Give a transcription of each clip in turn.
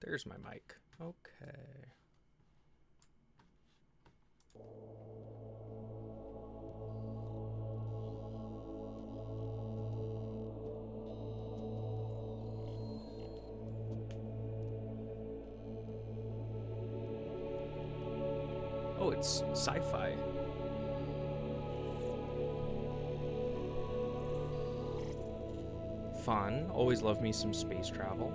There's my mic. Okay. Oh, it's sci-fi. Fun. Always love me some space travel.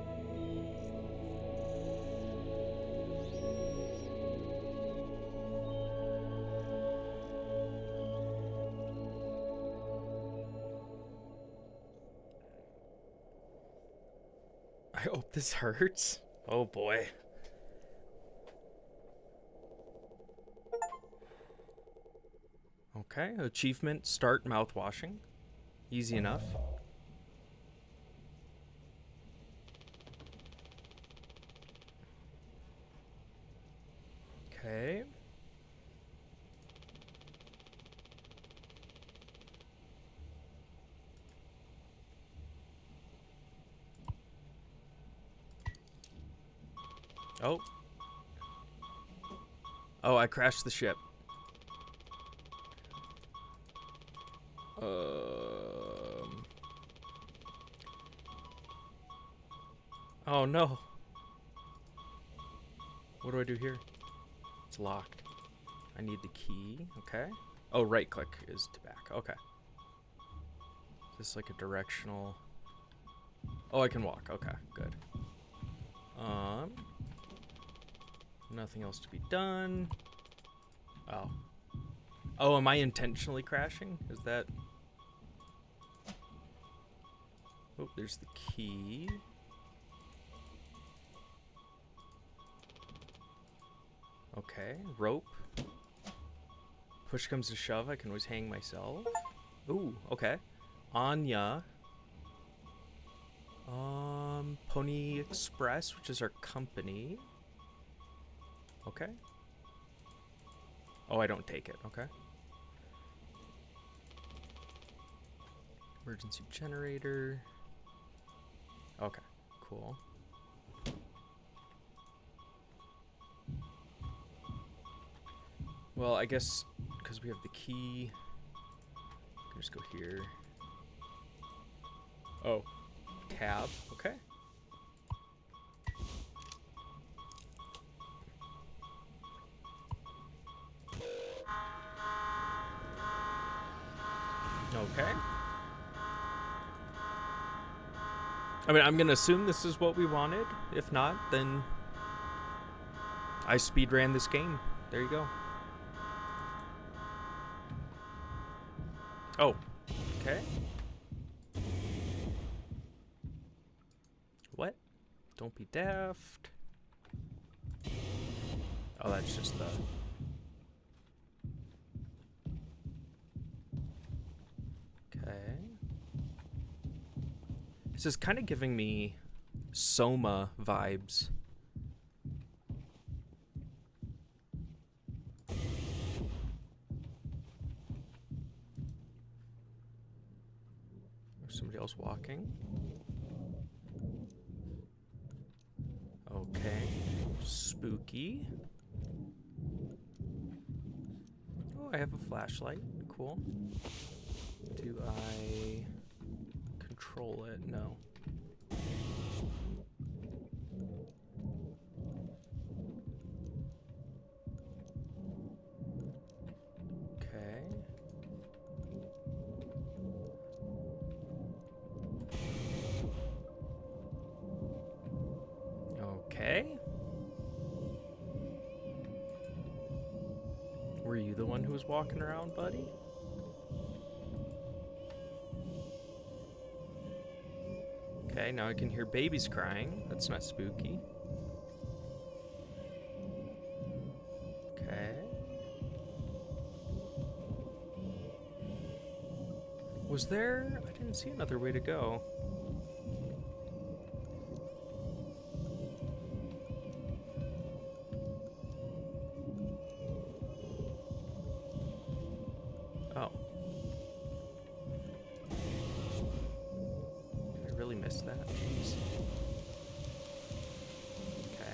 I hope this hurts. Oh boy. Okay, achievement, start mouthwashing. Easy enough. Okay. Oh. Oh, I crashed the ship. Oh no. What do I do here? It's locked. I need the key. Okay. Oh, right click is to back. Okay. Is this like a directional? Oh, I can walk. Okay, good. Nothing else to be done. Oh. Oh, am I intentionally crashing? Is that... Oh, there's the key. Okay, rope. Push comes to shove, I can always hang myself. Ooh, okay. Anya. Pony Express, which is our company. Okay. Oh, I don't take it. Okay. Emergency generator. Okay, cool. Well, I guess because we have the key, I can just go here. Oh, tab. Okay. Okay. I mean, I'm gonna assume this is what we wanted. If not, then I speedran this game. There you go. Oh, okay. What? Don't be daft. Oh, that's just the... Okay. This is kind of giving me Soma vibes. There's somebody else walking. Okay. Spooky. Oh, I have a flashlight. Cool. Do I control it? No. Okay. Okay. Were you the one who was walking around, buddy? Okay, now I can hear babies crying. That's not spooky. Okay. Was there... I didn't see another way to go. Oh. I really missed that. Jeez. Okay.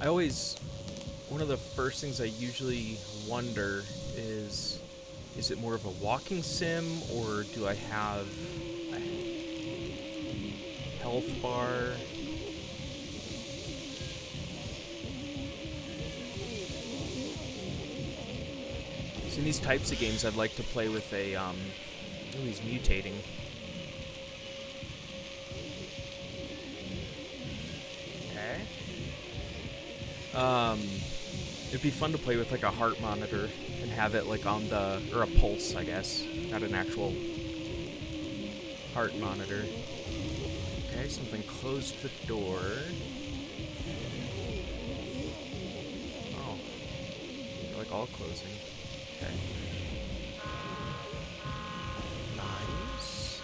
One of the first things I usually wonder is it more of a walking sim, or do I have a health bar? So in these types of games, I'd like to play with a, oh, he's mutating. Okay. It'd be fun to play with like a heart monitor and have it like on the, or a pulse, I guess, not an actual heart monitor. Okay, something closed the door. Oh, they're like all closing. Okay. Nice.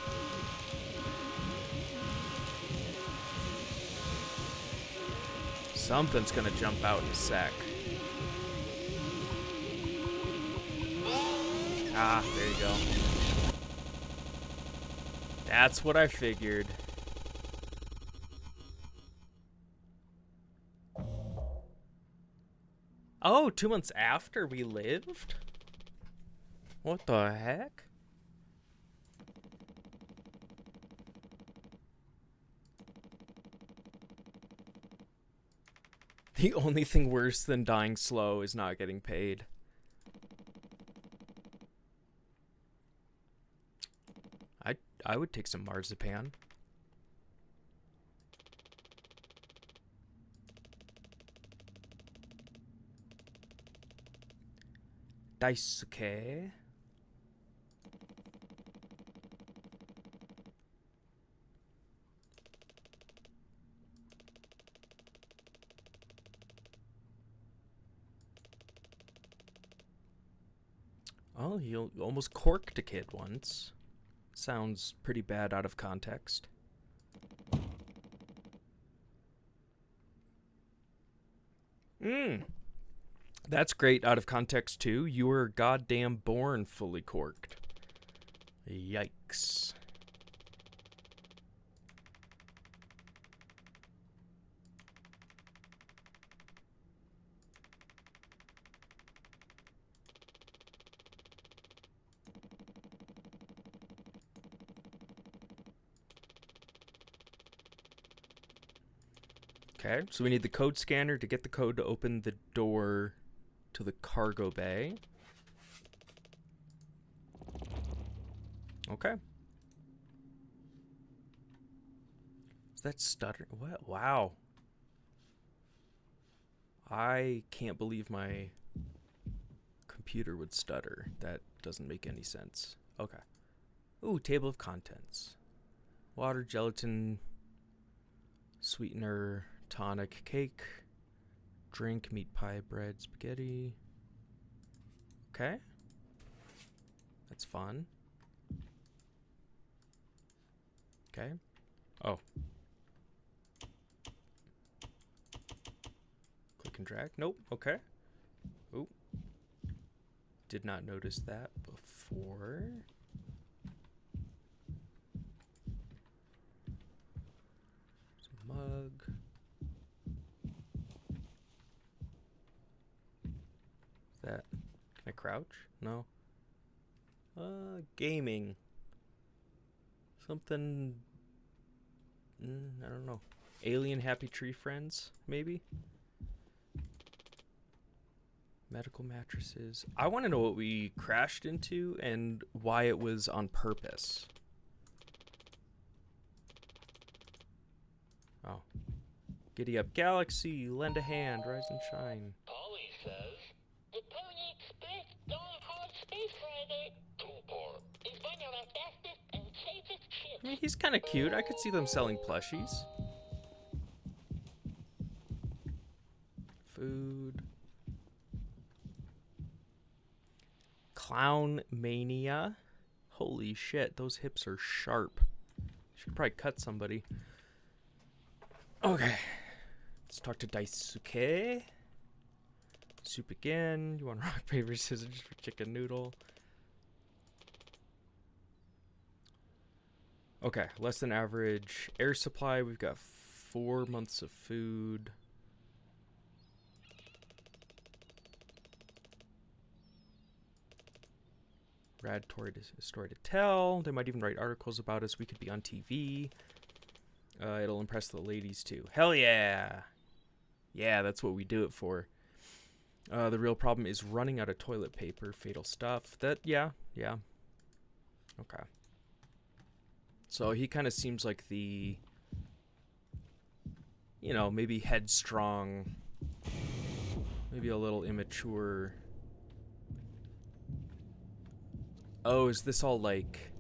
Something's gonna jump out in a sec. Ah, there you go. That's what I figured. Oh, 2 months after we lived? What the heck? The only thing worse than dying slow is not getting paid. I would take some marzipan. Daisuke. Oh, he almost corked a kid once. Sounds pretty bad out of context. That's great out of context too. You were goddamn born fully corked. Yikes. Okay, so we need the code scanner to get the code to open the door to the cargo bay. Okay. Is that stutter? What? Wow. I can't believe my computer would stutter. That doesn't make any sense. Okay. Ooh, table of contents. Water, gelatin, sweetener, tonic, cake, drink, meat pie, bread, spaghetti. Okay. That's fun. Okay. Oh. Click and drag. Nope. Okay. Ooh. Did not notice that before. There's a mug. Is that... Can I crouch? No. Gaming. Something... I don't know. Alien Happy Tree Friends, maybe? Medical mattresses. I want to know what we crashed into and why it was on purpose. Oh. Giddy up galaxy, lend a hand, rise and shine. Polly says, the Pony Express Dawn Hard Space Rider 2-part is one of our fastest and safest ships. I mean, he's kind of cute. I could see them selling plushies. Food. Clown Mania. Holy shit, those hips are sharp. Should probably cut somebody. Okay. Let's talk to Daisuke. Soup again. You want rock, paper, scissors for chicken noodle? Okay, less than average air supply. We've got 4 months of food. Rad story to tell. They might even write articles about us. We could be on TV. It'll impress the ladies too. Hell yeah! Yeah, that's what we do it for. The real problem is running out of toilet paper. Fatal stuff. Yeah. Okay. So he kind of seems like the, maybe headstrong, maybe a little immature. Oh, is this all like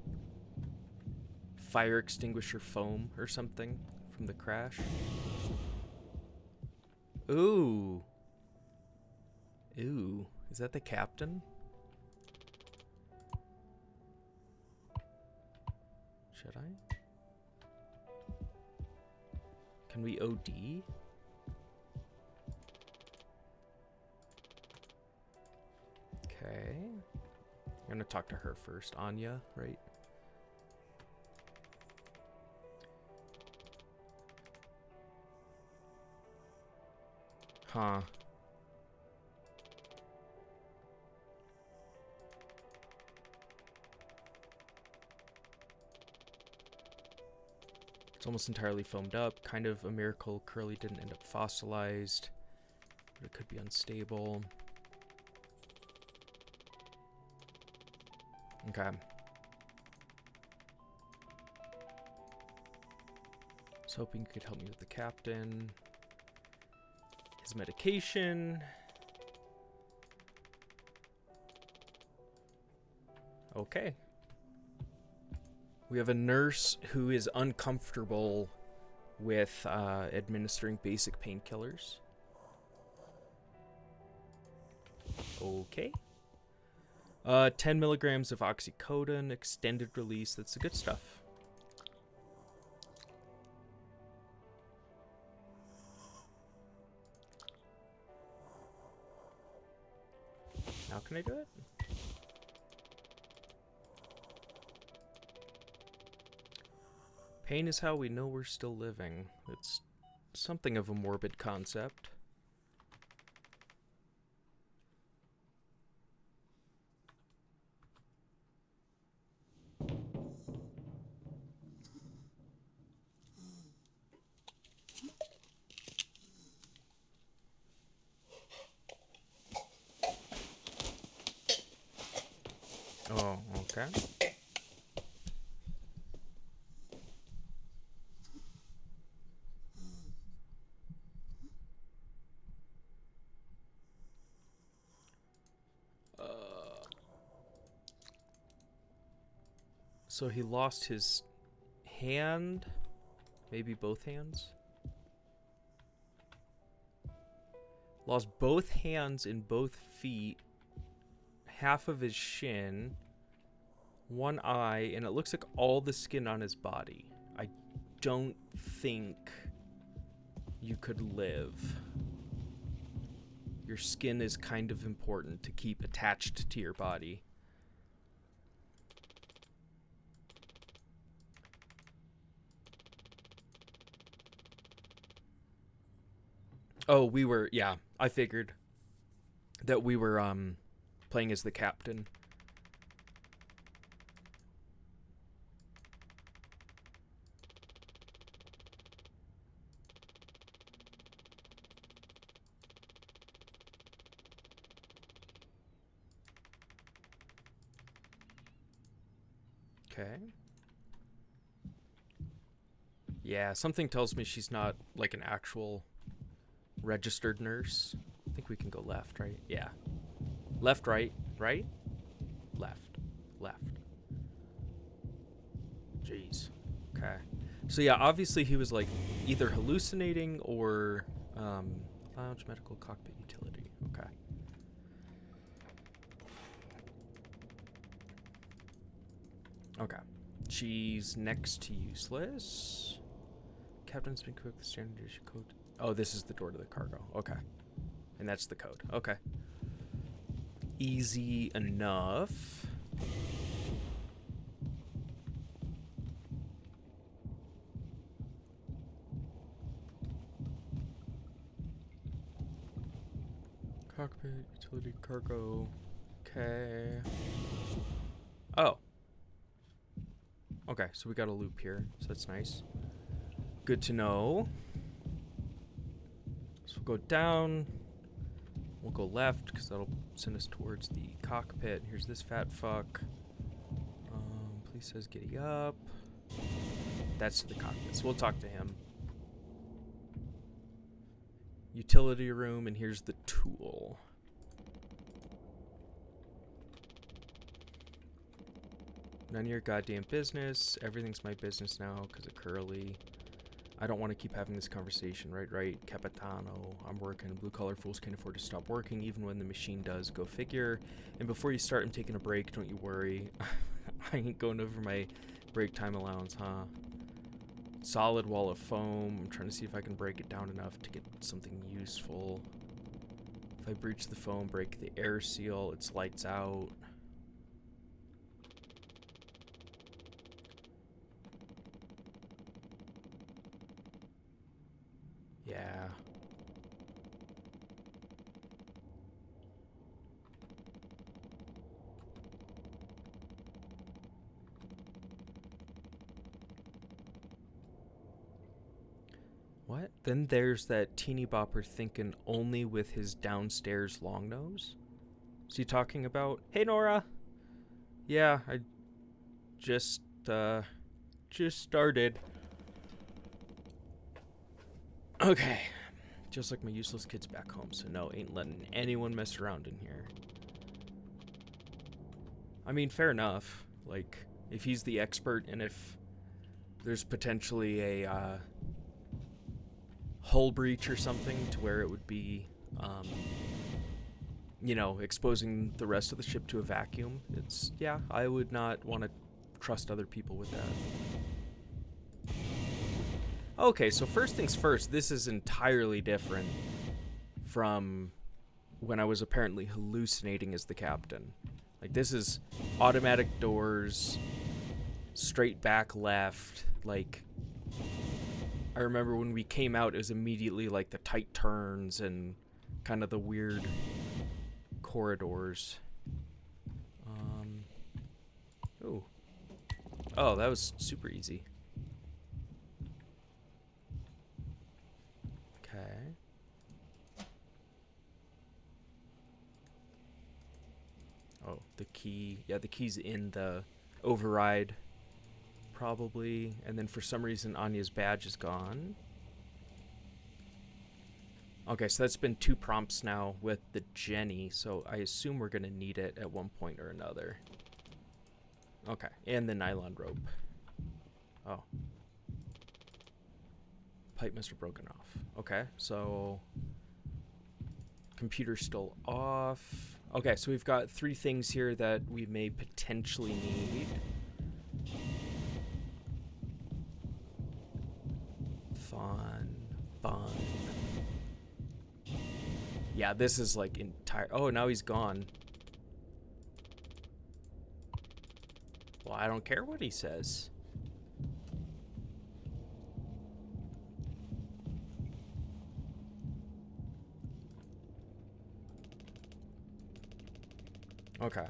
fire extinguisher foam or something from the crash? Ooh. Is that the captain? Should I? Can we OD? Okay. I'm gonna talk to her first. Anya, right? Huh. It's almost entirely foamed up. Kind of a miracle Curly didn't end up fossilized. But it could be unstable. Okay. I was hoping you could help me with the captain. His medication. Okay. We have a nurse who is uncomfortable with administering basic painkillers. Okay. 10 milligrams of oxycodone, extended release. That's the good stuff. Now can I do it? Pain is how we know we're still living. It's something of a morbid concept. Oh, okay. So he lost his hand, maybe both hands. Lost both hands and both feet, half of his shin, one eye, and it looks like all the skin on his body. I don't think you could live. Your skin is kind of important to keep attached to your body. Oh, yeah, I figured that we were playing as the captain. Okay. Yeah, something tells me she's not like an actual registered nurse. I think we can go left, right? Yeah. Left, right, right? Left. Left. Jeez. Okay. So yeah, obviously he was like either hallucinating or lounge medical cockpit utility. Okay. Okay. She's next to useless. Captain's been equipped with standard issue code. Oh, this is the door to the cargo. Okay. And that's the code. Okay. Easy enough. Cockpit, utility, cargo. Okay. Oh. Okay, so we got a loop here, so that's nice. Good to know. So we'll go down. We'll go left, because that'll send us towards the cockpit. Here's this fat fuck. Police says giddy up. That's the cockpit, so we'll talk to him. Utility room, and here's the tool. None of your goddamn business. Everything's my business now because of Curly. I don't want to keep having this conversation. Right, Capitano. I'm working. Blue-collar fools can't afford to stop working even when the machine does. Go figure. And before you start, I'm taking a break. Don't you worry. I ain't going over my break time allowance, huh? Solid wall of foam. I'm trying to see if I can break it down enough to get something useful. If I breach the foam, break the air seal, it's lights out. Yeah. What? Then there's that teeny bopper thinking only with his downstairs long nose? Is he talking about, hey Nora? Yeah, I just started. Okay. Just like my useless kids back home, so no, ain't letting anyone mess around in here. I mean, fair enough. Like, if he's the expert and if there's potentially a hull breach or something to where it would be, you know, exposing the rest of the ship to a vacuum, it's, yeah, I would not want to trust other people with that. Okay, so first things first, this is entirely different from when I was apparently hallucinating as the captain. Like, this is automatic doors, straight back left. Like, I remember when we came out, it was immediately like the tight turns and kind of the weird corridors. Ooh. Oh, that was super easy. Okay. Oh, the key. Yeah, the key's in the override, probably. And then for some reason, Anya's badge is gone. Okay, so that's been 2 prompts now with the Jenny, so I assume we're going to need it at one point or another. Okay, and the nylon rope. Oh. Pipe must have broken off. Okay, so computer's still off. Okay, so we've got 3 things here that we may potentially need. Fun. Yeah, this is like entire. Oh, now he's gone. Well, I don't care what he says. Okay.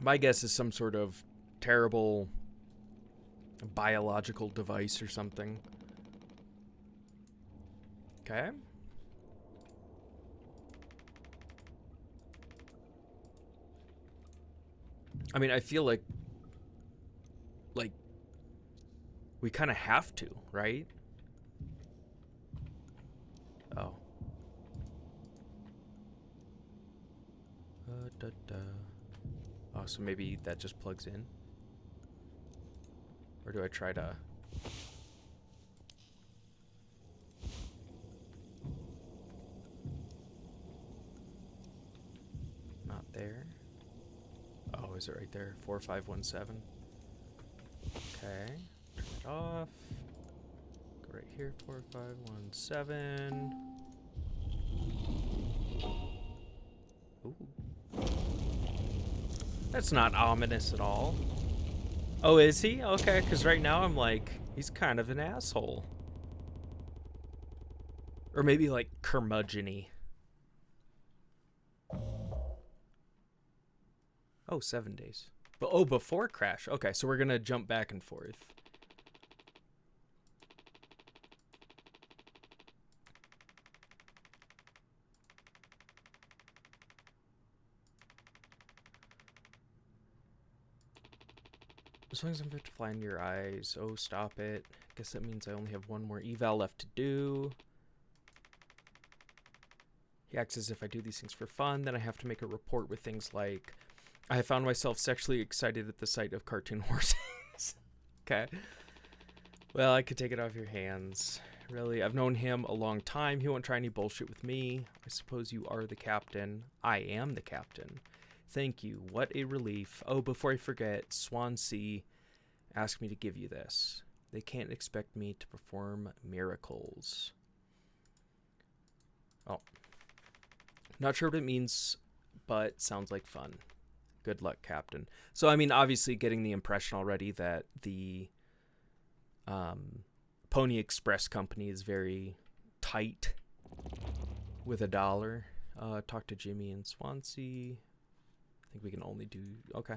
My guess is some sort of terrible biological device or something. Okay. I mean, I feel like we kind of have to, right? Oh. Oh, so maybe that just plugs in? Or do I try to... Not there. Oh, is it right there? 4517. Okay. Turn it off. Go right here, 4517. Ooh. That's not ominous at all. Oh, is he? Okay, because right now I'm like, he's kind of an asshole. Or maybe like curmudgeon-y. Oh, 7 days. But oh, before crash. Okay, so we're gonna jump back and forth. As long as I'm fit to fly in your eyes. Oh, stop it. Guess that means I only have one more eval left to do. He acts as if I do these things for fun. Then I have to make a report with things like, I have found myself sexually excited at the sight of cartoon horses. Okay. Well, I could take it off your hands. Really, I've known him a long time. He won't try any bullshit with me. I suppose you are the captain. I am the captain. Thank you. What a relief. Oh, before I forget, Swansea asked me to give you this. They can't expect me to perform miracles. Oh. Not sure what it means, but sounds like fun. Good luck, Captain. So, I mean, obviously getting the impression already that the Pony Express company is very tight with $1. Talk to Jimmy in Swansea. I think we can only do... Okay.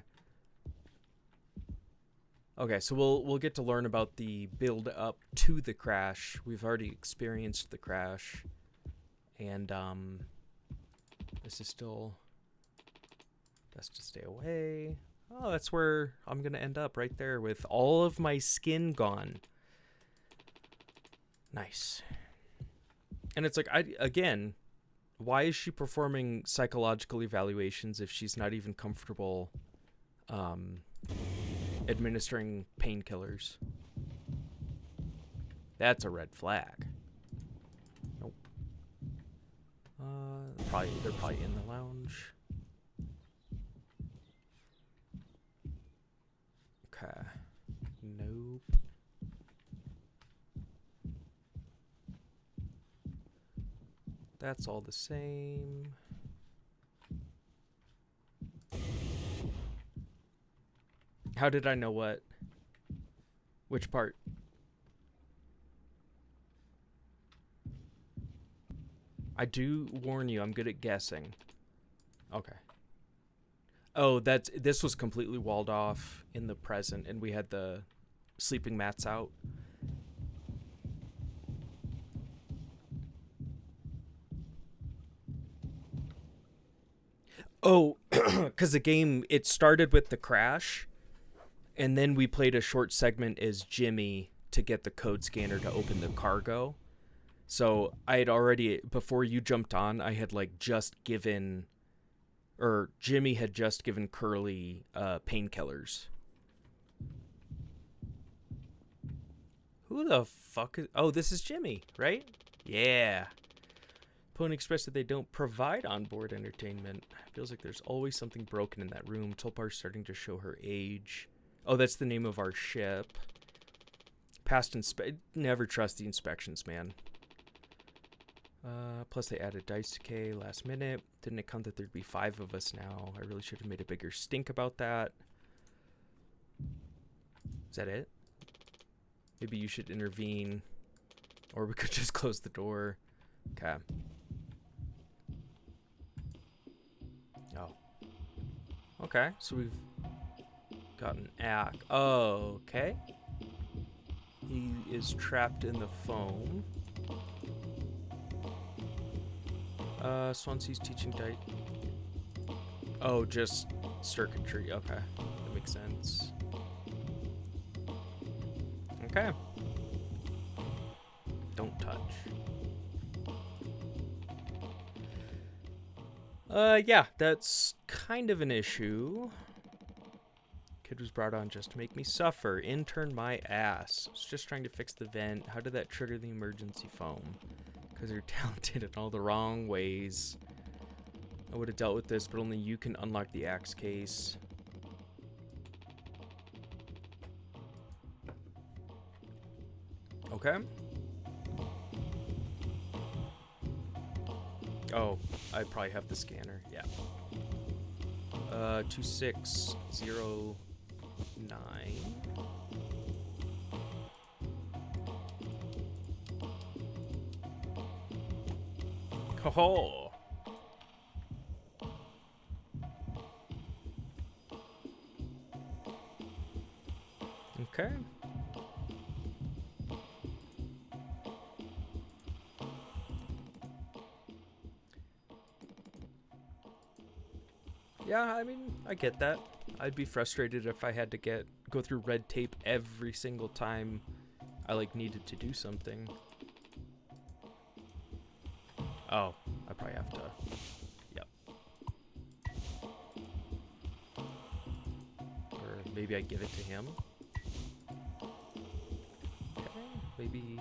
Okay, so we'll get to learn about the build up to the crash. We've already experienced the crash. And, this is still... Best to stay away. Oh, that's where I'm going to end up, right there, with all of my skin gone. Nice. And it's like, again, why is she performing psychological evaluations if she's not even comfortable administering painkillers? That's a red flag. Nope. They're probably in the lounge. Okay. Nope. That's all the same. How did I know what? Which part? I do warn you, I'm good at guessing. Okay. Oh, this was completely walled off in the present, and we had the sleeping mats out. Oh, because the game, it started with the crash, and then we played a short segment as Jimmy to get the code scanner to open the cargo. So I had already, before you jumped on, I had like just given... Or Jimmy had just given Curly painkillers. Who the fuck is... Oh, this is Jimmy, right? Yeah. Pony Express said they don't provide onboard entertainment. Feels like there's always something broken in that room. Tulpar's starting to show her age. Oh, that's the name of our ship. Never trust the inspections, man. Plus they added dice decay last minute. Didn't it come that there'd be 5 of us now? I really should have made a bigger stink about that. Is that it? Maybe you should intervene. Or we could just close the door. Okay. Oh. Okay, so we've got an act. Oh, okay. He is trapped in the foam. Swansea's teaching diet. Oh, just circuitry. Okay. That makes sense. Okay. Don't touch. Yeah, that's kind of an issue. Kid was brought on just to make me suffer. Intern my ass. I was just trying to fix the vent. How did that trigger the emergency foam? Because you're talented in all the wrong ways. I would have dealt with this, but only you can unlock the axe case. Okay. Oh, I probably have the scanner. Yeah. 2609. Oh. Okay. Yeah, I mean, I get that. I'd be frustrated if I had to go through red tape every single time I like needed to do something. Oh, I probably have to. Yep. Or maybe I give it to him. Okay, maybe.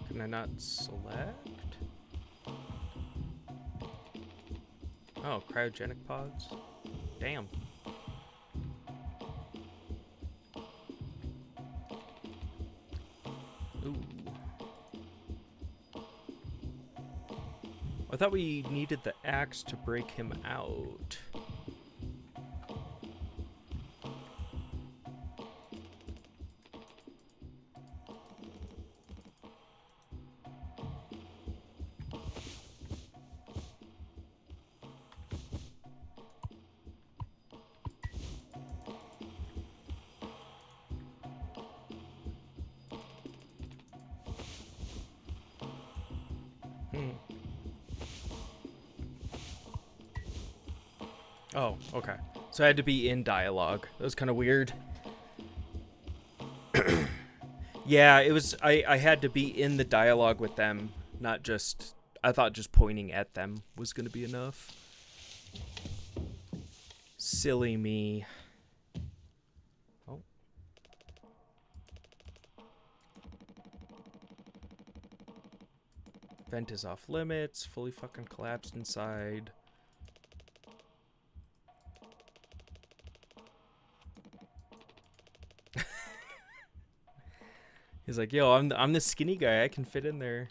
Can I not select? Oh, cryogenic pods. Damn. Ooh. I thought we needed the axe to break him out. Oh, okay. So I had to be in dialogue. That was kind of weird. Yeah, it was. I had to be in the dialogue with them, not just. I thought just pointing at them was going to be enough. Silly me. Oh. Vent is off limits. Fully fucking collapsed inside. He's like, yo, I'm the skinny guy. I can fit in there.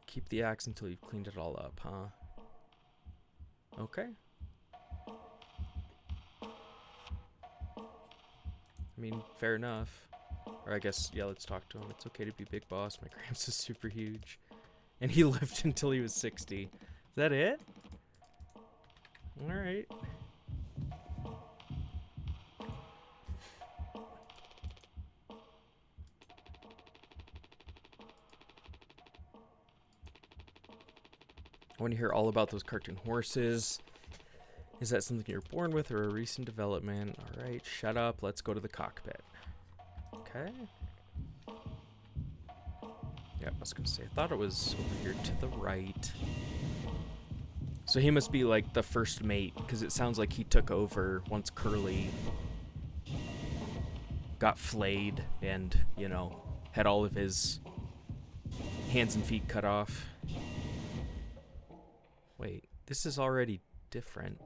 Keep the axe until you've cleaned it all up, huh? Okay. I mean, fair enough. Or I guess, yeah, let's talk to him. It's okay to be big boss. My Gramps is super huge. And he lived until he was 60. Is that it? Alright. I want to hear all about those cartoon horses. Is that something you're born with or a recent development? Alright, shut up. Let's go to the cockpit. Okay. Yeah, I was going to say, I thought it was over here to the right. So he must be like the first mate, because it sounds like he took over once Curly got flayed and, you know, had all of his hands and feet cut off. Wait, this is already different.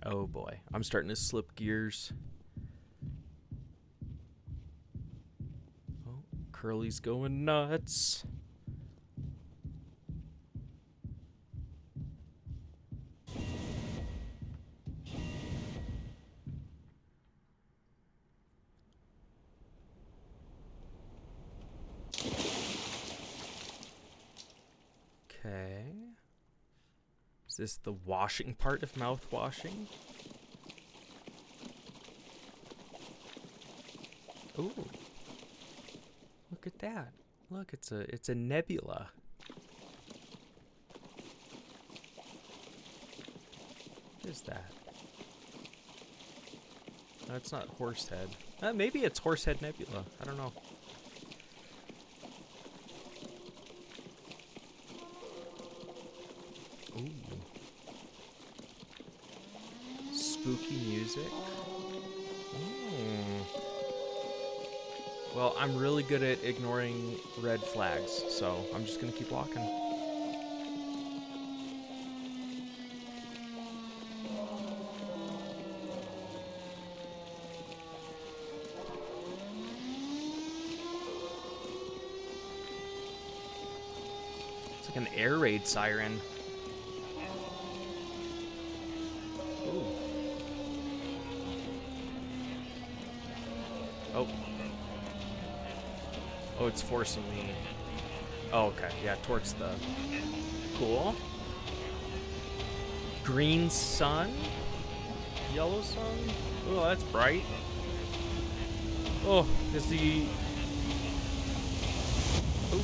Oh boy, I'm starting to slip gears. Oh, Curly's going nuts. Okay. Is this the washing part of mouthwashing? Ooh. Look at that. Look, it's a nebula. What is that? No, it's not Horsehead. Maybe it's Horsehead Nebula. I don't know. Ooh. Spooky music. Well, I'm really good at ignoring red flags, so I'm just gonna keep walking. It's like an air raid siren. Ooh. Oh. Oh, it's forcing me. Oh, okay. Yeah, towards the... Cool. Green sun? Yellow sun? Oh, that's bright. Oh, is the... Ooh.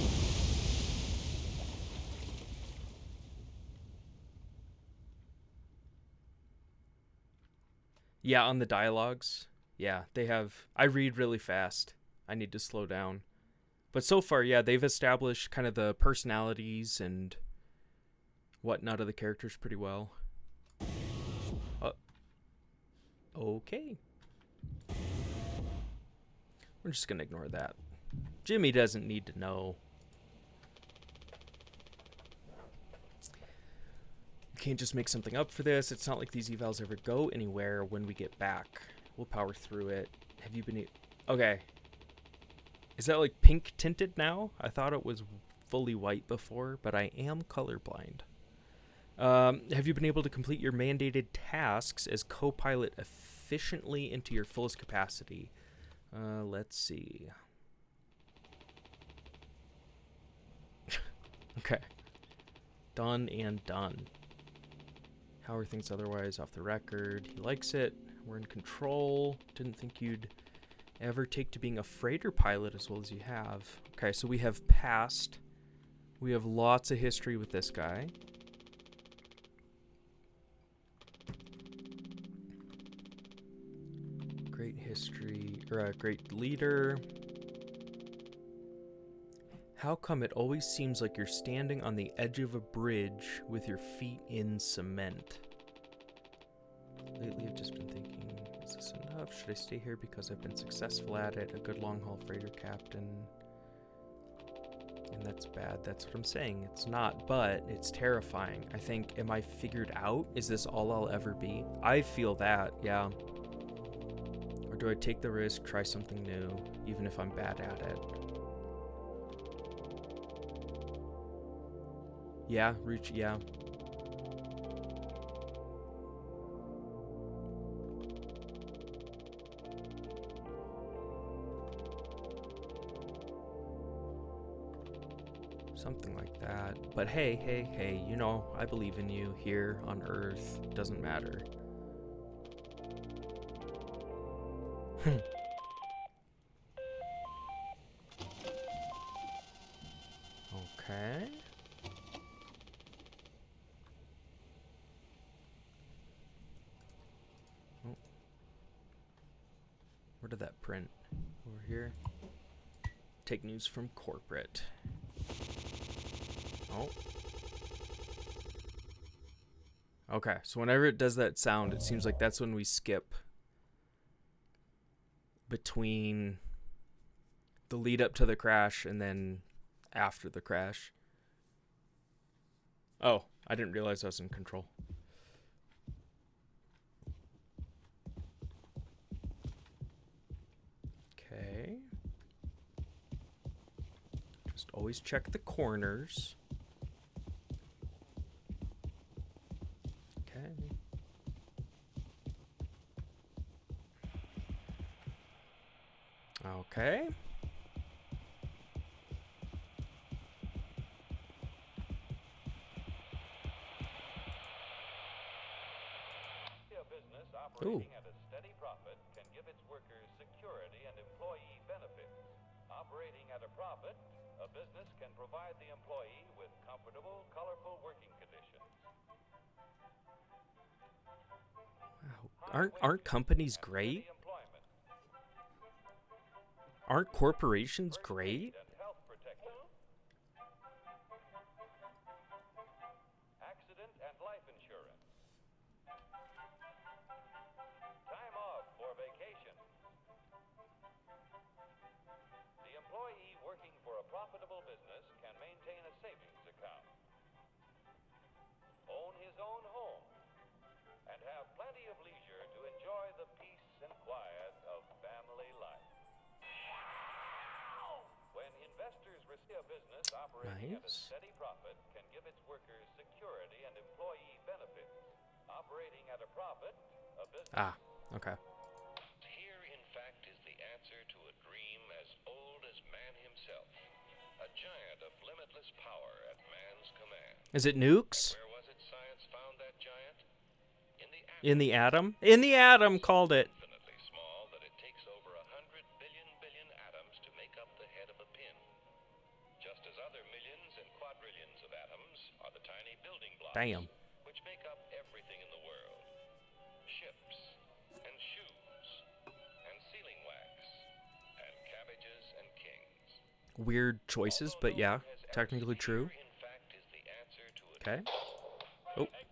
Yeah, on the dialogues. Yeah, they have... I read really fast. I need to slow down. But so far, yeah, they've established kind of the personalities and whatnot of the characters pretty well. Okay. We're just going to ignore that. Jimmy doesn't need to know. You can't just make something up for this. It's not like these evals ever go anywhere when we get back. We'll power through it. Have you been... Okay. Is that like pink tinted now? I thought it was fully white before, but I am colorblind. Have you been able to complete your mandated tasks as co-pilot efficiently into your fullest capacity? Let's see. Okay. Done and done. How are things otherwise? Off the record. He likes it. We're in control. Didn't think you'd ever take to being a freighter pilot as well as you have. Okay, so we have passed. We have lots of history with this guy. Great history, or a great leader. How come it always seems like you're standing on the edge of a bridge with your feet in cement? Lately I've just been thinking, is this enough? Should I stay here because I've been successful at it? A good long-haul freighter captain. And that's bad. That's what I'm saying. It's not, but it's terrifying. I think, am I figured out? Is this all I'll ever be? I feel that, yeah. Or do I take the risk, try something new, even if I'm bad at it? Yeah, yeah. Something like that. But hey, you know, I believe in you here on Earth. Doesn't matter. Okay. Oh. Where did that print? Over here. Take news from corporate. Oh. Okay, so whenever it does that sound, it seems like that's when we skip between the lead up to the crash and then after the crash. Oh, I didn't realize I was in control. Okay. Just always check the corners. Okay. Okay. Operating at a steady profit can give its workers security and employee benefits. Operating at a profit, a business can provide the employee with comfortable, colorful working conditions. Wow. Aren't companies great? Aren't corporations great? Accident and life insurance. Time off for vacation. The employee working for a profitable business can maintain a savings account, own his own home, and have plenty of leisure to enjoy the peace and quiet of family life. When in A business operating at a Nice. steady profit can give its workers security and employee benefits. Operating at a profit, a business... Ah, okay. Here, in fact, is the answer to a dream as old as man himself. A giant of limitless power at man's command. Is it nukes? Where was it science found that giant? In the atom? In the atom, called it. Infinitely small that it takes over 100 billion atoms to make up the head of a pin. Just as other millions and quadrillions of atoms are the tiny building blocks Damn. which make up everything in the world. Ships and shoes and sealing wax and cabbages and kings. Weird choices, but yeah, technically true. Here, in fact, is the answer to a Okay. Oh, Hurry,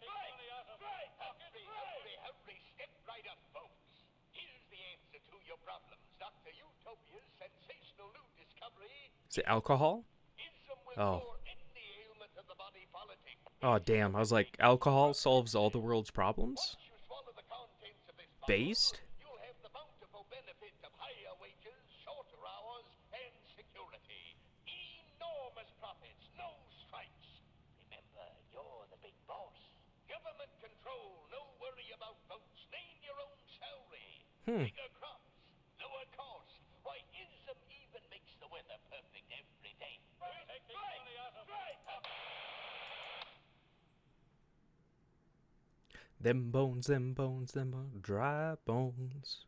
step right up, folks. Here's the answer to your problems. Dr. Utopia's sensational new discovery. is it alcohol? Ism will Oh. cure any ailment of the body politic. Oh, damn. I was like, alcohol solves all the world's problems? Once you swallow the contents of this bottle, Based? you'll have the bountiful benefit of higher wages, shorter hours, and security. Enormous profits, no strikes. Remember, you're the big boss. Government control, no worry about votes. Name your own salary. Bigger crops, lower costs. Why, ism even makes the weather perfect every day. Them bones, them bones, them bones. Dry bones.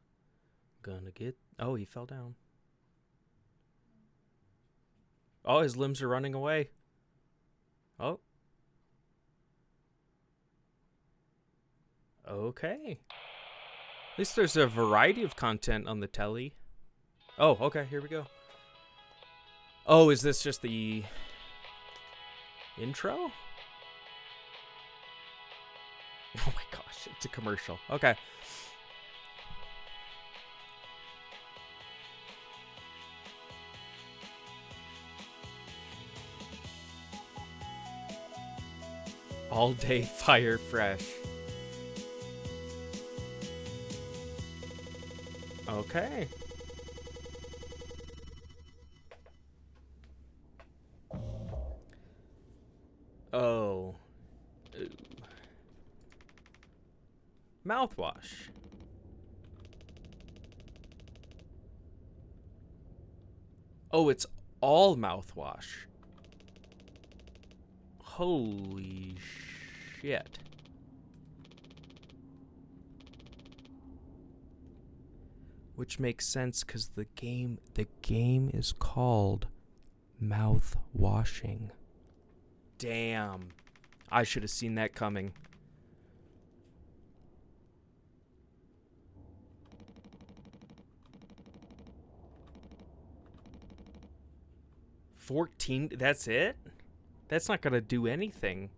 Gonna get... Oh, he fell down. Oh, his limbs are running away. Oh. Okay. At least there's a variety of content on the telly. Oh, okay, here we go. Oh, is this just the intro? Oh my gosh, it's a commercial. Okay. All day fire fresh. Okay. Oh. Ooh. Mouthwash. Oh, it's all mouthwash. Holy shit. Which makes sense because the game is called Mouthwashing. Damn. I should have seen that coming. $14, that's it? That's not gonna do anything.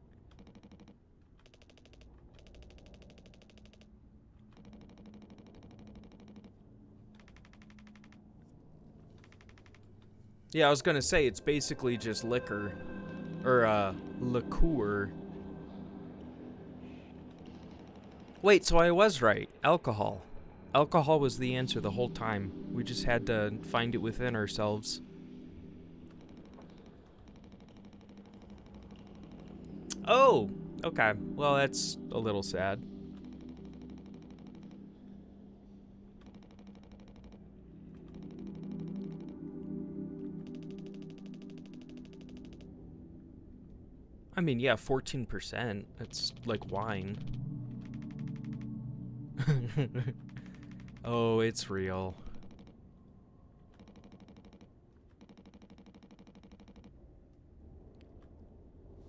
Yeah, I was gonna say, it's basically just liquor. Or, liqueur. Wait, so I was right. Alcohol. Alcohol was the answer the whole time. We just had to find it within ourselves. Oh, okay. Well, that's a little sad. I mean, yeah, 14%. That's like wine. Oh, it's real.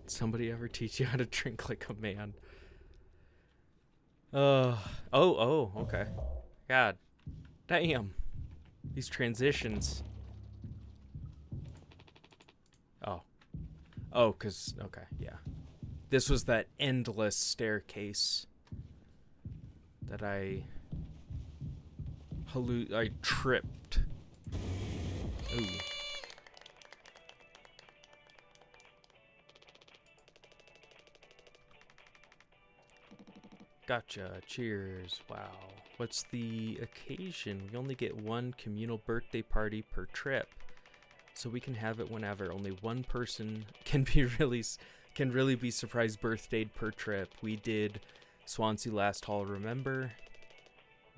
Somebody ever teach you how to drink like a man? Oh, okay. God. Damn. These transitions. Oh. Oh, okay, yeah. This was that endless staircase that I tripped. Ooh. Gotcha. Cheers. Wow. What's the occasion? We only get one communal birthday party per trip. so we can have it whenever. Only one person can really be surprise birthdayed per trip. We did Swansea last haul, remember?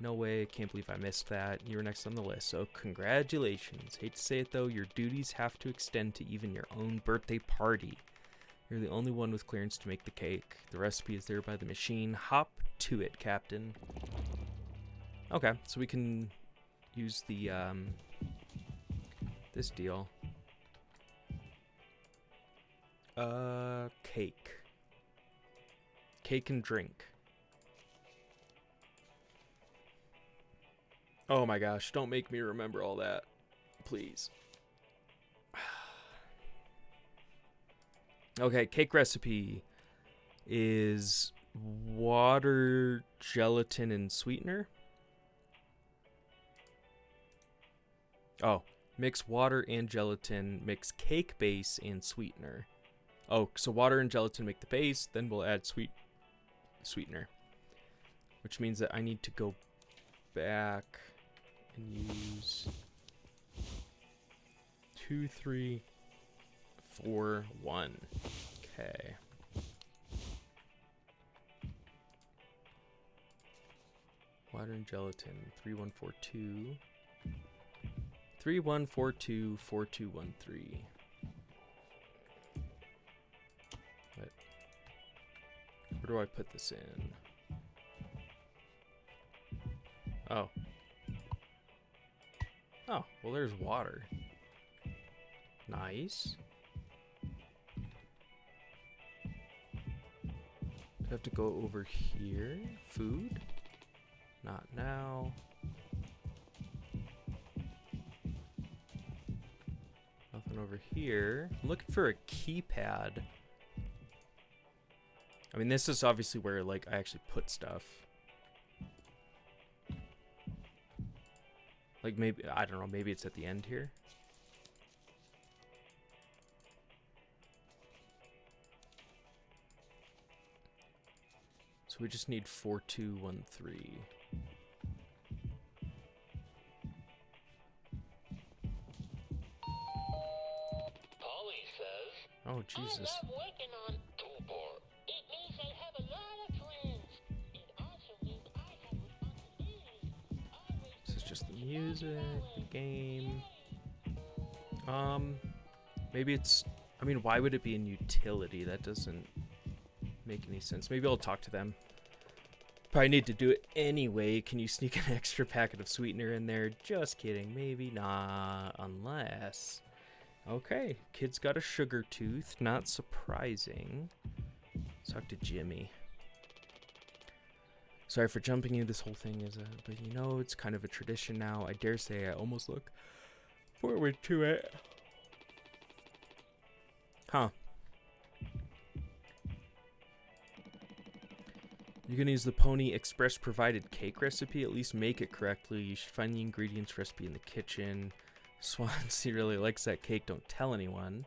No way, can't believe I missed that. You were next on the list, so congratulations. Hate to say it though, your duties have to extend to even your own birthday party. You're the only one with clearance to make the cake. The recipe is there by the machine. Hop to it, Captain. Okay, so we can use the, this deal. Cake. Cake and drink. Oh my gosh, don't make me remember all that. Please. Okay, cake recipe is water, gelatin, and sweetener. Oh, mix water and gelatin, mix cake base and sweetener. Oh, so water and gelatin make the base, then we'll add sweetener. Which means that I need to go back and use 2, 3, 4, 1. Okay. Water and gelatin, 3142. 3142 4213. Where do I put this in? Oh. Oh, well there's water. Nice. Do I have to go over here? Food? Not now. Nothing over here. I'm looking for a keypad. I mean, this is obviously where, like, I actually put stuff. Like, maybe, I don't know, maybe it's at the end here. So we just need 4213. Polly says, Oh, Jesus. I love working on toolbar. It means I have a lot of friends. It also means I have responsibilities. This is just the music, the game. Maybe it's, I mean, why would it be in utility? That doesn't make any sense. Maybe I'll talk to them. Probably need to do it anyway. Can you sneak an extra packet of sweetener in there? Just kidding. Maybe not, unless... Okay, kid's got a sugar tooth. Not surprising. Let's talk to Jimmy. Sorry for jumping you. This whole thing is but you know, it's kind of a tradition now. I dare say I almost look forward to it. Huh. You're gonna use the Pony Express provided cake recipe. At least make it correctly. You should find the ingredients recipe in the kitchen. Swansea really likes that cake. Don't tell anyone.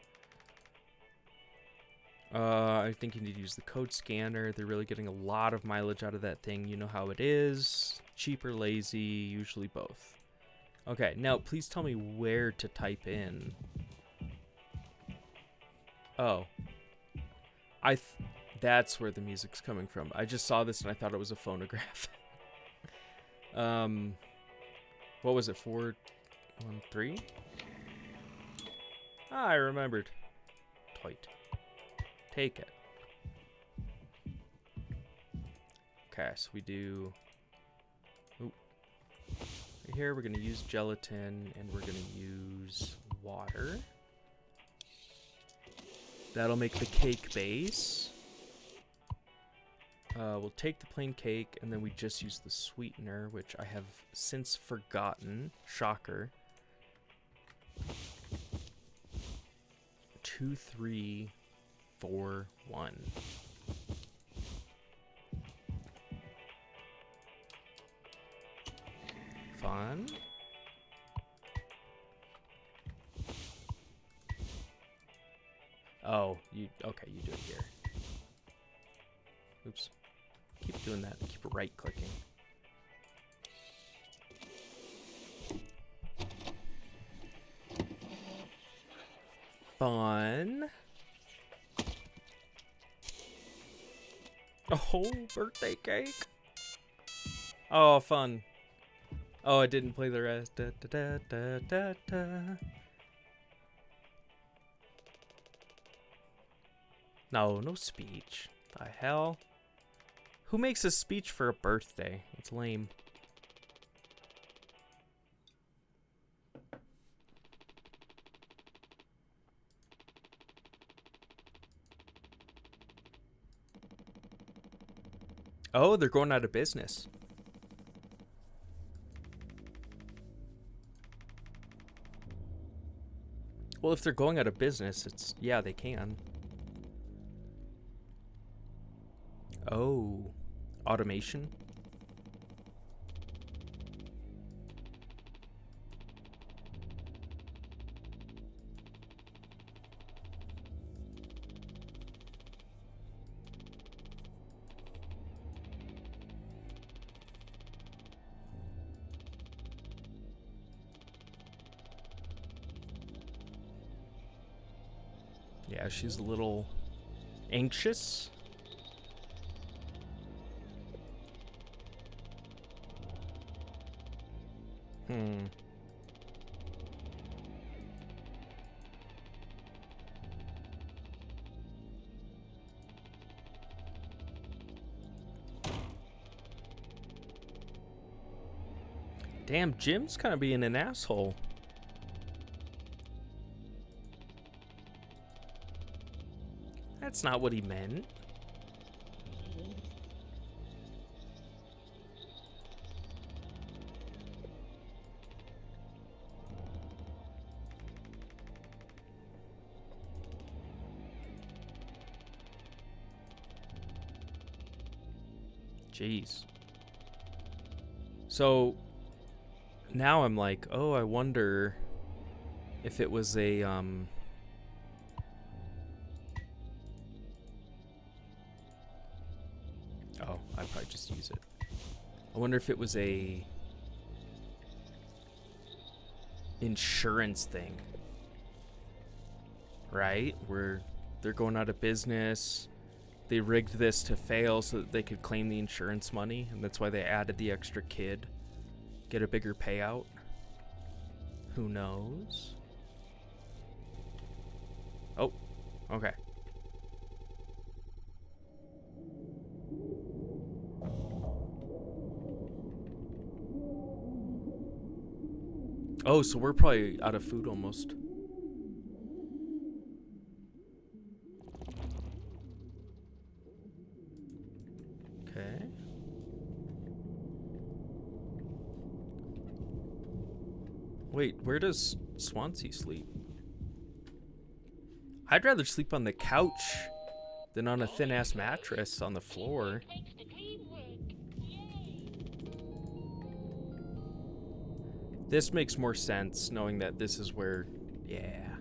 I think you need to use the code scanner. They're really getting a lot of mileage out of that thing. You know how it is. Cheap or lazy, usually both. Okay, now please tell me where to type in. Oh. That's where the music's coming from. I just saw this and I thought it was a phonograph. What was it, 413? Ah, I remembered. Tight. Take it. Okay, so we do... Oop. Right here, we're going to use gelatin, and we're going to use water. That'll make the cake base. We'll take the plain cake, and then we just use the sweetener, which I have since forgotten. Shocker. 2, 3, 4, 1. Fun. Oh, okay, you do it here. Oops. Keep doing that. Keep right clicking. Fun. A whole birthday cake. Oh, fun. Oh, I didn't play the rest. Da, da, da, da, da. No speech. The hell? Who makes a speech for a birthday? It's lame. Oh, they're going out of business. Well, if they're going out of business, it's... yeah, they can. Oh. Automation? Yeah, she's a little anxious. Damn, Jim's kind of being an asshole. That's not what he meant. Jeez. So now I'm like, oh, I wonder if it was a oh, I'd probably just use it. I wonder if it was a insurance thing. Right? Where they're going out of business. They rigged this to fail so that they could claim the insurance money, and that's why they added the extra kid. Get a bigger payout. Who knows? Oh, okay. Oh, so we're probably out of food almost. Okay. Wait, where does Swansea sleep? I'd rather sleep on the couch than on a thin-ass mattress on the floor. This makes more sense, knowing that this is where... yeah.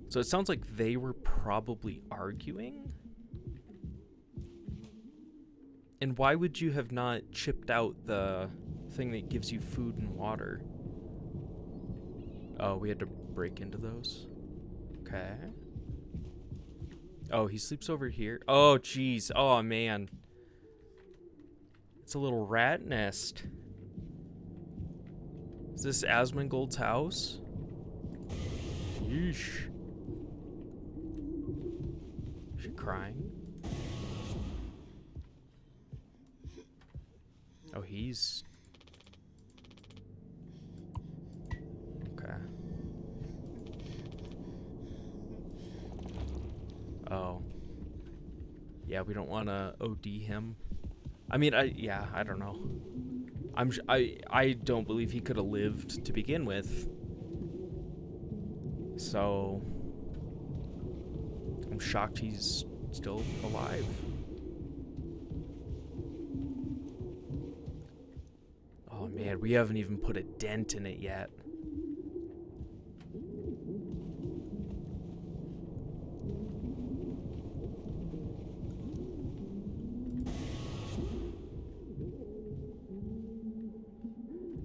So it sounds like they were probably arguing? And why would you have not chipped out the thing that gives you food and water? Oh, we had to break into those? Okay. Oh, he sleeps over here. Oh, jeez. Oh, man. It's a little rat nest. Is this Asmongold's house? Yeesh. Is she crying? Oh, he's... okay. Oh. Yeah, we don't want to OD him. I mean, I don't know. I don't believe he could have lived to begin with. So I'm shocked he's still alive. Oh man, we haven't even put a dent in it yet.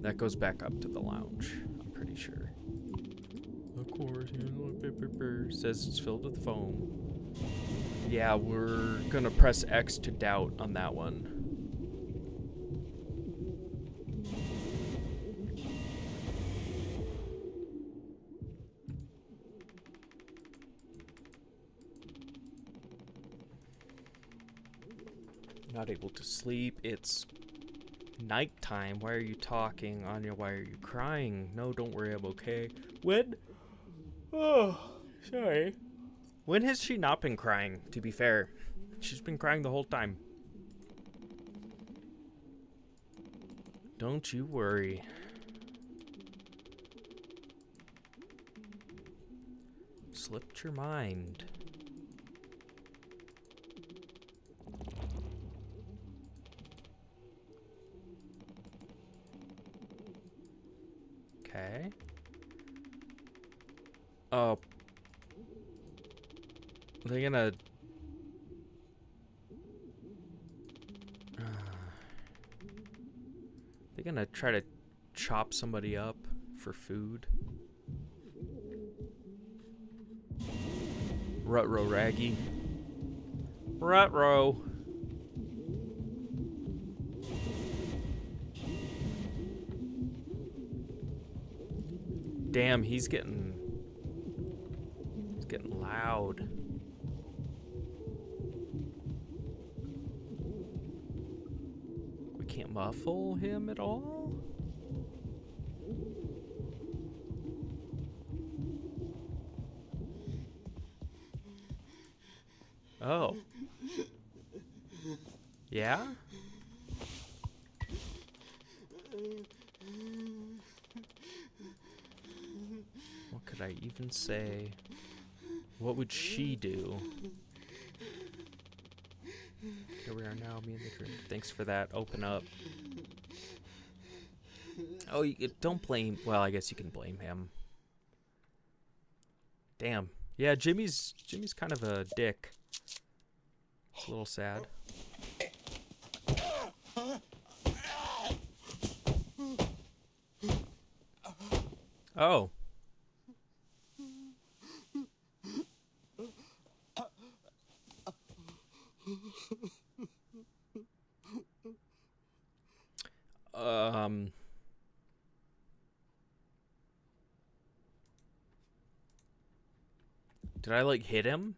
That goes back up to the lounge, I'm pretty sure. Of course. Says it's filled with foam. Yeah, we're gonna press X to doubt on that one. Not able to sleep. It's nighttime. Why are you talking? Anya, why are you crying? No, don't worry, I'm okay. When? Oh, sorry. When has she not been crying, to be fair? She's been crying the whole time. Don't you worry. Slipped your mind. Okay. Oh. They're gonna... They're gonna try to chop somebody up for food. Rutro Raggy. Rutro. Damn, he's getting loud. We can't muffle him at all? Oh. Yeah? What could I even say? What would she do? Here we are now, me and the dream. Thanks for that. Open up. Oh, don't blame... Well, I guess you can blame him. Damn. Yeah, Jimmy's kind of a dick. It's a little sad. Oh. Did I, like, hit him?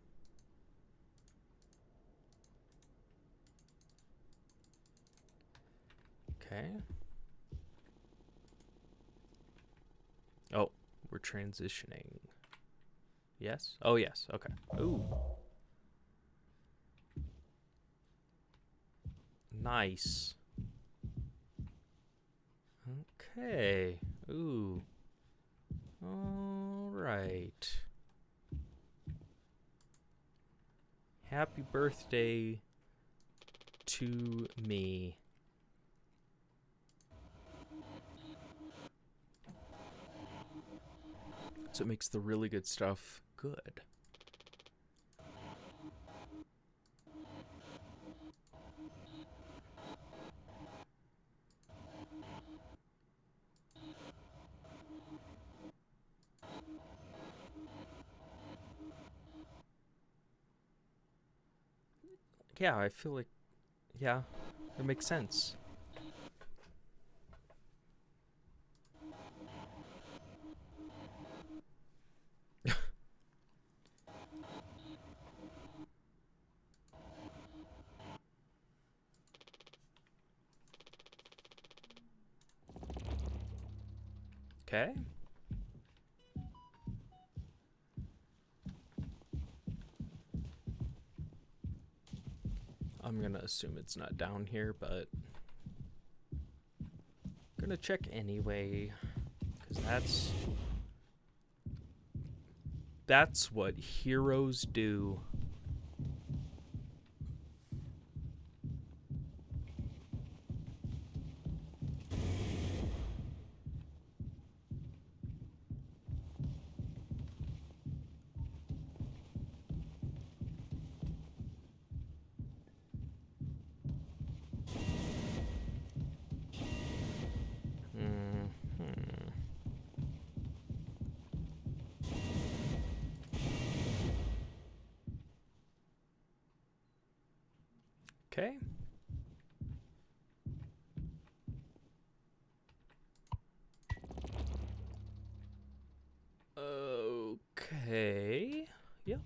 Okay. Oh, we're transitioning. Yes? Oh, yes. Okay. Ooh. Nice. Okay. Ooh. All right. Happy birthday to me. So it makes the really good stuff good. Yeah, I feel like, yeah, it makes sense. Okay. I'm gonna assume it's not down here, but I'm gonna check anyway, because that's what heroes do. Okay. Okay. Yep.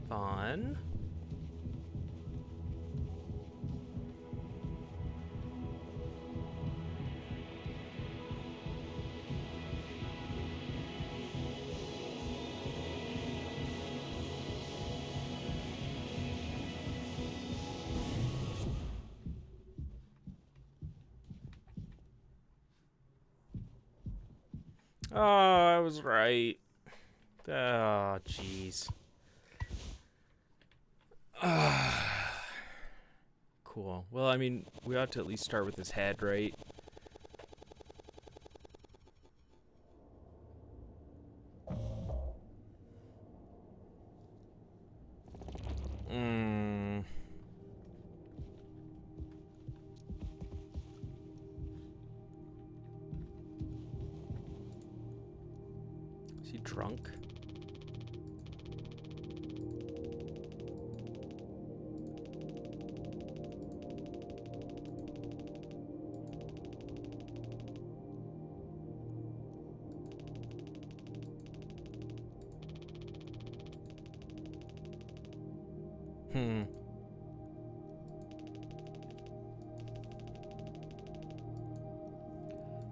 Fun. Oh, I was right. Oh, jeez. Cool. Well, I mean, we ought to at least start with his head, right? Hmm. Is he drunk? Hmm.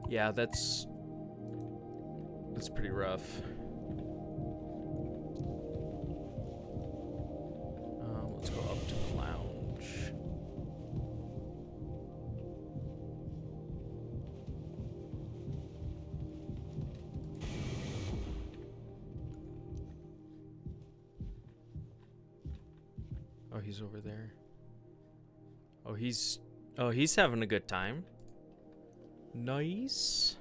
Yeah, that's pretty rough. Let's go up to the lounge. Oh, he's over there. Oh, he's having a good time. Nice.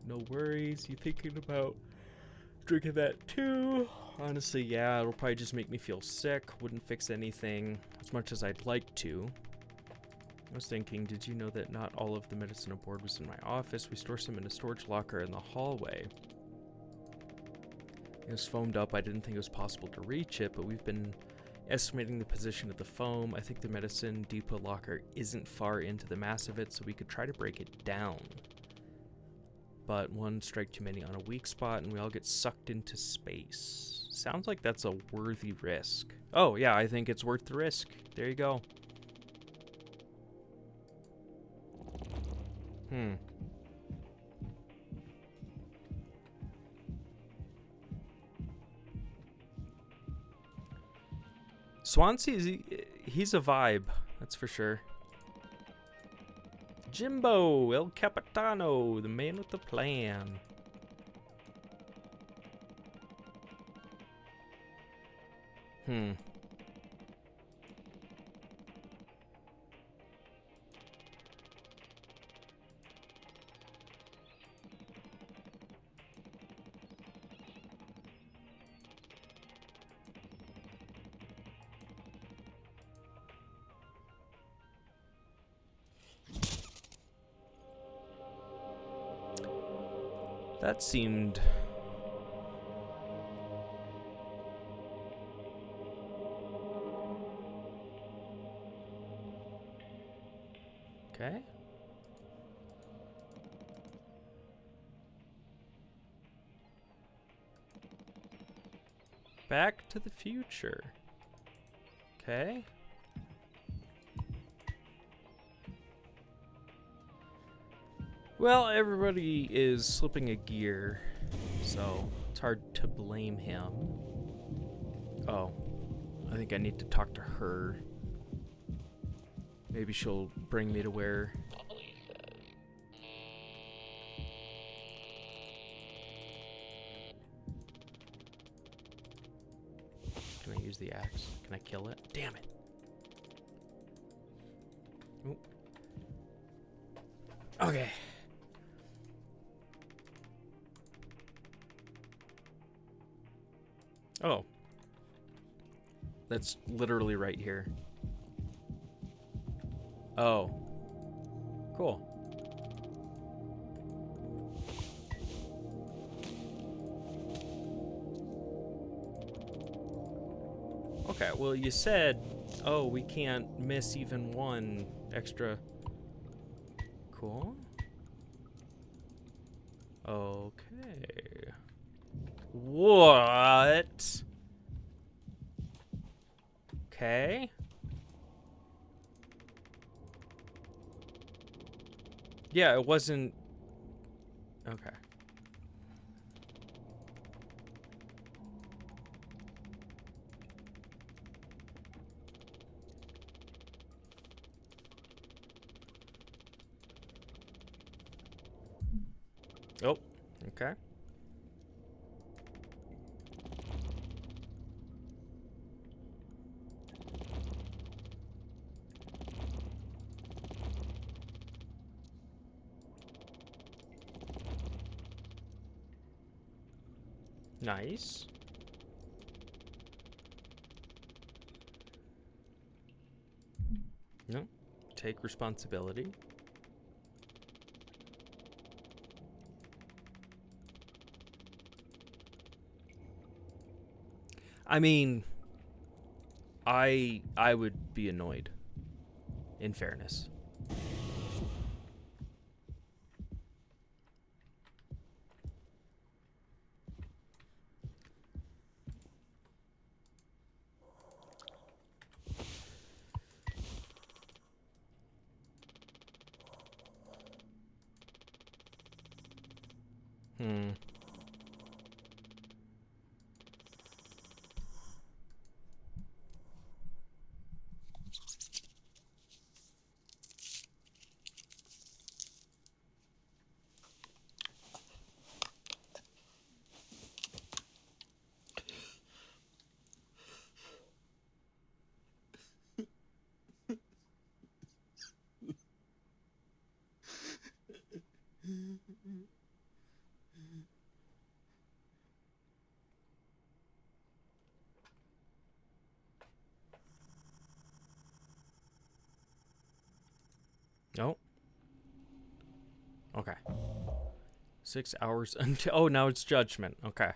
No worries. You thinking about drinking that too? Honestly, yeah, it'll probably just make me feel sick. Wouldn't fix anything as much as I'd like to. I was thinking, did you know that not all of the medicine aboard was in my office? We store some in a storage locker in the hallway. It was foamed up. I didn't think it was possible to reach it, but we've been estimating the position of the foam. I think the medicine depot locker isn't far into the mass of it, so we could try to break it down. But one strike too many on a weak spot, and we all get sucked into space. Sounds like that's a worthy risk. Oh, yeah, I think it's worth the risk. There you go. Swansea, he's a vibe, that's for sure. Jimbo, El Capitano, the man with the plan. That seemed... okay. Back to the Future. Okay. Well, everybody is slipping a gear, so it's hard to blame him. Oh, I think I need to talk to her. Maybe she'll bring me to where... Can I use the axe? Can I kill it? Damn it. Oop. Okay. Oh. That's literally right here. Oh. Cool. Okay, well, you said, oh, we can't miss even one extra. Cool. Okay. What? Okay. Yeah, it wasn't. Okay. Oh, okay. Nice. No, take responsibility. I mean, I would be annoyed, in fairness. Hmm. Oh. Okay. 6 hours until. Oh, now it's judgment. Okay.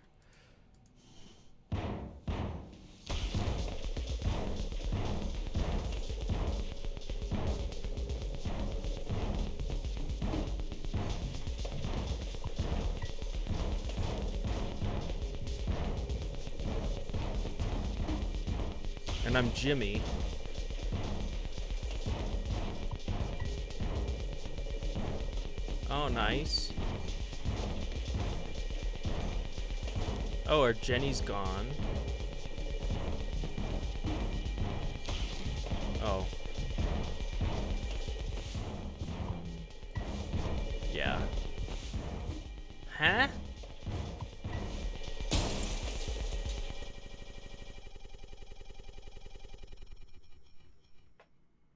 And I'm Jimmy. Oh, nice. Oh, our Jenny's gone. Oh. Yeah. Huh?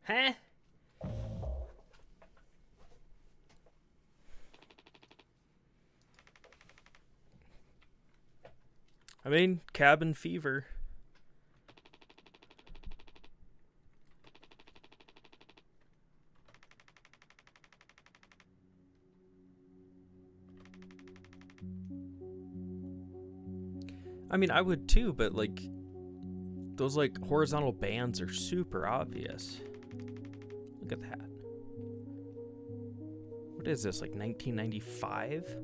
Huh? I mean, cabin fever. I mean, I would too, but like, those like horizontal bands are super obvious. Look at that. What is this, like 1995?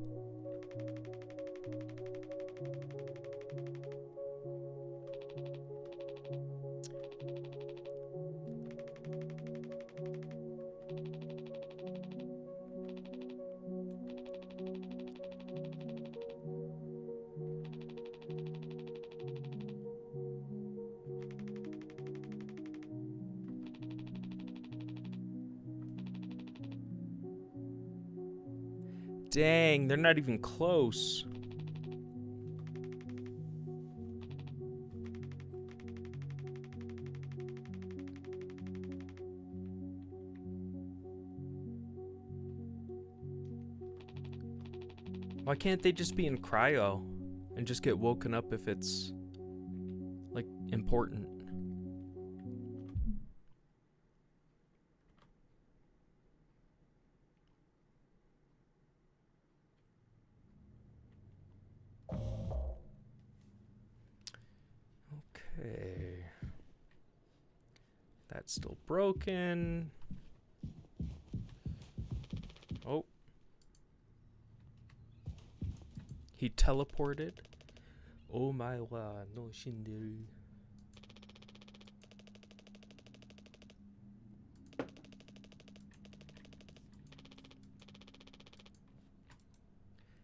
Dang, they're not even close. Why can't they just be in cryo and just get woken up if it's like important? That's still broken. Oh. He teleported. Oh my wa no shinderu.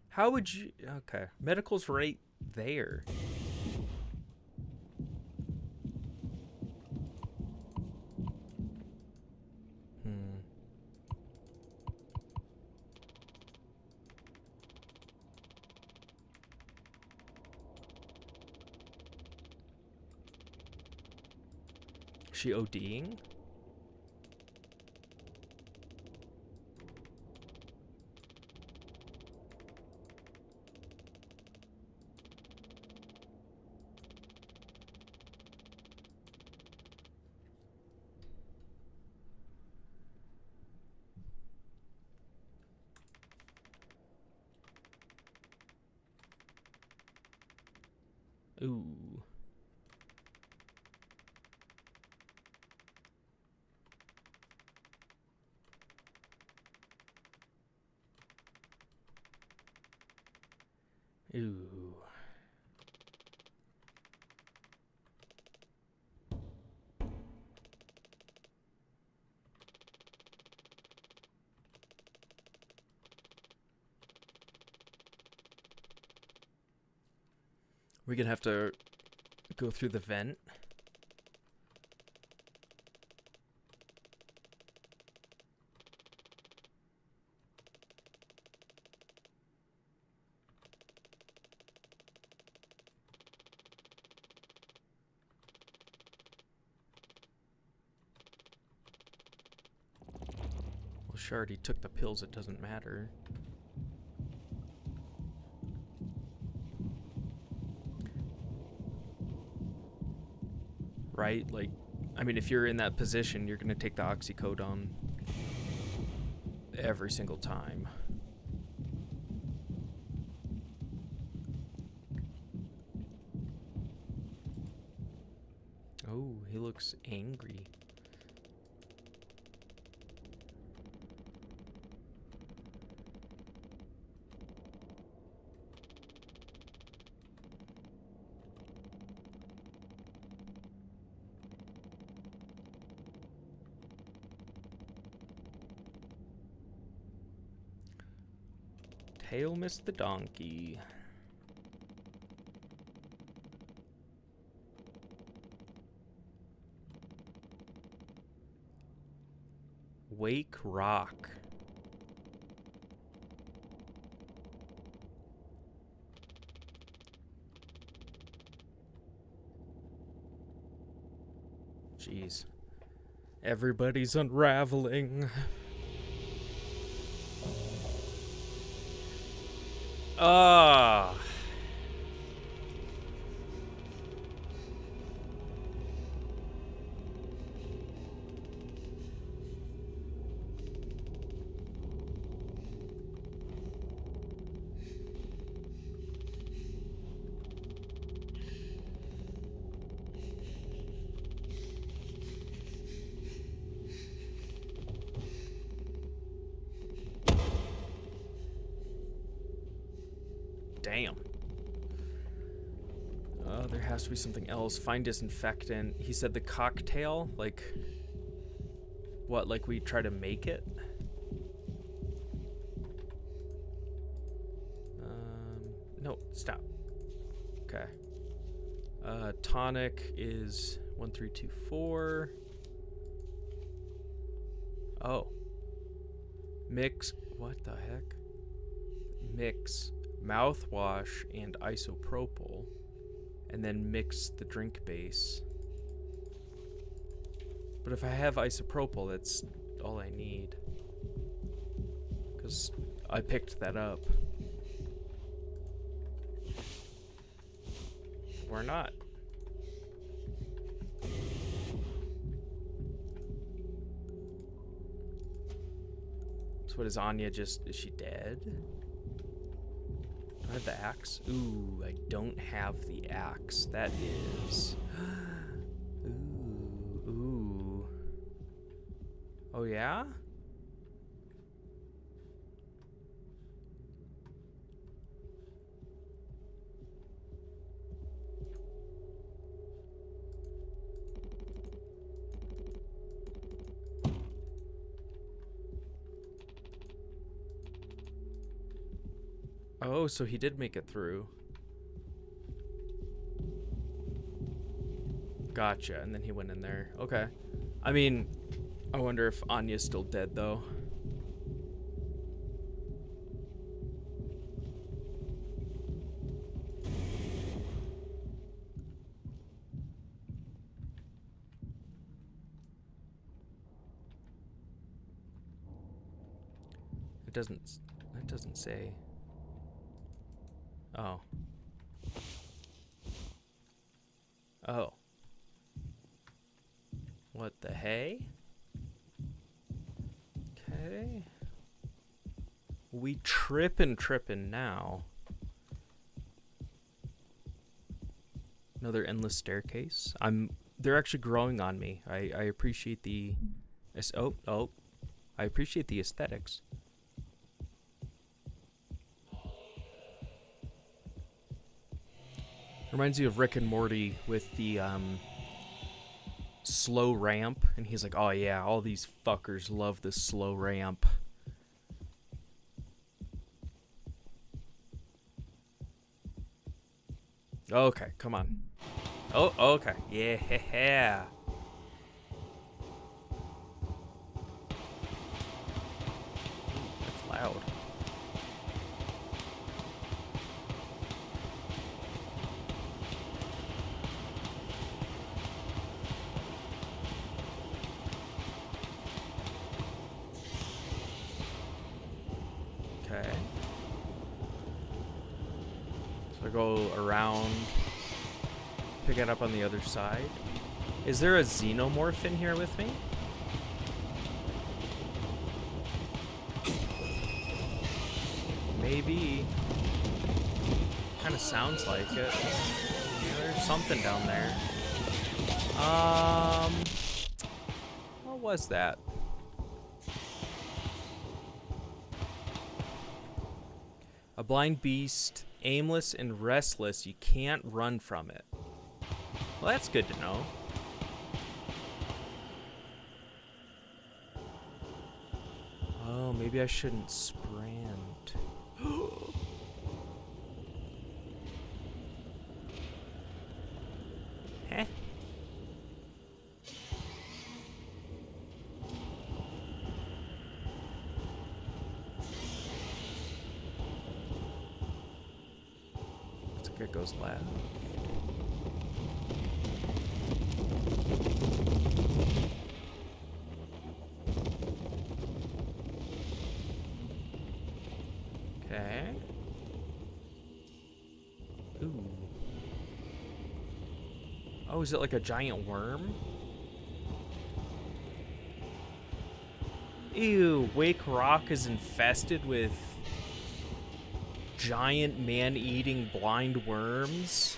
How would you... Okay. Medical's right there. She ODing? Ooh. Ooh. We're gonna have to go through the vent. Well, she already took the pills, it doesn't matter. Right? Like, I mean, if you're in that position, you're gonna take the oxycodone every single time. Oh, he looks angry. Tail missed the donkey. Wake Rock. Jeez. Everybody's unraveling. Ah. Damn. There has to be something else. Find disinfectant. He said the cocktail, like... What, like we try to make it? No, stop. Okay. Tonic is 1324. Oh. Mix, what the heck? Mix mouthwash and isopropyl, and then mix the drink base. But if I have isopropyl, that's all I need. Because I picked that up. Or not. So what is Anya just... Is she dead? Do I have the axe? Ooh, I don't have the axe. That is... Ooh. Oh, yeah? Oh, so he did make it through. Gotcha, and then he went in there. Okay. I mean, I wonder if Anya's still dead, though. It doesn't say. Oh. Oh. What the hey? Okay. We trippin' now. Another endless staircase. They're actually growing on me. I appreciate the I appreciate the aesthetics. Reminds you of Rick and Morty with the slow ramp, and he's like, "Oh yeah, all these fuckers love this slow ramp." Okay, come on. Oh, okay. Yeah. That's loud. Okay. So I go around, pick it up on the other side. Is there a xenomorph in here with me? Maybe. Kind of sounds like it. There's something down there. What was that? A blind beast, aimless and restless. You can't run from it. Well, that's good to know. Oh, maybe I shouldn't sprint. Heh. Looks like it goes left. Okay. Ooh. Oh, is it like a giant worm? Ew, Wake Rock is infested with giant man-eating blind worms.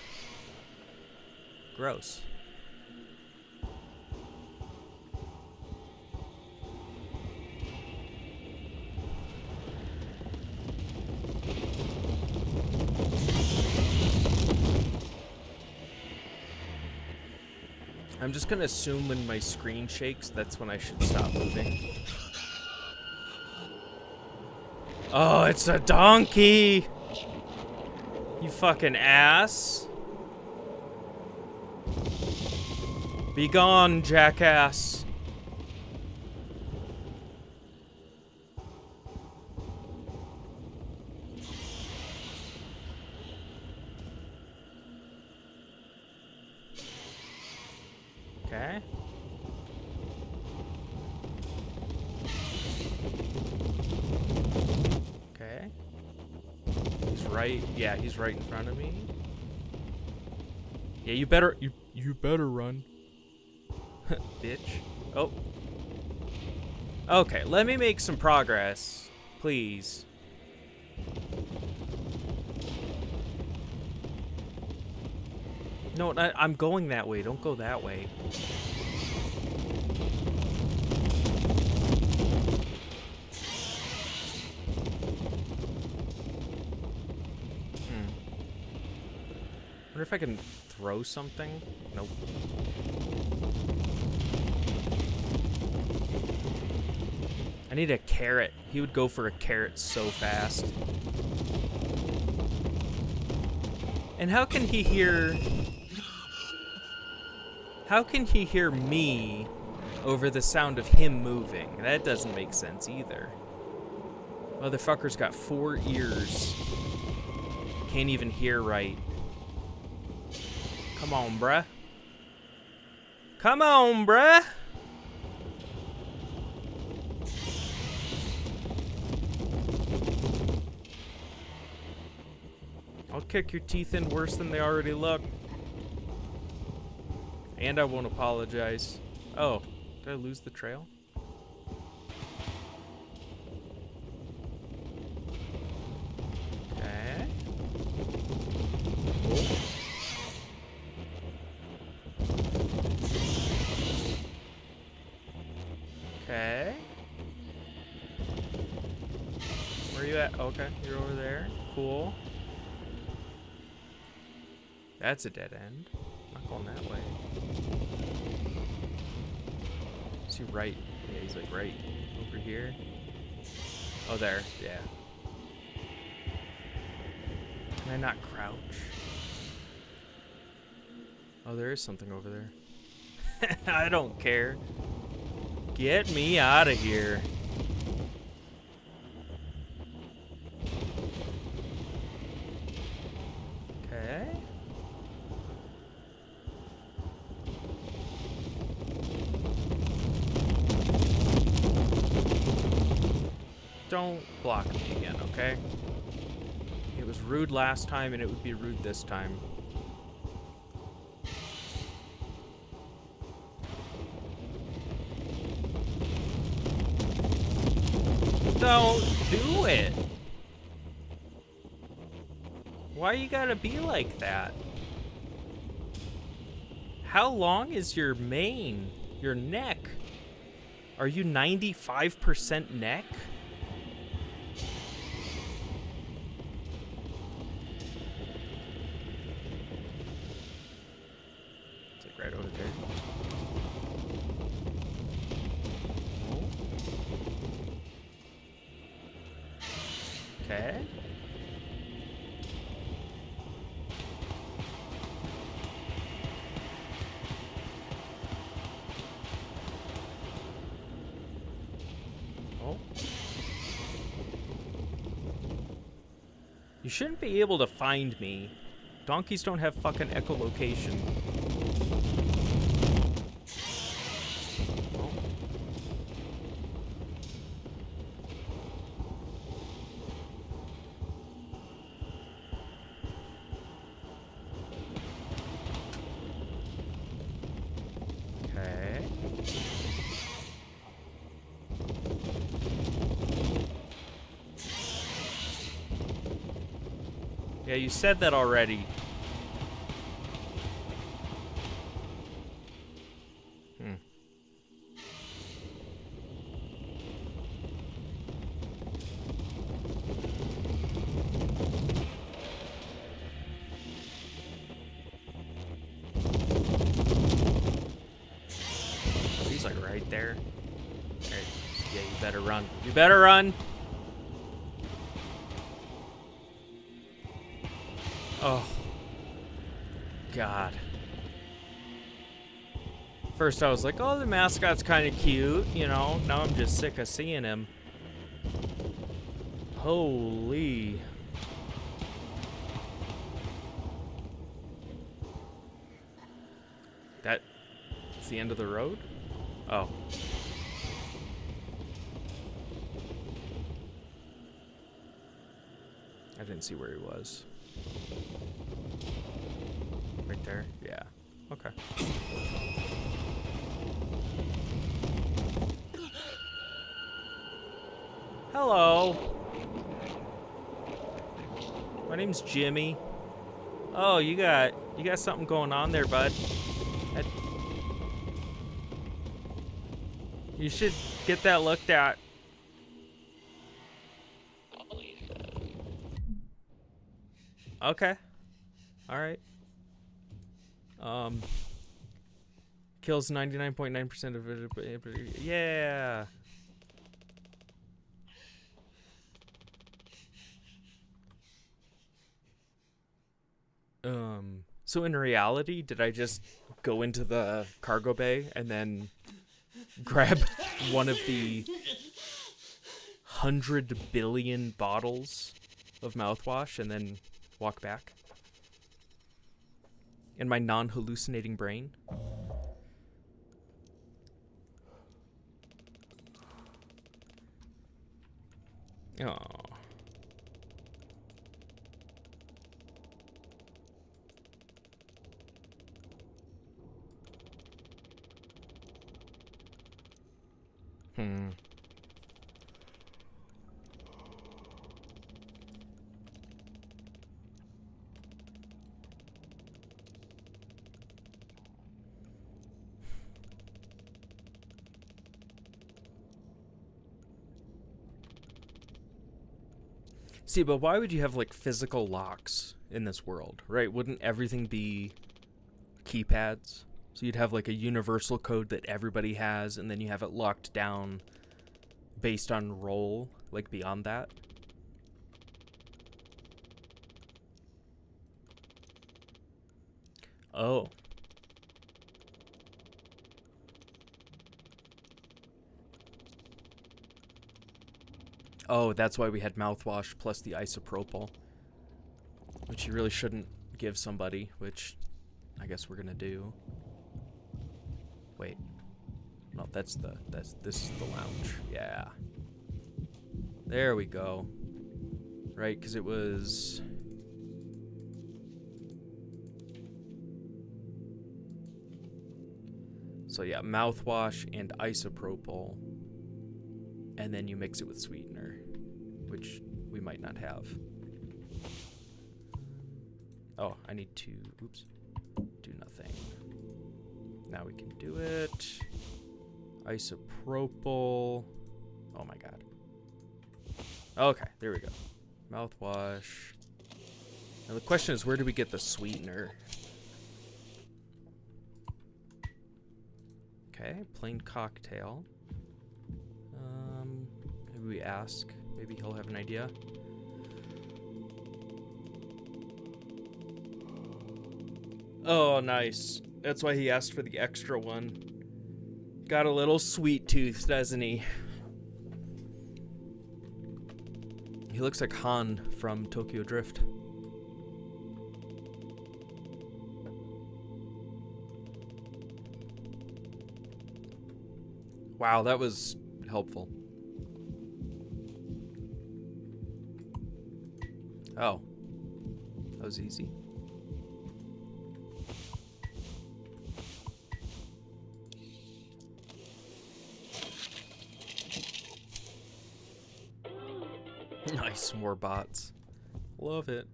Gross. I'm just gonna assume when my screen shakes, that's when I should stop moving. Oh, it's a donkey! You fucking ass. Be gone, jackass. Okay. Okay. He's right. Yeah, he's right in front of me. Yeah, you better run. Bitch. Oh. Okay, let me make some progress, please. No, I'm going that way. Don't go that way. Wonder if I can throw something? Nope. I need a carrot. He would go for a carrot so fast. And how can he hear... How can he hear me over the sound of him moving? That doesn't make sense either. Motherfucker's got 4 ears. Can't even hear right. Come on, bruh. Come on, bruh. I'll kick your teeth in worse than they already look. And I won't apologize. Oh, did I lose the trail? Okay. Oh. Okay. Where are you at? Okay, you're over there. Cool. That's a dead end. Not going that way. Is he right? Yeah, he's like right over here. Oh, there. Yeah. Can I not crouch? Oh, there is something over there. I don't care. Get me out of here. Okay. Don't block me again, okay? It was rude last time and it would be rude this time. Don't do it. Why you gotta be like that? How long is your mane? Your neck? Are you 95% neck? It's like right over there. Okay. Oh. You shouldn't be able to find me. Donkeys don't have fucking echolocation. Oh. Okay. Yeah, you said that already. He's like right there. Alright. Yeah, you better run. You better run! Oh. God. First I was like, oh, the mascot's kind of cute, you know. Now I'm just sick of seeing him. Holy. That's the end of the road? Oh. I didn't see where he was. Right there? Yeah. Okay. Hello. My name's Jimmy. Oh, you got something going on there, bud. You should get that looked at. Okay. All right. Kills 99.9% of it. Yeah. So in reality, did I just go into the cargo bay and then grab one of the 100 billion bottles of mouthwash and then walk back? In my non-hallucinating brain? Oh. Hmm. See, but why would you have like physical locks in this world, right? Wouldn't everything be keypads? So you'd have like a universal code that everybody has, and then you have it locked down based on role, like beyond that. Oh. Oh, that's why we had mouthwash plus the isopropyl, which you really shouldn't give somebody, which I guess we're gonna do. Wait. No, this is the lounge. Yeah. There we go. Right, because it was... So yeah, mouthwash and isopropyl. And then you mix it with sweetener, which we might not have. Oh, I need to, oops, do nothing. Now we can do it. Isopropyl. Oh my god. Okay, there we go. Mouthwash. Now the question is, where do we get the sweetener? Okay, plain cocktail. Maybe we ask. Maybe he'll have an idea. Oh, nice. That's why he asked for the extra one. Got a little sweet tooth, doesn't he? He looks like Han from Tokyo Drift. Wow, that was helpful. Oh. That was easy. Nice, more bots. Love it.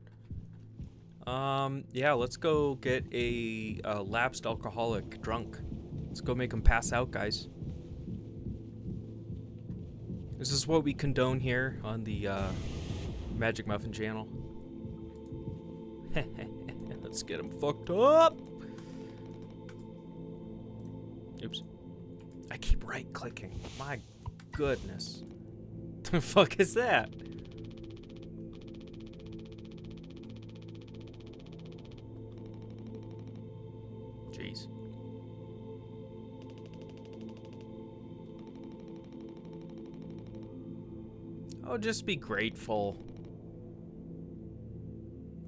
Yeah, let's go get a lapsed alcoholic drunk. Let's go make him pass out, guys. This is what we condone here on the Magic Muffin channel. Let's get him fucked up. Oops. I keep right-clicking. My goodness. The fuck is that? Jeez. Oh, just be grateful.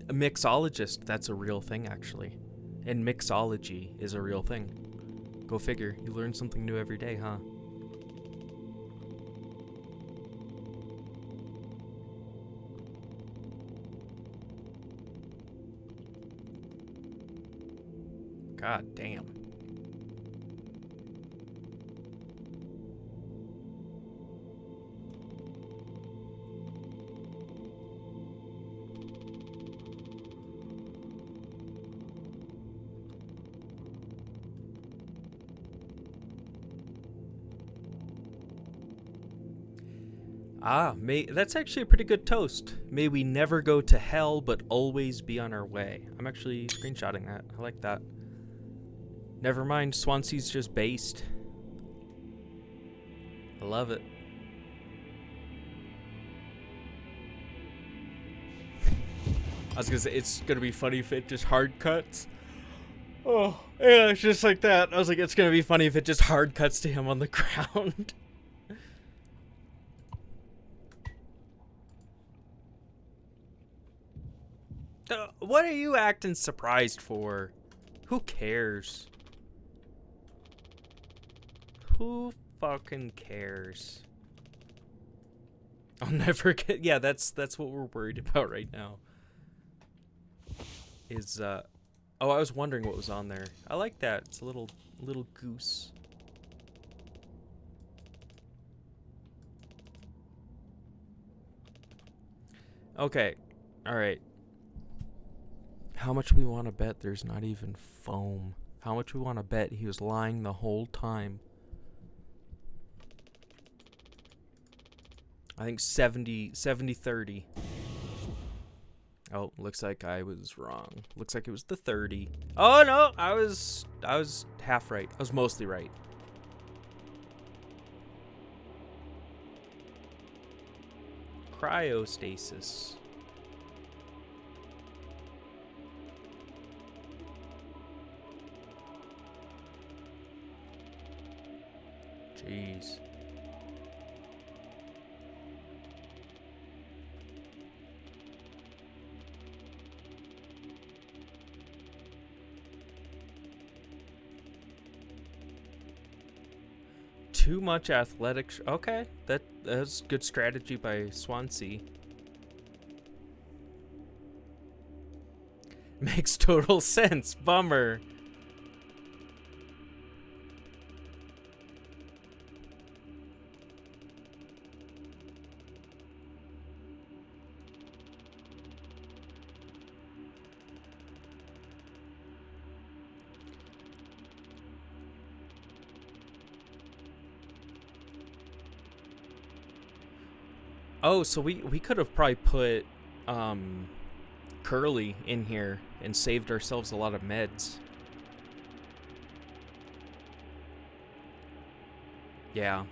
A mixologist, that's a real thing, actually. And mixology is a real thing. Go figure. You learn something new every day, huh? God damn. That's actually a pretty good toast. May we never go to hell, but always be on our way. I'm actually screenshotting that. I like that. Never mind, Swansea's just based. I love it. I was gonna say, it's gonna be funny if it just hard cuts. Oh, yeah, it's just like that. I was like, it's gonna be funny if it just hard cuts to him on the ground. What are you acting surprised for? Who cares? Who fucking cares? I'll never get. Yeah, that's what we're worried about right now. Is oh, I was wondering what was on there. I like that. It's a little goose. Okay. All right. How much we want to bet there's not even foam? How much we want to bet he was lying the whole time? I think 70-30. Oh, looks like I was wrong. Looks like it was the 30. Oh no, I was half right. I was mostly right. Cryostasis. Jeez. Too much athletics. Okay, that's good strategy by Swansea. Makes total sense. Bummer. Oh, so we could have probably put Curly in here and saved ourselves a lot of meds. Yeah.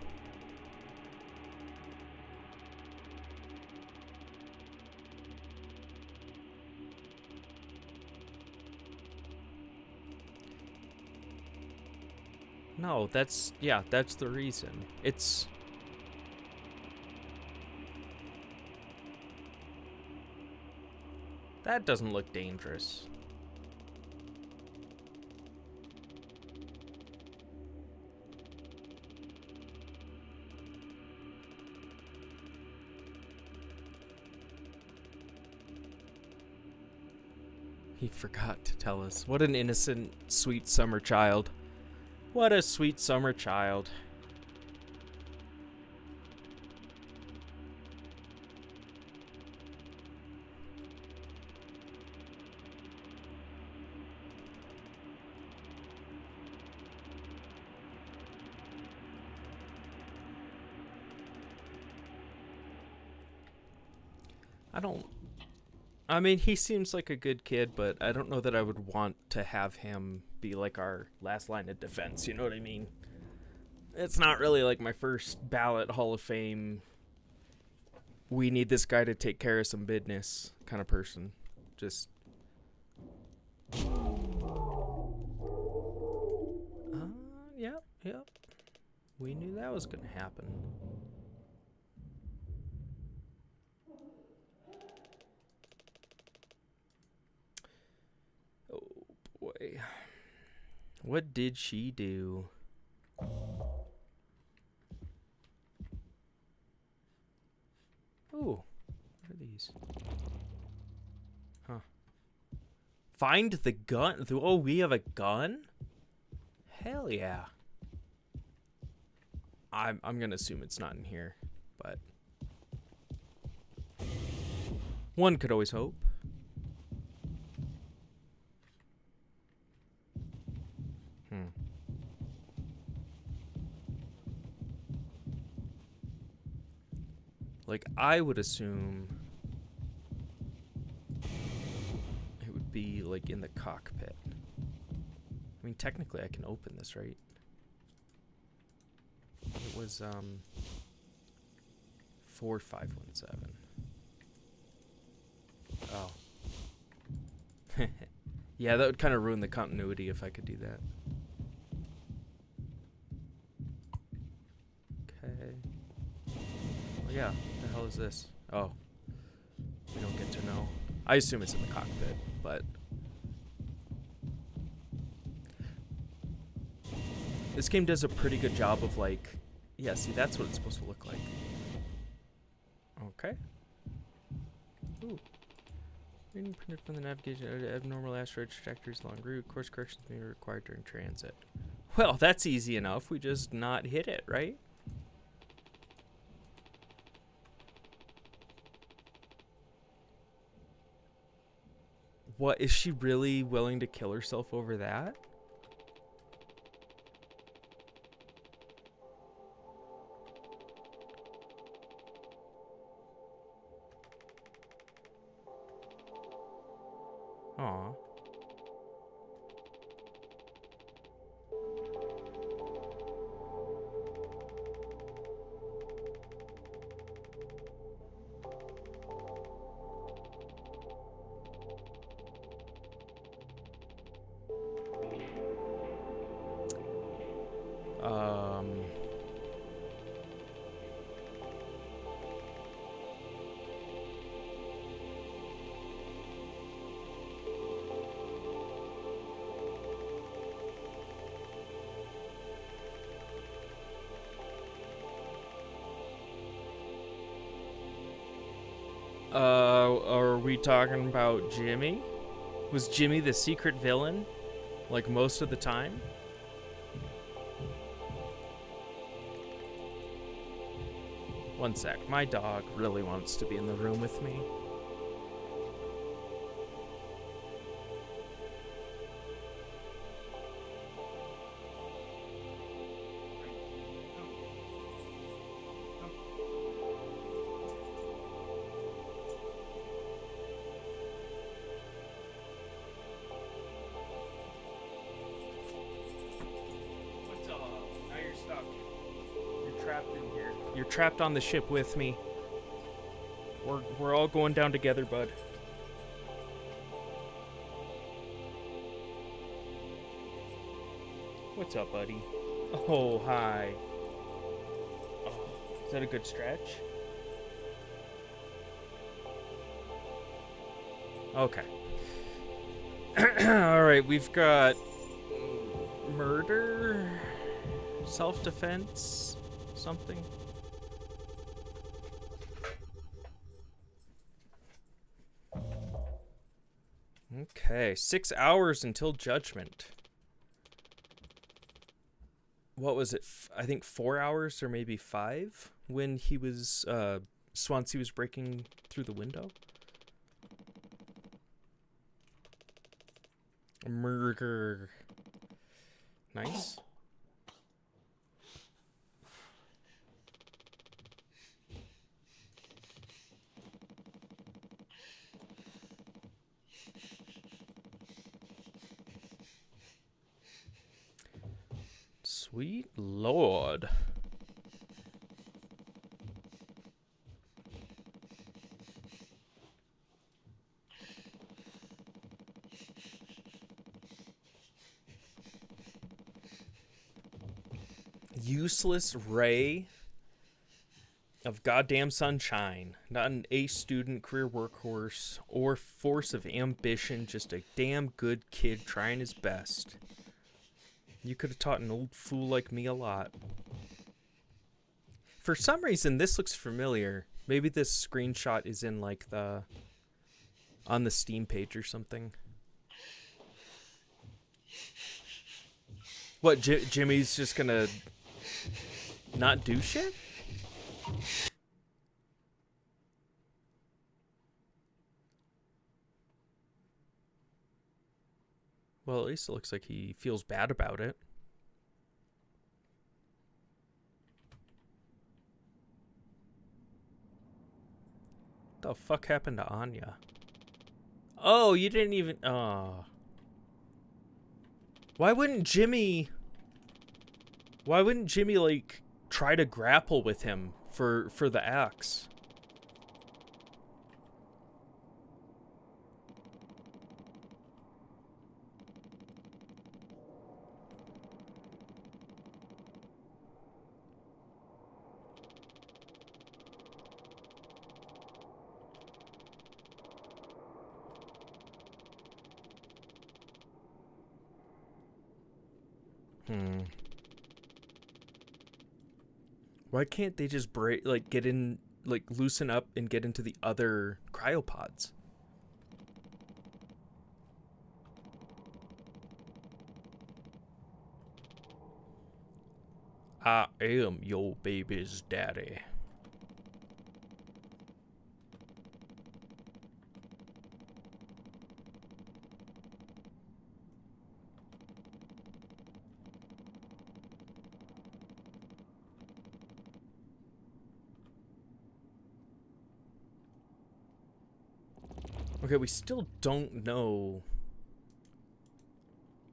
No, that's the reason. It's that doesn't look dangerous. He forgot to tell us. What an innocent, sweet summer child. What a sweet summer child. I mean, he seems like a good kid, but I don't know that I would want to have him be like our last line of defense, you know what I mean? It's not really like my first ballot Hall of Fame, we need this guy to take care of some business kind of person. Just... Yep. We knew that was going to happen. Boy. What did she do? Ooh. What are these? Huh. Find the gun. Oh, we have a gun? Hell yeah. I'm gonna assume it's not in here, but one could always hope. Like, I would assume it would be, like, in the cockpit. I mean, technically I can open this, right? It was 4517. Oh. Yeah, that would kind of ruin the continuity if I could do that. Okay. Oh yeah, what the hell is this? Oh. We don't get to know. I assume it's in the cockpit, but... This game does a pretty good job of, like... Yeah, see, that's what it's supposed to look like. Okay. Ooh. Reading printed from the navigation abnormal asteroid trajectories along route. Course corrections may be required during transit. Well, that's easy enough. We just not hit it, right? What, is she really willing to kill herself over that? Aw. Um... Are we talking about Jimmy? Was Jimmy the secret villain? Like most of the time? One sec. My dog really wants to be in the room with me. What's up? Now you're stuck. You're trapped in here. You're trapped on the ship with me. We're all going down together, bud. What's up, buddy? Oh, hi. Oh, is that a good stretch? Okay. Alright, we've got murder, self-defense, something. Okay, 6 hours until judgment. What was it? I think 4 hours or maybe 5 when he was, Swansea was breaking through the window. Murder. Nice. Sweet Lord. Useless ray of goddamn sunshine. Not an ace student, career workhorse, or force of ambition. Just a damn good kid trying his best. You could have taught an old fool like me a lot. For some reason, this looks familiar. Maybe this screenshot is in like on the Steam page or something. What, Jimmy's just gonna not do shit? Well, at least it looks like he feels bad about it. What the fuck happened to Anya? Oh, you didn't even... Oh. Why wouldn't Jimmy... Why wouldn't Jimmy, like, try to grapple with him for the axe? Why can't they just break, like, get in, like, loosen up and get into the other cryopods? I am your baby's daddy. Okay, we still don't know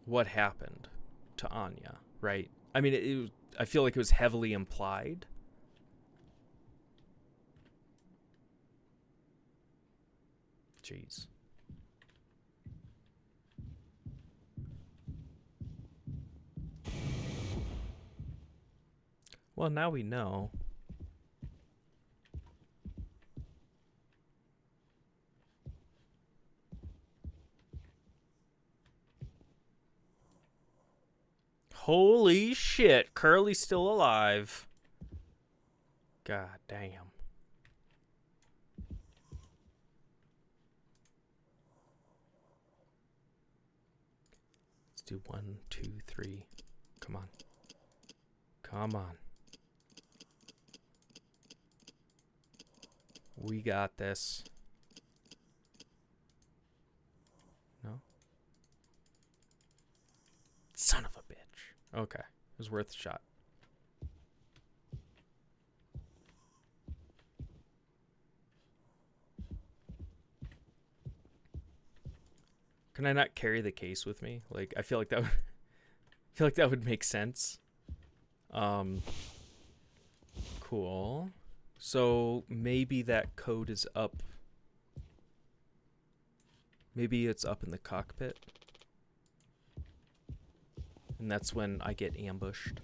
what happened to Anya, right? I mean, I feel like it was heavily implied. Jeez. Well, now we know. Holy shit, Curly's still alive. God damn. Let's do 1, 2, 3. Come on. Come on. We got this. No? Son of a bitch. Okay. It was worth a shot. Can I not carry the case with me? Like, I feel like that would make sense. Cool. So maybe that code is up. Maybe it's up in the cockpit. And that's when I get ambushed.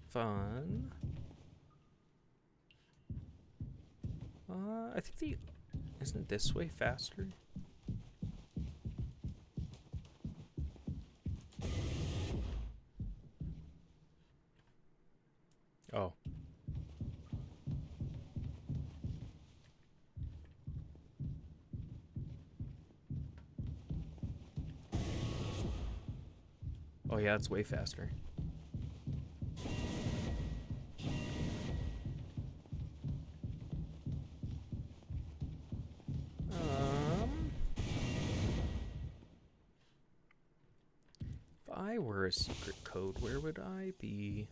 Fun. I think isn't this way faster? Oh. Oh yeah, it's way faster. If I were a secret code, where would I be?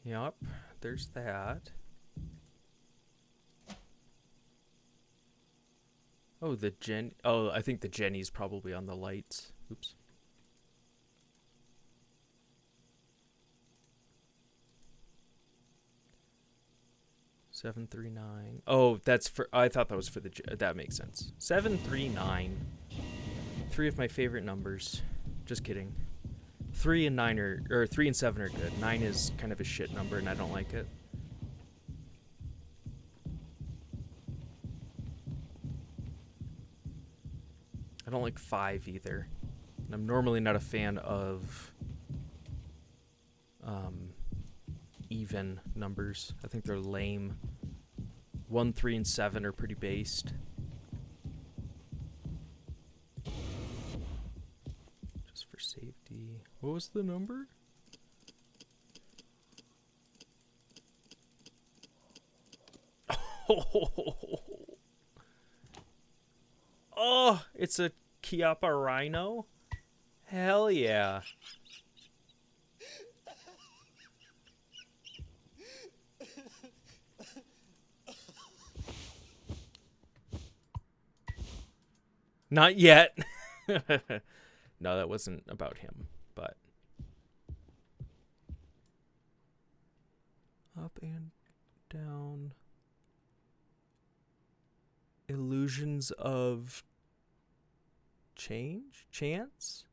Yup, there's that. Oh, I think the Jenny's probably on the lights. Oops. $739. Oh, that's for. I thought that was for the. That makes sense. 739. 3 of my favorite numbers. Just kidding. 3 and 9 or 3 and 7 are good. 9 is kind of a shit number, and I don't like it. I don't like 5 either. And I'm normally not a fan of even numbers. I think they're lame. 1, 3, and 7 are pretty based. Just for safety. What was the number? Oh, it's a Chiappa Rhino? Hell yeah. Not yet. No, that wasn't about him, but up and down. Illusions of change? Chance?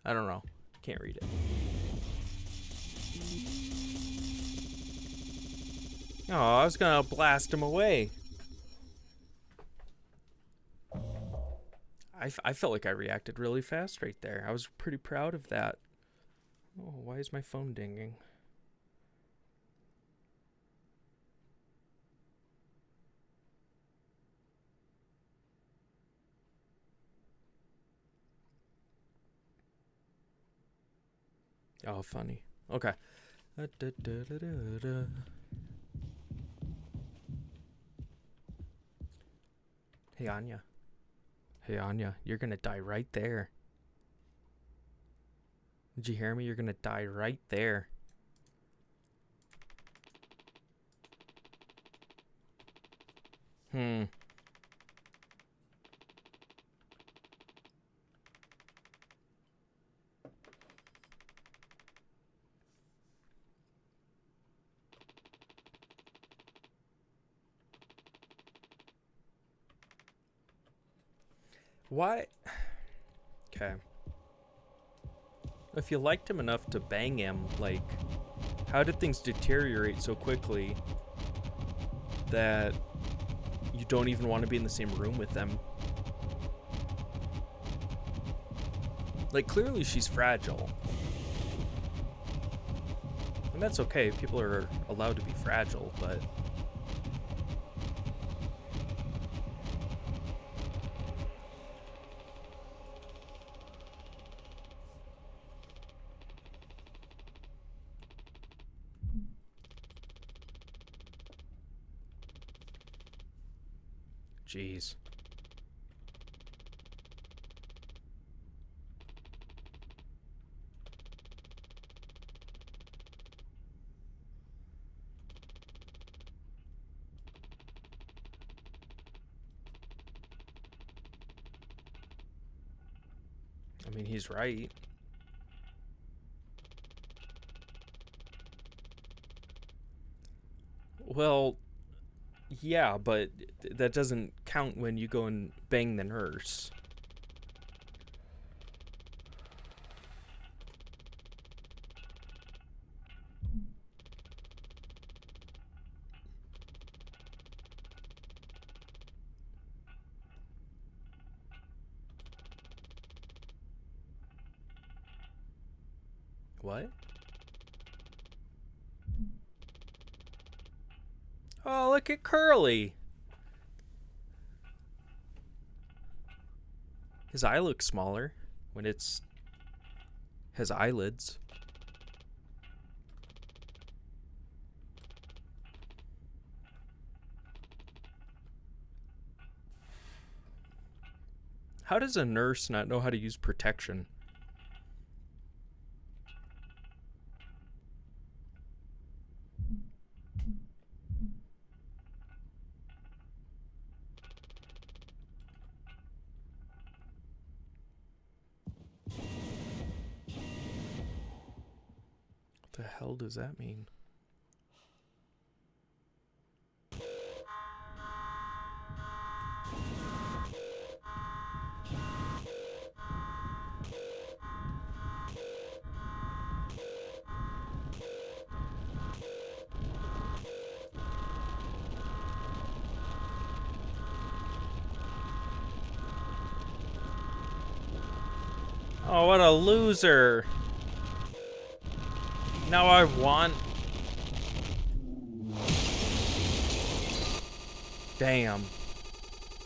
I don't know. Can't read it. Oh, I was gonna blast him away. I felt like I reacted really fast right there. I was pretty proud of that. Oh, why is my phone dinging? Oh, funny. Okay. Hey, Anya. Hey, Anya, you're gonna die right there. Did you hear me? You're gonna die right there. Why? Okay. If you liked him enough to bang him, like, how did things deteriorate so quickly that you don't even want to be in the same room with them? Like, clearly she's fragile. And that's okay. People are allowed to be fragile, but... Jeez. I mean, he's right. Well, yeah, but that doesn't count when you go and bang the nurse. What? Oh, look at Curly. His eye looks smaller when it's his eyelids. How does a nurse not know how to use protection? What the hell does that mean? Oh, what a loser. Now I want... Damn.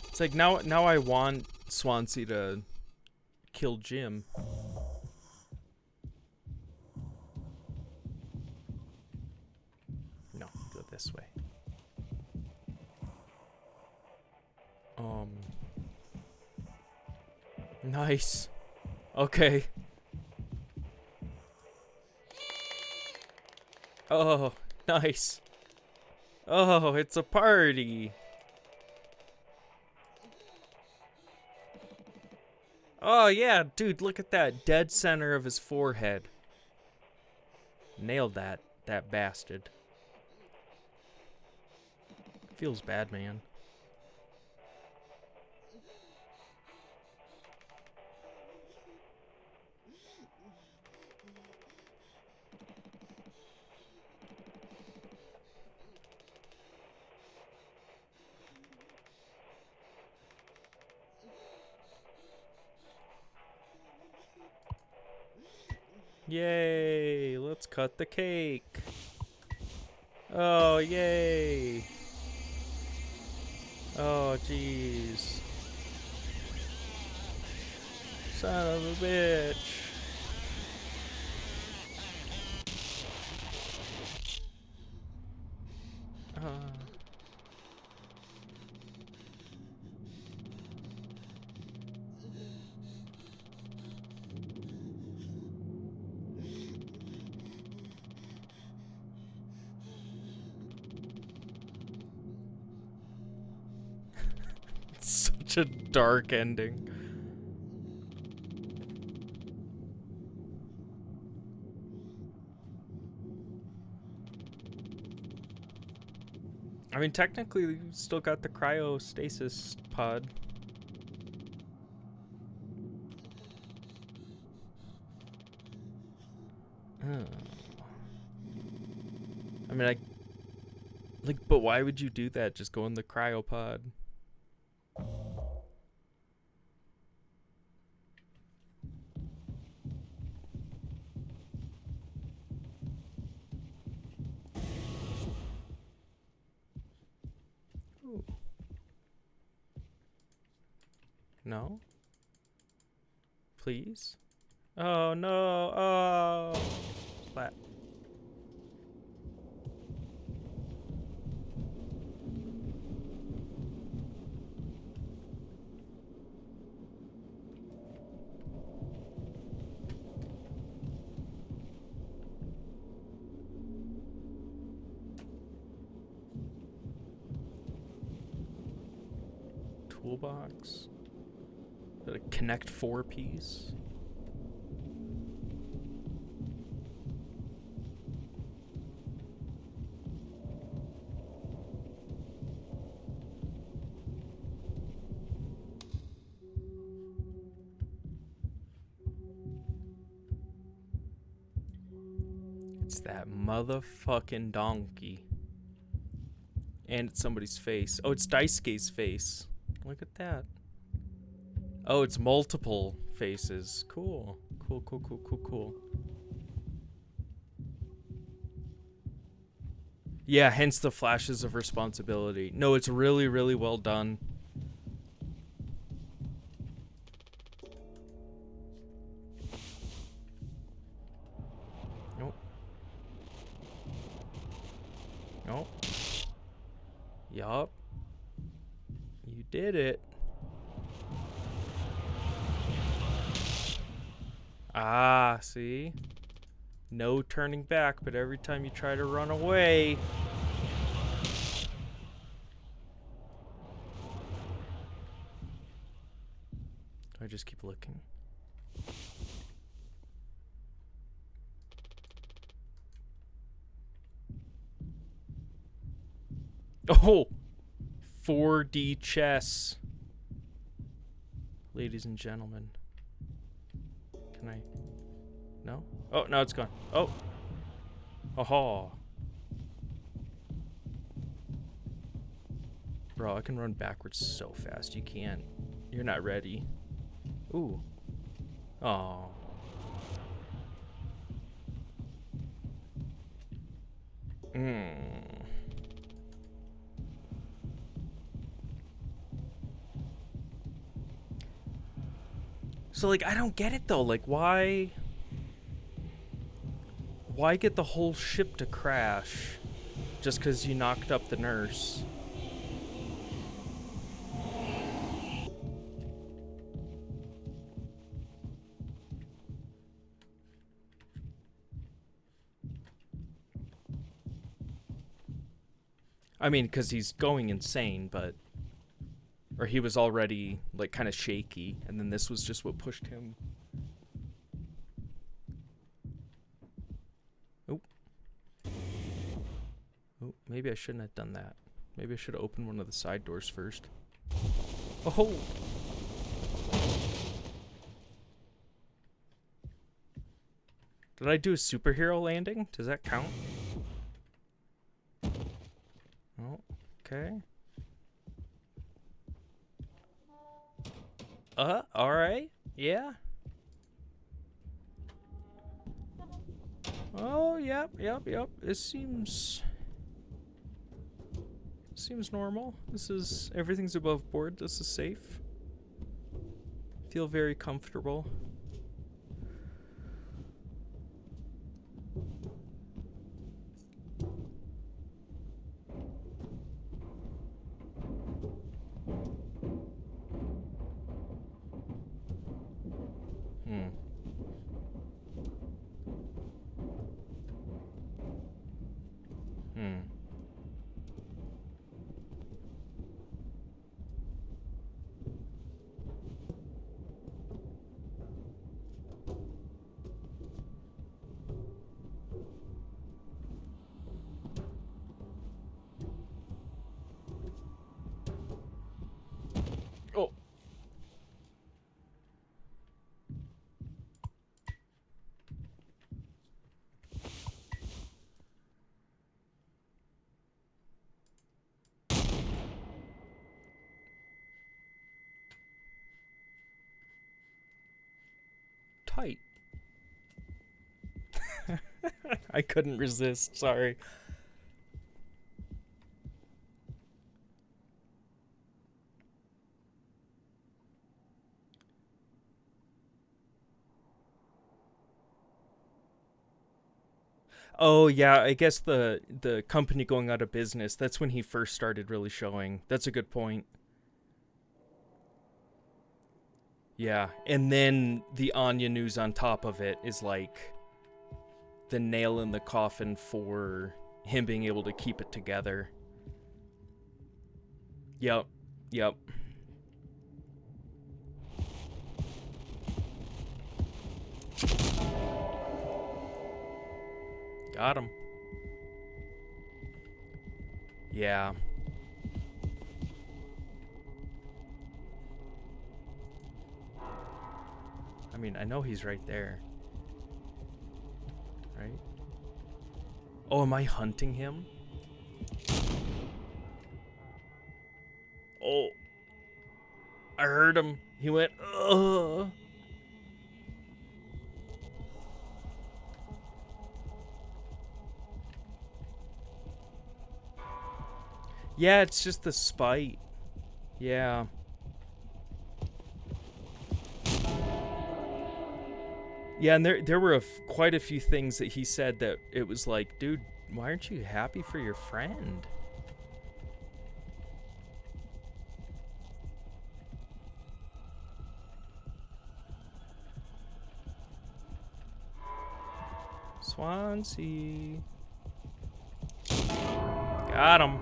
It's like now I want Swansea to kill Jim. No, go this way. Nice. Okay. Oh, nice. Oh, it's a party. Oh, yeah, dude, look at that. Dead center of his forehead. Nailed that bastard. Feels bad, man. Yay, let's cut the cake. Oh, yay. Oh, jeez. Son of a bitch. It's such a dark ending. I mean, technically, we still got the cryostasis pod. Oh. I mean, but why would you do that? Just go in the cryopod. Ooh. No? Please? Oh, no. Oh. Splat. Toolbox. The Connect 4 piece. It's that motherfucking donkey. And it's somebody's face. Oh, it's Daisuke's face. Look at that. Oh, it's multiple faces. Cool. Cool, cool, cool, cool, cool. Yeah, hence the flashes of responsibility. No, it's really, really well done. Nope. Nope. Yup. You did it. Ah, see? No turning back, but every time you try to run away... I just keep looking. Oh! 4D chess. Ladies and gentlemen. Can I... No? Oh, now it's gone. Oh! Aha! Bro, I can run backwards so fast. You can't. You're not ready. Ooh. Oh. So, like, I don't get it, though. Like, why get the whole ship to crash just because you knocked up the nurse? I mean, because he's going insane, but... Or he was already, like, kind of shaky, and then this was just what pushed him. Oh. Oh, maybe I shouldn't have done that. Maybe I should have opened one of the side doors first. Oh! Did I do a superhero landing? Does that count? Oh, okay. Alright. Yeah. Oh, yep. This seems normal. Everything's above board. This is safe. Feel very comfortable. Oh. Tight. I couldn't resist, sorry. Oh yeah, I guess the company going out of business, that's when he first started really showing. That's a good point. Yeah, and then the Anya news on top of it is like the nail in the coffin for him being able to keep it together. Yep. Got him. Yeah. I mean, I know he's right there. Right? Oh, am I hunting him? Oh. I heard him. He went, ugh. Yeah, it's just the spite. Yeah. Yeah, and there were quite a few things that he said that it was like, dude, why aren't you happy for your friend? Swansea. Got him.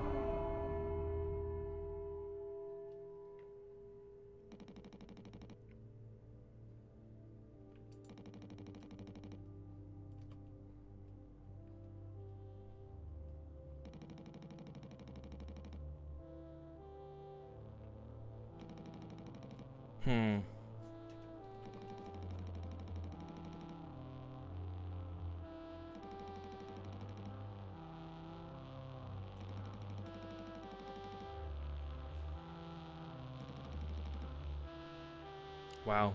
Wow.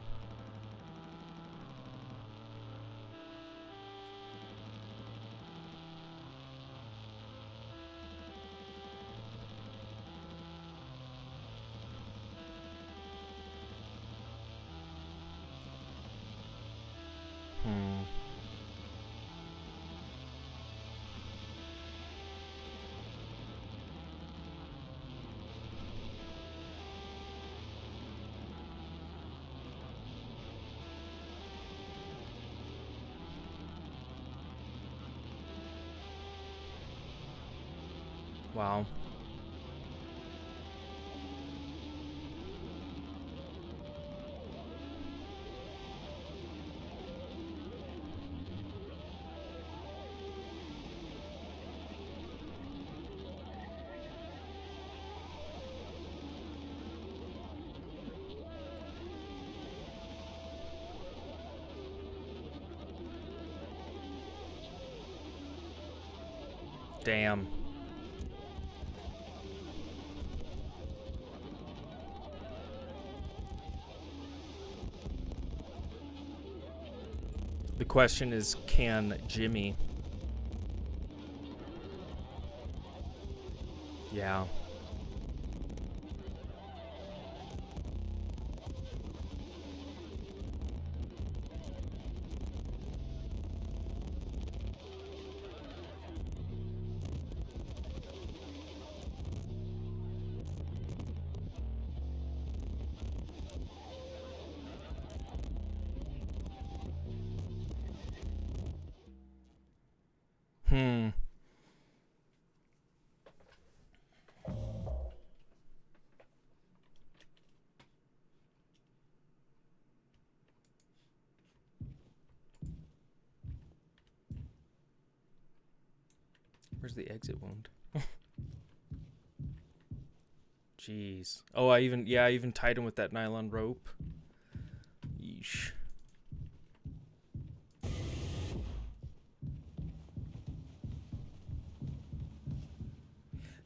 Wow. Damn. The question is, can Jimmy? Yeah. Hmm. Where's the exit wound? Jeez. Oh, I even tied him with that nylon rope. Yeesh.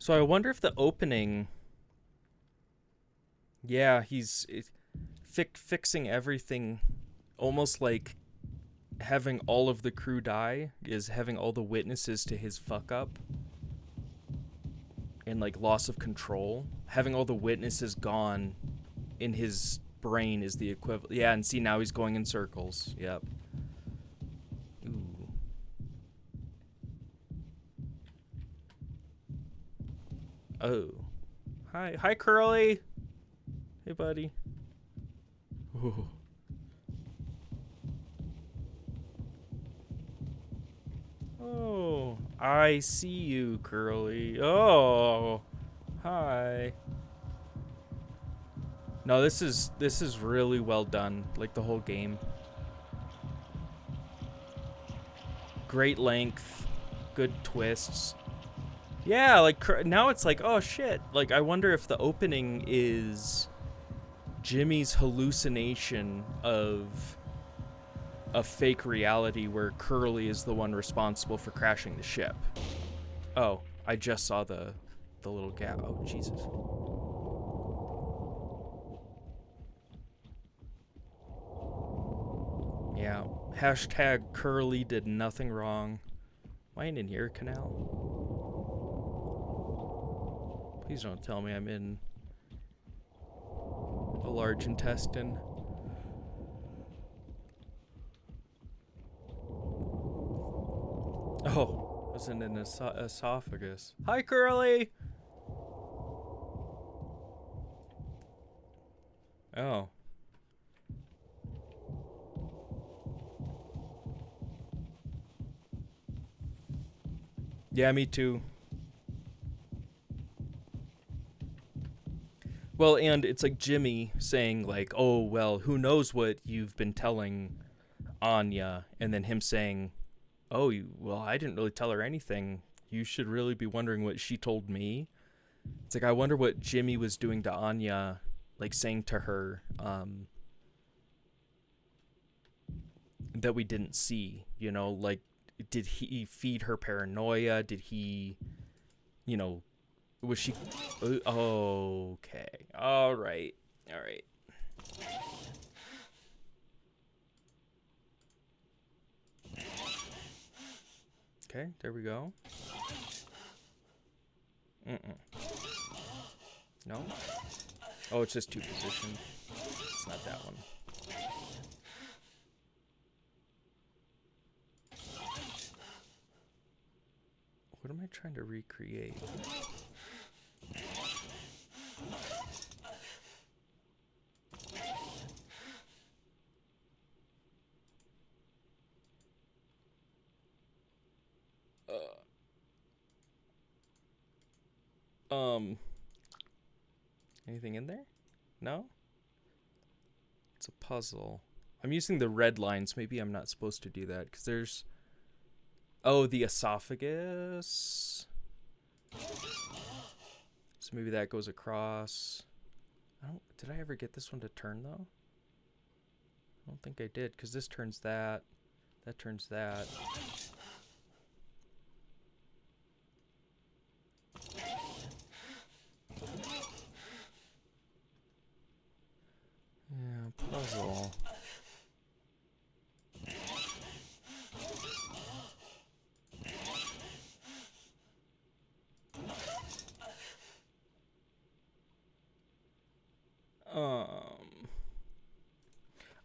So I wonder if the opening. Yeah, he's fixing everything, almost like having all of the crew die is having all the witnesses to his fuck up and like loss of control. Having all the witnesses gone in his brain is the equivalent. Yeah, and see, now he's going in circles. Yep. Ooh. Oh. Hi, Curly. Hey, buddy. Ooh. Oh, I see you, Curly. Oh, hi. No, this is really well done. Like the whole game. Great length, good twists. Yeah, like now it's like, oh shit. Like I wonder if the opening is Jimmy's hallucination of a fake reality where Curly is the one responsible for crashing the ship. Oh, I just saw the little gap. Oh, Jesus. Yeah. Hashtag Curly did nothing wrong. Am I in here, canal? Please don't tell me I'm in a large intestine. Oh, was in an esophagus. Hi, Curly! Oh. Yeah, me too. Well, and it's like Jimmy saying like, "Oh, well, who knows what you've been telling Anya?" And then him saying, "Oh, well, I didn't really tell her anything. You should really be wondering what she told me." It's like I wonder what Jimmy was doing to Anya, like saying to her that we didn't see, you know, like did he feed her paranoia? Did he, you know, was she okay. All right. All right. Okay, there we go. No? Oh, it's just two position. It's not that one. What am I trying to recreate? Anything in there? No? It's a puzzle. I'm using the red lines. Maybe I'm not supposed to do that because there's... Oh, the esophagus. So maybe that goes across. Did I ever get this one to turn though? I don't think I did because this turns that. That turns that.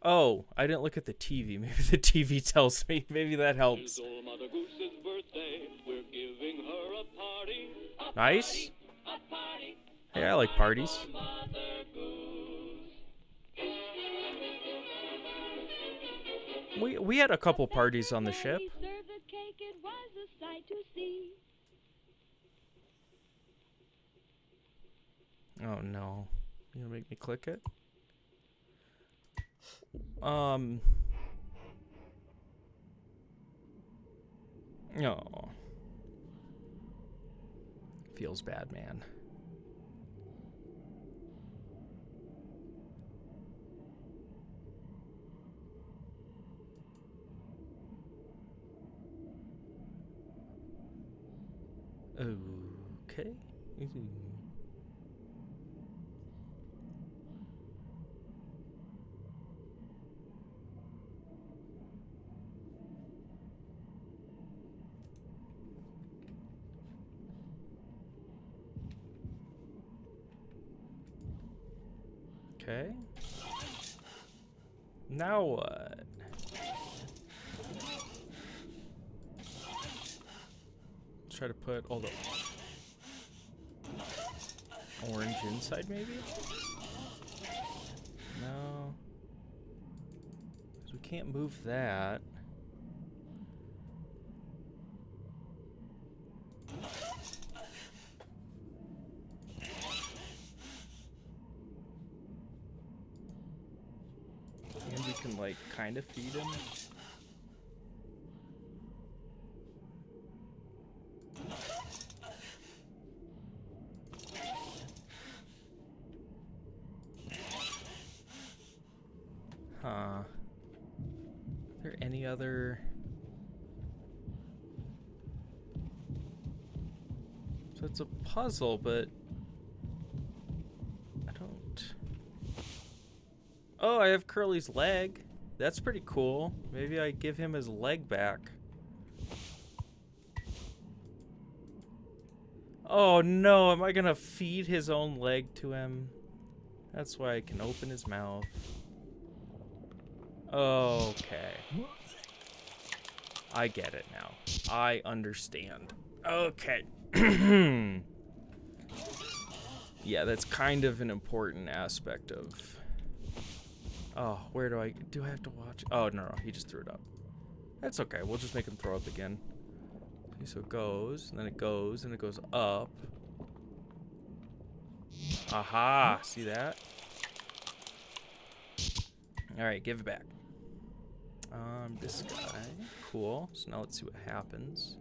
Oh, I didn't look at the TV. Maybe the TV tells me. Maybe that helps. Mother Goose's birthday. We're giving her a party. Nice. A party. Hey, I like parties. Mother Goose. We had a couple parties on the ship. Served the cake, it was a sight to see. Oh no. You gonna make me click it? No. Feels bad, man. Okay. Okay. Now what? Let's try to put all the orange inside, maybe? No. Because we can't move that. And we can, like, kind of feed him. Huh. Are there any other... So it's a puzzle, but... I don't... Oh, I have Curly's leg. That's pretty cool. Maybe I give him his leg back. Oh no, am I gonna feed his own leg to him? That's why I can open his mouth. Okay. I get it now. I understand. Okay. Yeah, that's kind of an important aspect of... Oh, where do I have to watch? Oh, no, he just threw it up. That's okay. We'll just make him throw up again. Okay, so it goes, and then it goes, and it goes up. Aha! See that? Alright, give it back. This guy. Cool. So now let's see what happens.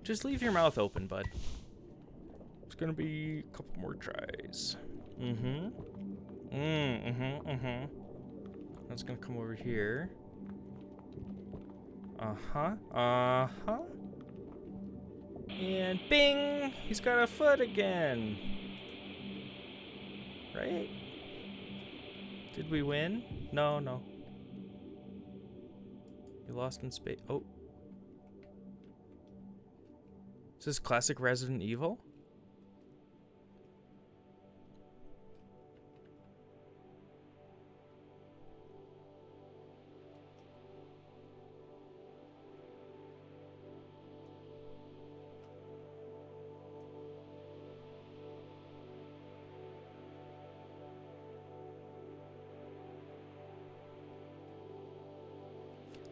Just leave your mouth open, bud. It's gonna be a couple more tries. That's gonna come over here. And bing! He's got a foot again. Right? Did we win? No, no. You lost in space. Oh. Is this classic Resident Evil?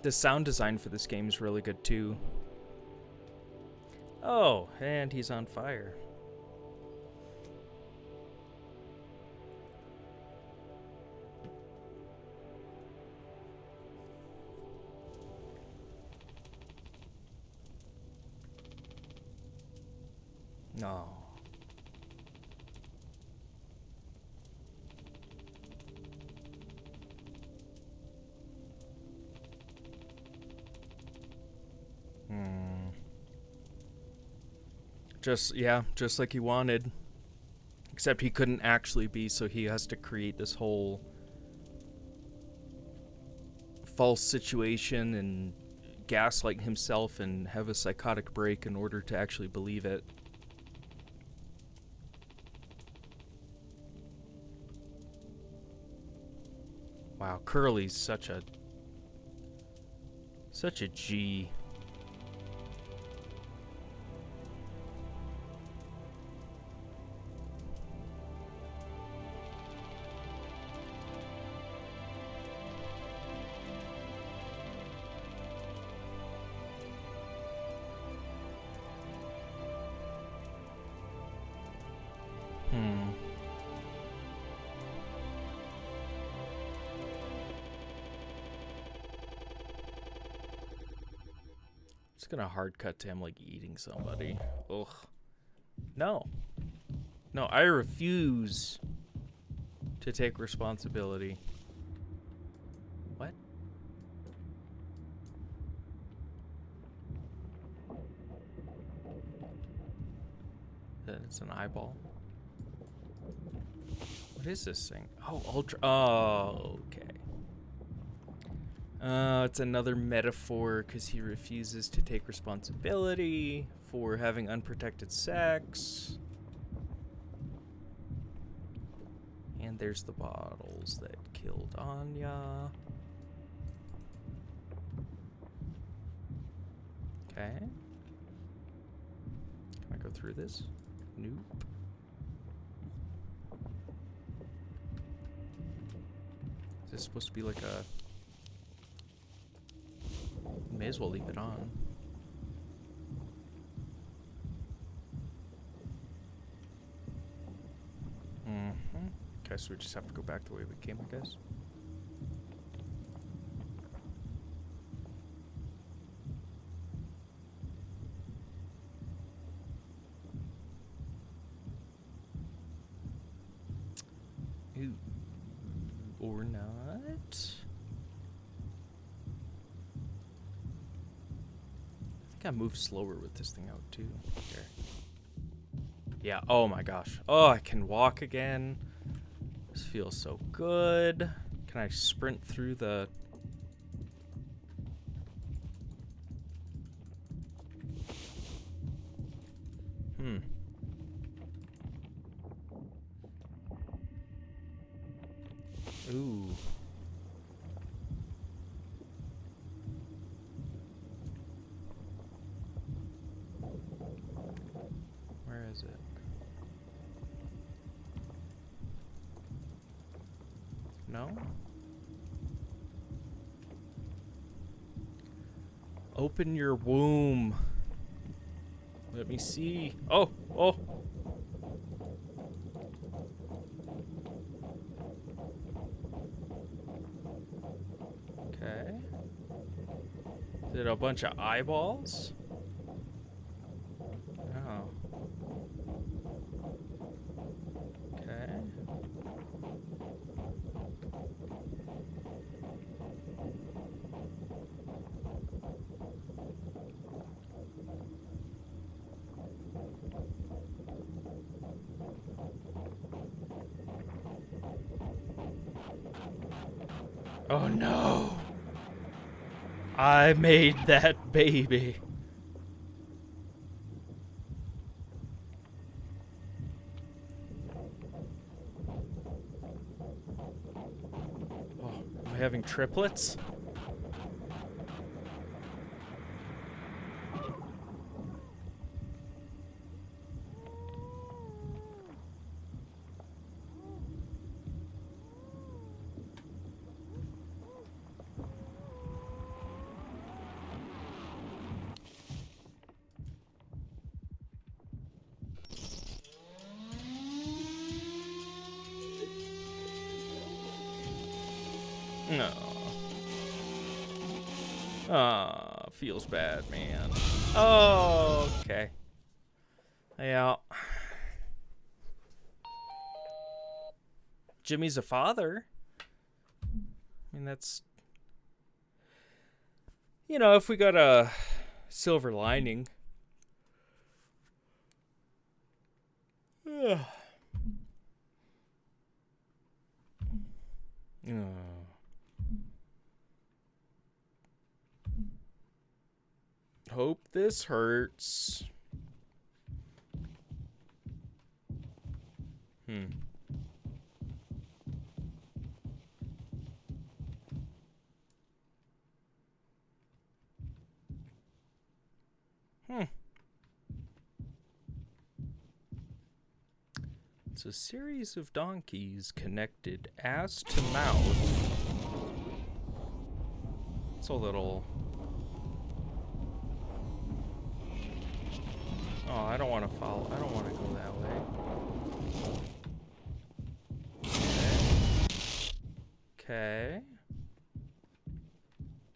The sound design for this game is really good too. Oh, and he's on fire. No. Just like he wanted. Except he couldn't actually be, so he has to create this whole false situation and gaslight himself and have a psychotic break in order to actually believe it. Wow, Curly's such a G. It's gonna hard cut to him like eating somebody. Ugh. No. No, I refuse to take responsibility. What? It's an eyeball. What is this thing? Oh, ultra. Oh, okay. It's another metaphor because he refuses to take responsibility for having unprotected sex. And there's the bottles that killed Anya. Okay. Can I go through this? Nope. Is this supposed to be like a... May as well leave it on. Okay, so we just have to go back the way we came, I guess. Ooh. Or not. I move slower with this thing out too. Here. Yeah, oh my gosh. Oh, I can walk again. This feels so good. Can I sprint through the... Ooh. Where is it? No? Open your womb. Let me see. Oh, oh. Okay. Is it a bunch of eyeballs? Oh. Okay. Oh no! I made that baby. Oh, am I having triplets? No. Ah, feels bad, man. Oh, okay. Yeah. Jimmy's a father. I mean, that's... You know, if we got a silver lining. Oh. Hope this hurts. It's a series of donkeys connected ass to mouth. It's a little... Oh, I don't want to follow. I don't want to go that way. Okay.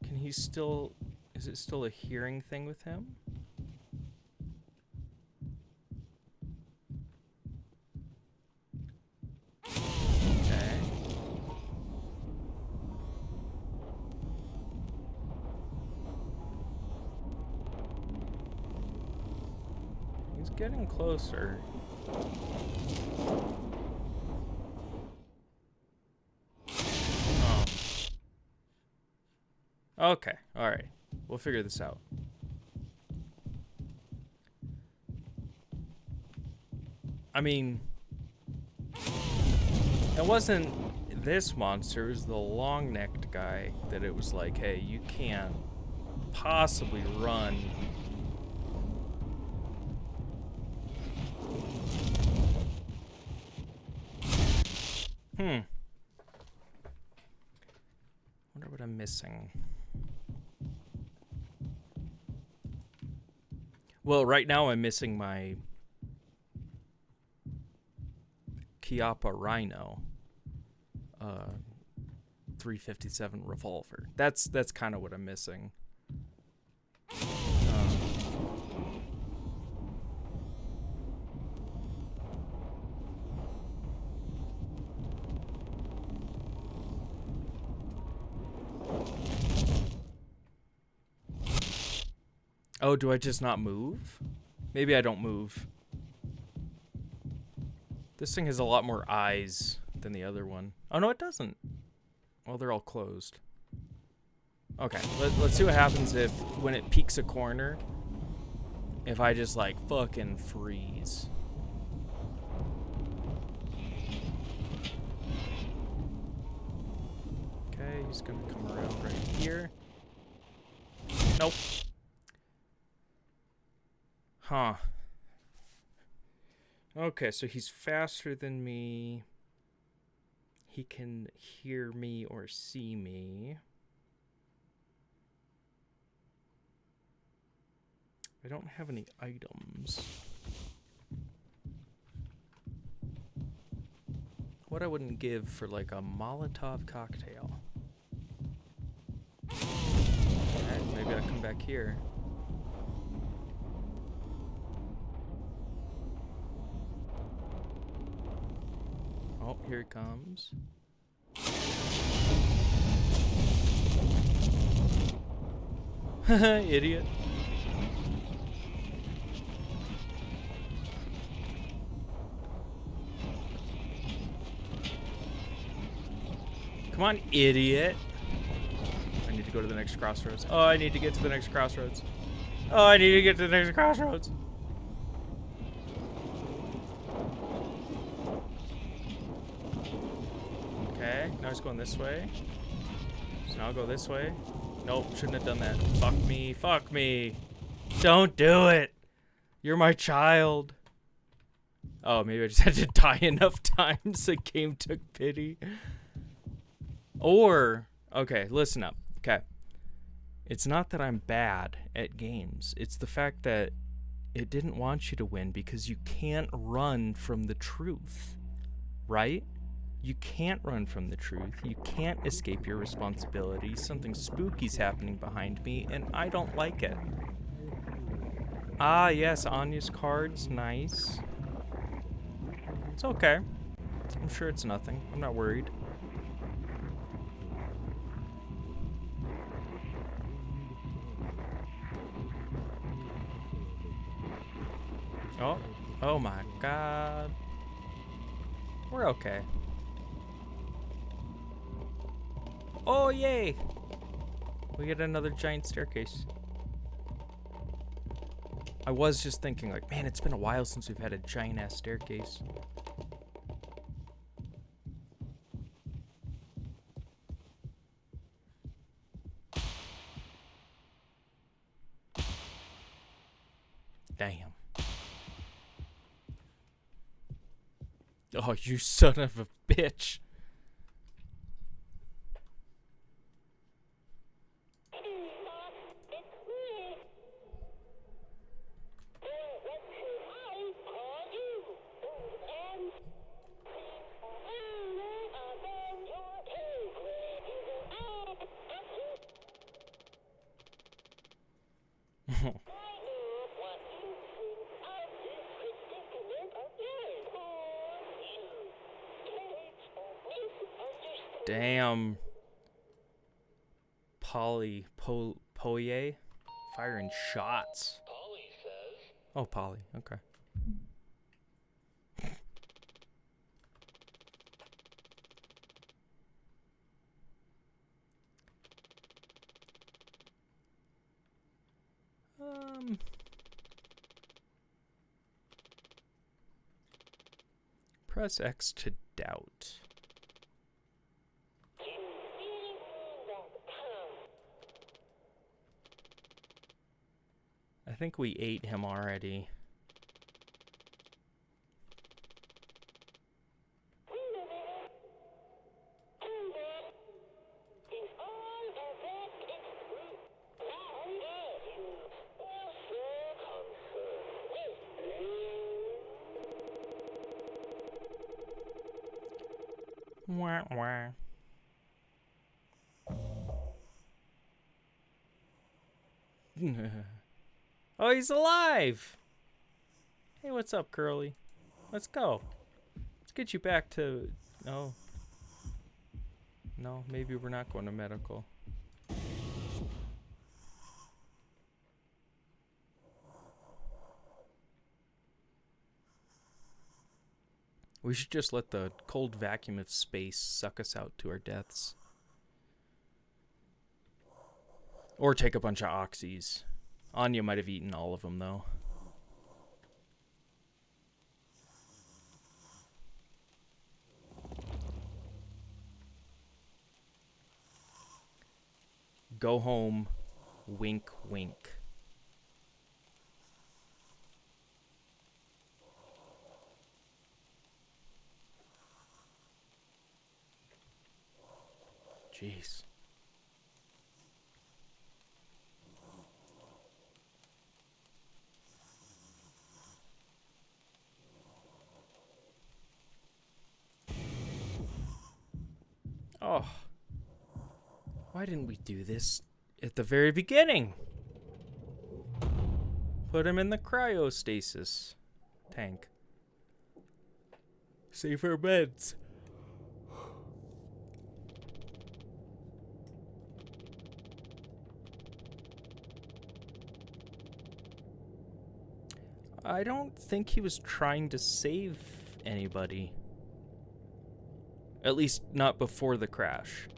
Can he still... Is it still a hearing thing with him? Okay. He's getting closer. Oh. Okay, alright. We'll figure this out. I mean, it wasn't this monster, it was the long-necked guy that it was like, hey, you can't possibly run. Wonder what I'm missing. Well, right now I'm missing my Chiappa Rhino 357 revolver. That's kind of what I'm missing. Oh, do I just not move? Maybe I don't move. This thing has a lot more eyes than the other one. Oh, no, it doesn't. Well, they're all closed. Okay, let's see what happens if, when it peeks a corner, if I just, like, fucking freeze. Okay, he's gonna come around right here. Nope. Huh. Okay, so he's faster than me. He can hear me or see me. I don't have any items. What I wouldn't give for like a Molotov cocktail. Alright, maybe I'll come back here. Oh, here it comes. Haha, idiot. Come on, idiot. I need to go to the next crossroads. Oh, I need to get to the next crossroads. Oh, I need to get to the next crossroads. Okay, now he's going this way. So now I'll go this way. Nope, shouldn't have done that. Fuck me, fuck me. Don't do it. You're my child. Oh, maybe I just had to die enough times the game took pity. Or, okay, listen up. Okay. It's not that I'm bad at games. It's the fact that it didn't want you to win because you can't run from the truth. Right? You can't run from the truth. You can't escape your responsibility. Something spooky's happening behind me, and I don't like it. Ah, yes, Anya's cards. Nice. It's okay. I'm sure it's nothing. I'm not worried. Oh. Oh my god. We're okay. Oh, yay! We get another giant staircase. I was just thinking, like, man, it's been a while since we've had a giant-ass staircase. Damn. Oh, you son of a bitch. Damn. Poye? Firing shots. Polly says, Oh, Polly. Okay. Press X to doubt. I think we ate him already. Wah, wah. Oh, he's alive! Hey, what's up, Curly? Let's go. Let's get you back to... Oh. No, maybe we're not going to medical. We should just let the cold vacuum of space suck us out to our deaths. Or take a bunch of oxys. Anya might have eaten all of them, though. Go home. Wink, wink. Jeez. Oh. Why didn't we do this at the very beginning? Put him in the cryostasis tank. Save our beds. I don't think he was trying to save anybody. At least not before the crash.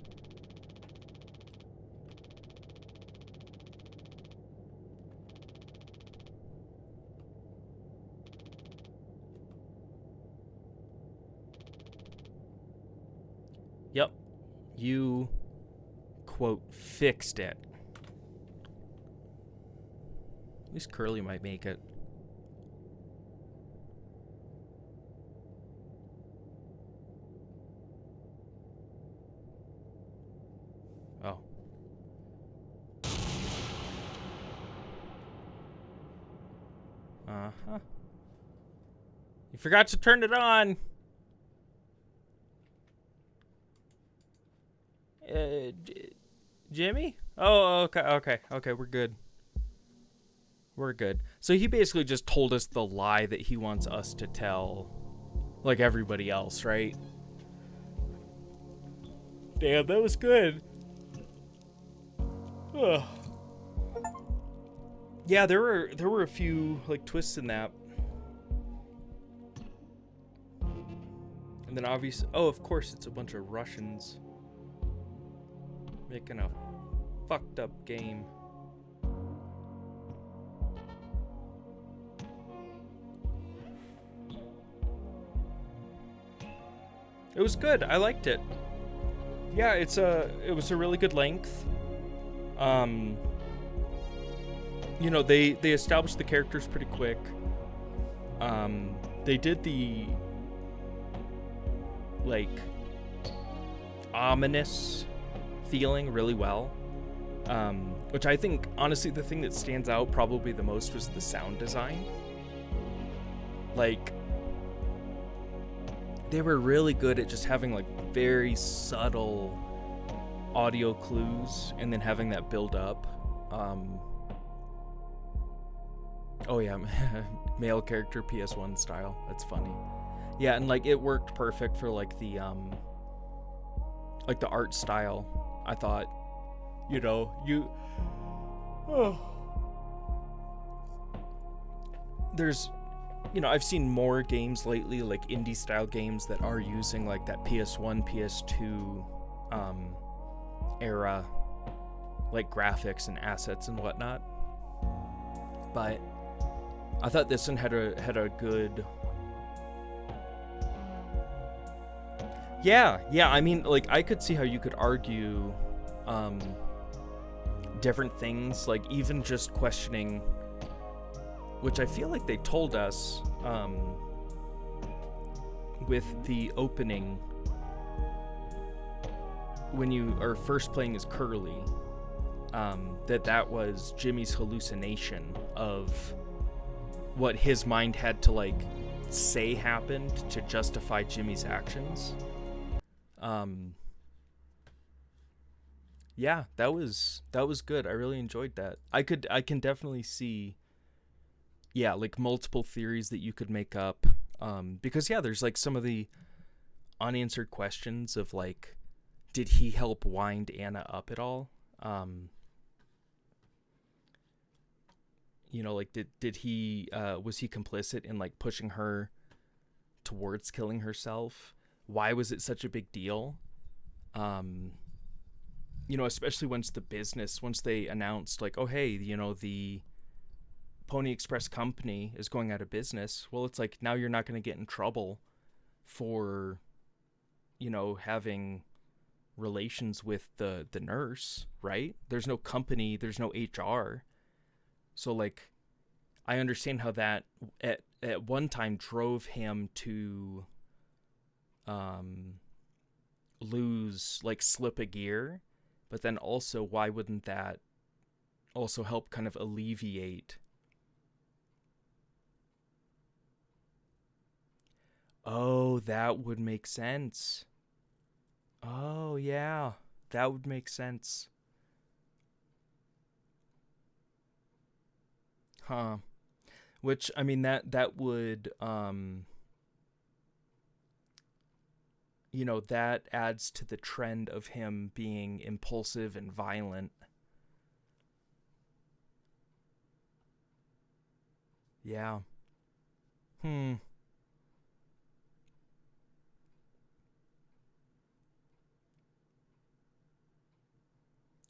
Yep. You, quote, fixed it. At least Curly might make it. Oh. Uh-huh. You forgot to turn it on. Jimmy? Oh, okay, we're good. We're good. So he basically just told us the lie that he wants us to tell, like everybody else, right? Damn, that was good. Ugh. Yeah, there were a few like twists in that. And then obviously, oh, of course, it's a bunch of Russians making a fucked up game. It was good. I liked it. Yeah, it was a really good length. you know, they established the characters pretty quick. They did the like ominous feeling really well. Which I think, honestly, the thing that stands out probably the most was the sound design. Like, they were really good at just having like very subtle audio clues and then having that build up. Oh yeah, male character PS1 style. That's funny. Yeah, and like it worked perfect for like the art style. I thought, you know, there's, you know, I've seen more games lately, like indie style games that are using like that PS1, PS2 era, like graphics and assets and whatnot. But I thought this one had a good. Yeah. I mean, like I could see how you could argue different things, like even just questioning, which I feel like they told us with the opening when you are first playing as Curly, that was Jimmy's hallucination of what his mind had to like say happened to justify Jimmy's actions. Yeah, that was good. I really enjoyed that. I can definitely see, yeah, like multiple theories that you could make up. Because yeah, there's like some of the unanswered questions of like, did he help wind Anna up at all? You know, like did he was he complicit in like pushing her towards killing herself? Why was it such a big deal? You know, especially once they announced like, oh hey, you know, the Pony Express company is going out of business. Well, it's like now you're not going to get in trouble for, you know, having relations with the nurse, right? There's no company, there's no HR. So like I understand how that at one time drove him to slip a gear, but then also why wouldn't that also help kind of alleviate? Oh, that would make sense. Oh, yeah. That would make sense. Huh. Which, I mean, that would, you know, that adds to the trend of him being impulsive and violent. Yeah. Hmm.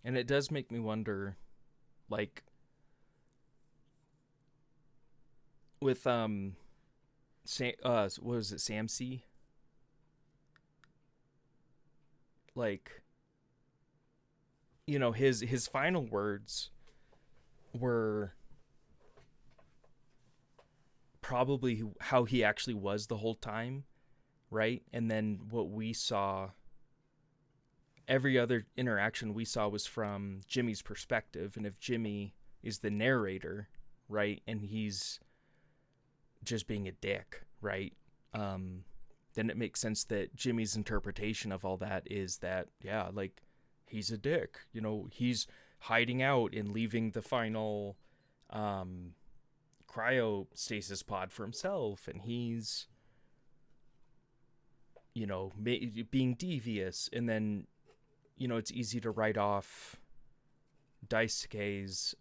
And it does make me wonder, like, with what was it, Samsey? Like, you know, his final words were probably how he actually was the whole time, right? And then what we saw, every other interaction we saw was from Jimmy's perspective. And if Jimmy is the narrator, right, and he's just being a dick, right, then it makes sense that Jimmy's interpretation of all that is that, yeah, like, he's a dick. You know, he's hiding out and leaving the final cryostasis pod for himself, and he's, you know, being devious. And then, you know, it's easy to write off Daisuke's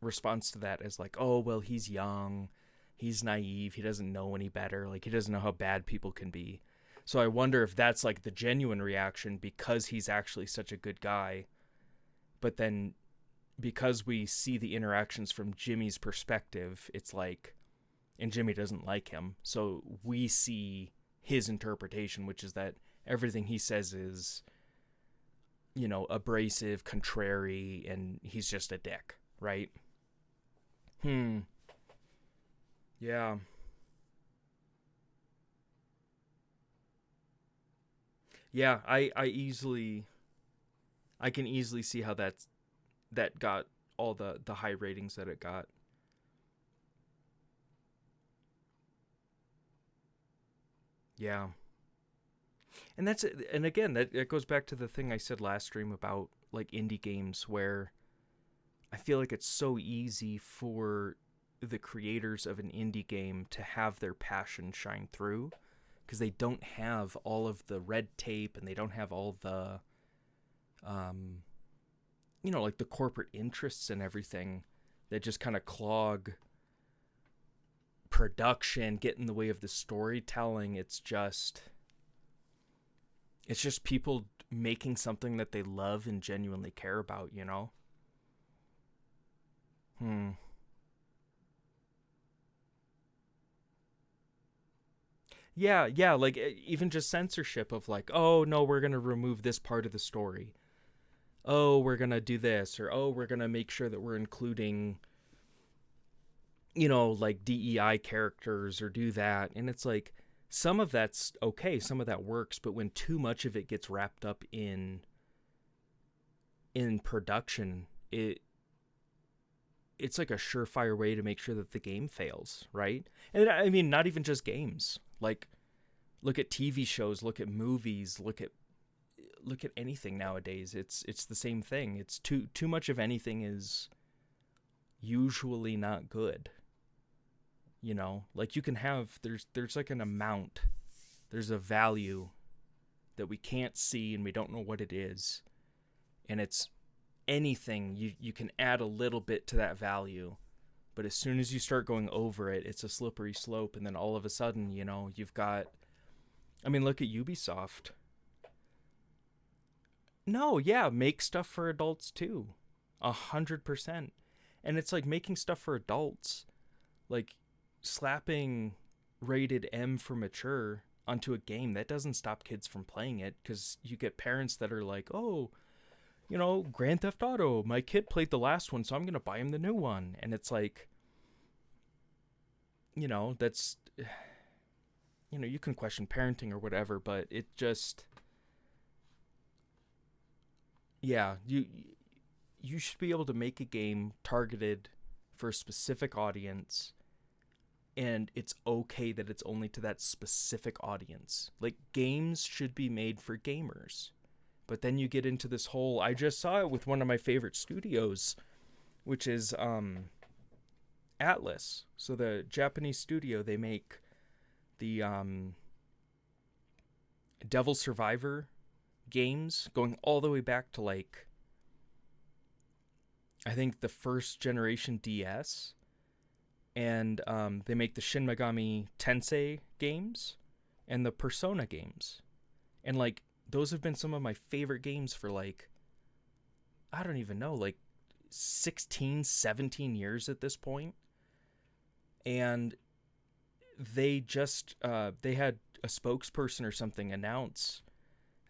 response to that as like, oh, well, he's young, he's naive, he doesn't know any better, like he doesn't know how bad people can be. So I wonder if that's like the genuine reaction because he's actually such a good guy. But then because we see the interactions from Jimmy's perspective, it's like, and Jimmy doesn't like him, so we see his interpretation, which is that everything he says is, you know, abrasive, contrary, and he's just a dick, right? Hmm. Yeah. Yeah, I can easily see how that got all the high ratings that it got. Yeah. And that's and again that goes back to the thing I said last stream about like indie games where I feel like it's so easy for the creators of an indie game to have their passion shine through because they don't have all of the red tape and they don't have all the um like the corporate interests and everything that just kind of clog production, get in the way of the storytelling. It's just people making something that they love and genuinely care about. Hmm. Yeah, yeah, like even just censorship of like, oh no, we're gonna remove this part of the story. Oh, we're gonna do this, or oh, we're gonna make sure that we're including, like DEI characters or do that. And it's like some of that's okay, some of that works, but when too much of it gets wrapped up in production, it's like a surefire way to make sure that the game fails, right? And I mean, not even just games. Like, look at TV shows, look at movies, look at anything nowadays. It's the same thing. It's too much of anything is usually not good. Like you can have there's like an amount, there's a value that we can't see and we don't know what it is, and it's anything you can add a little bit to that value, but as soon as you start going over it, it's a slippery slope, and then all of a sudden, you've got. I mean, look at Ubisoft. No, yeah, make stuff for adults too, 100%. And it's like making stuff for adults, like slapping rated M for mature onto a game that doesn't stop kids from playing it because you get parents that are like, oh, Grand Theft Auto, my kid played the last one, so I'm gonna buy him the new one. And it's like, that's, you can question parenting or whatever, but it just, yeah, you should be able to make a game targeted for a specific audience, and it's okay that it's only to that specific audience. Like, games should be made for gamers. But then you get into this whole, I just saw it with one of my favorite studios, which is Atlas. So the Japanese studio, they make the Devil Survivor games going all the way back to like I think the first generation DS, and they make the Shin Megami Tensei games and the Persona games, and like those have been some of my favorite games for like I don't even know, like 16, 17 years at this point. And they had a spokesperson or something announce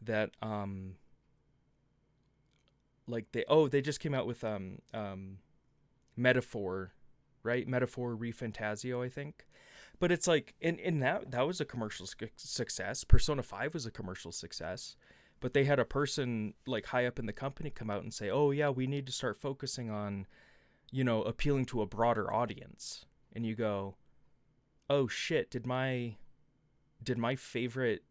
that like they just came out with Metaphor, right? Metaphor ReFantasio, I think. But it's like in that was a commercial success. Persona 5 was a commercial success. But they had a person like high up in the company come out and say, "Oh yeah, we need to start focusing on, appealing to a broader audience." And you go, "Oh shit, did my favorite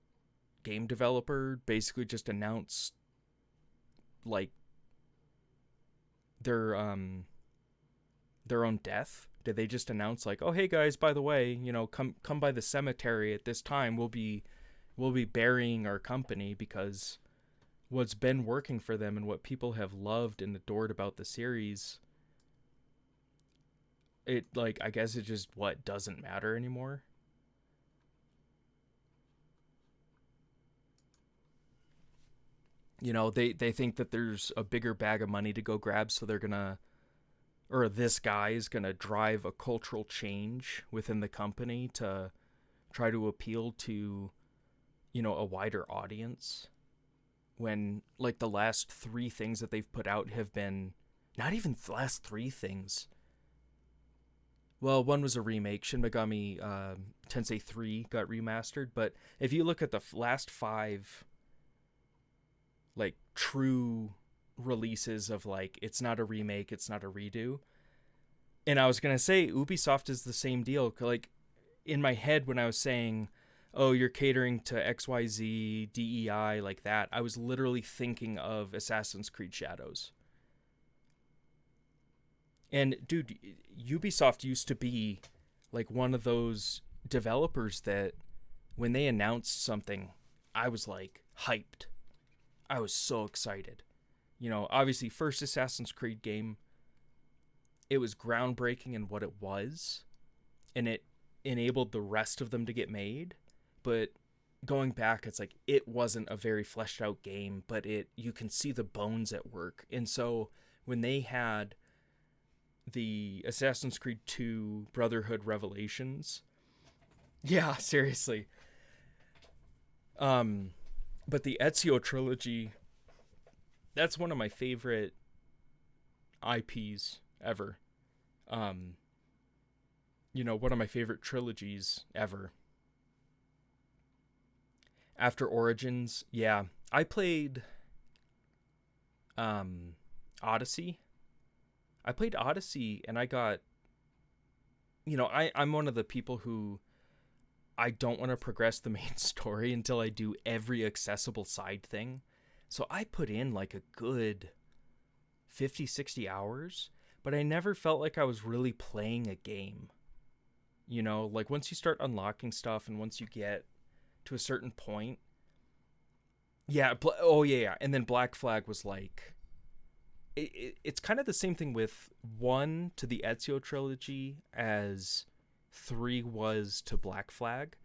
game developer basically just announce like their own death? Did they just announce like, "Oh hey guys, by the way, come by the cemetery at this time. We'll be burying our company because what's been working for them and what people have loved and adored about the series, it like I guess it just what doesn't matter anymore." They think that there's a bigger bag of money to go grab, so they're gonna, or this guy is gonna drive a cultural change within the company to try to appeal to, a wider audience, when like the last three things that they've put out have been not even the last three things. Well, one was a remake. Shin Megami Tensei 3 got remastered, but if you look at the last 5 like true releases of like it's not a remake, it's not a redo. And I was going to say Ubisoft is the same deal. Like in my head when I was saying, "Oh, you're catering to XYZ, DEI like that." I was literally thinking of Assassin's Creed Shadows. And dude, Ubisoft used to be like one of those developers that when they announced something, I was like hyped. I was so excited. You know, obviously first Assassin's Creed game, it was groundbreaking in what it was, and it enabled the rest of them to get made. But going back, it's like it wasn't a very fleshed out game, but you can see the bones at work. And so when they had the Assassin's Creed 2 Brotherhood Revelations, yeah, seriously. But the Ezio trilogy, that's one of my favorite IPs ever. You know, one of my favorite trilogies ever. After Origins, yeah, I played Odyssey. I played Odyssey and I got, you know, I'm one of the people who I don't want to progress the main story until I do every accessible side thing. So I put in like a good 50, 60 hours, but I never felt like I was really playing a game. You know, like once you start unlocking stuff and once you get to a certain point. Yeah, yeah. And then Black Flag was like, it's kind of the same thing with 1 to the Ezio trilogy as 3 was to Black Flag,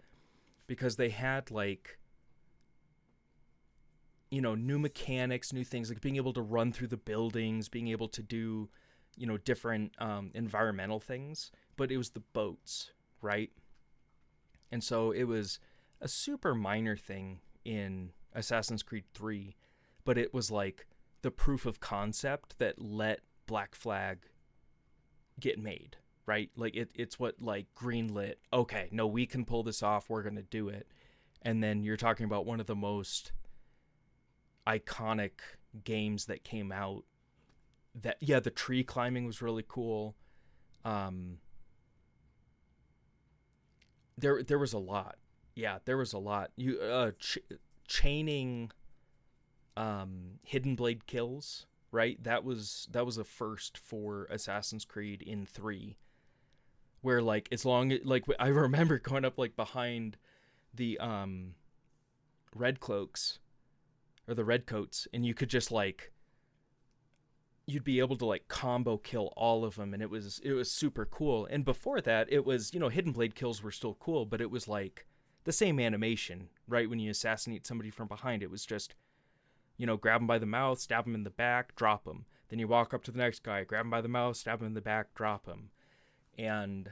because they had like, you know, new mechanics, new things, like being able to run through the buildings, being able to do, you know, different environmental things, but it was the boats, right? And so it was a super minor thing in Assassin's Creed 3, but it was like the proof of concept that let Black Flag get made, right? Like it's what like greenlit, okay, no, we can pull this off, we're going to do it. And then you're talking about one of the most iconic games that came out. That, yeah, the tree climbing was really cool. There was a lot. Yeah, there was a lot. You chaining hidden blade kills, right? That was a first for Assassin's Creed in 3, where like as long like I remember going up like behind the red cloaks or the red coats, and you could just like you'd be able to like combo kill all of them, and it was super cool. And before that, it was, you know, hidden blade kills were still cool, but it was like the same animation, right? When you assassinate somebody from behind, it was just, you know, grab them by the mouth, stab them in the back, drop them. Then you walk up to the next guy, grab him by the mouth, stab him in the back, drop him. And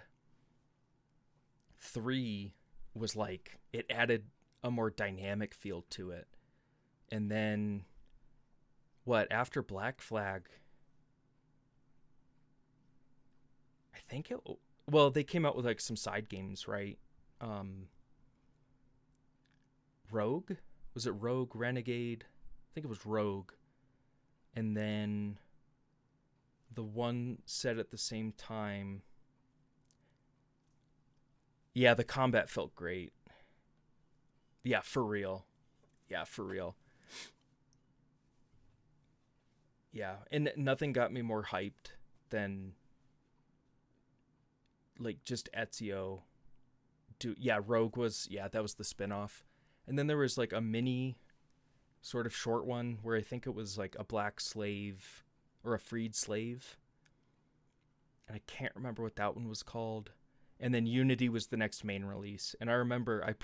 3 was like, it added a more dynamic feel to it. And then after Black Flag, I think they came out with like some side games, right? Rogue? Was it Rogue, Renegade? I think it was Rogue. And then the one set at the same time. Yeah, the combat felt great. Yeah, for real. Yeah, for real. Yeah, and nothing got me more hyped than like just Ezio. Rogue was, that was the spinoff. And then there was like a mini sort of short one where I think it was like a black slave or a freed slave. And I can't remember what that one was called. And then Unity was the next main release. And I remember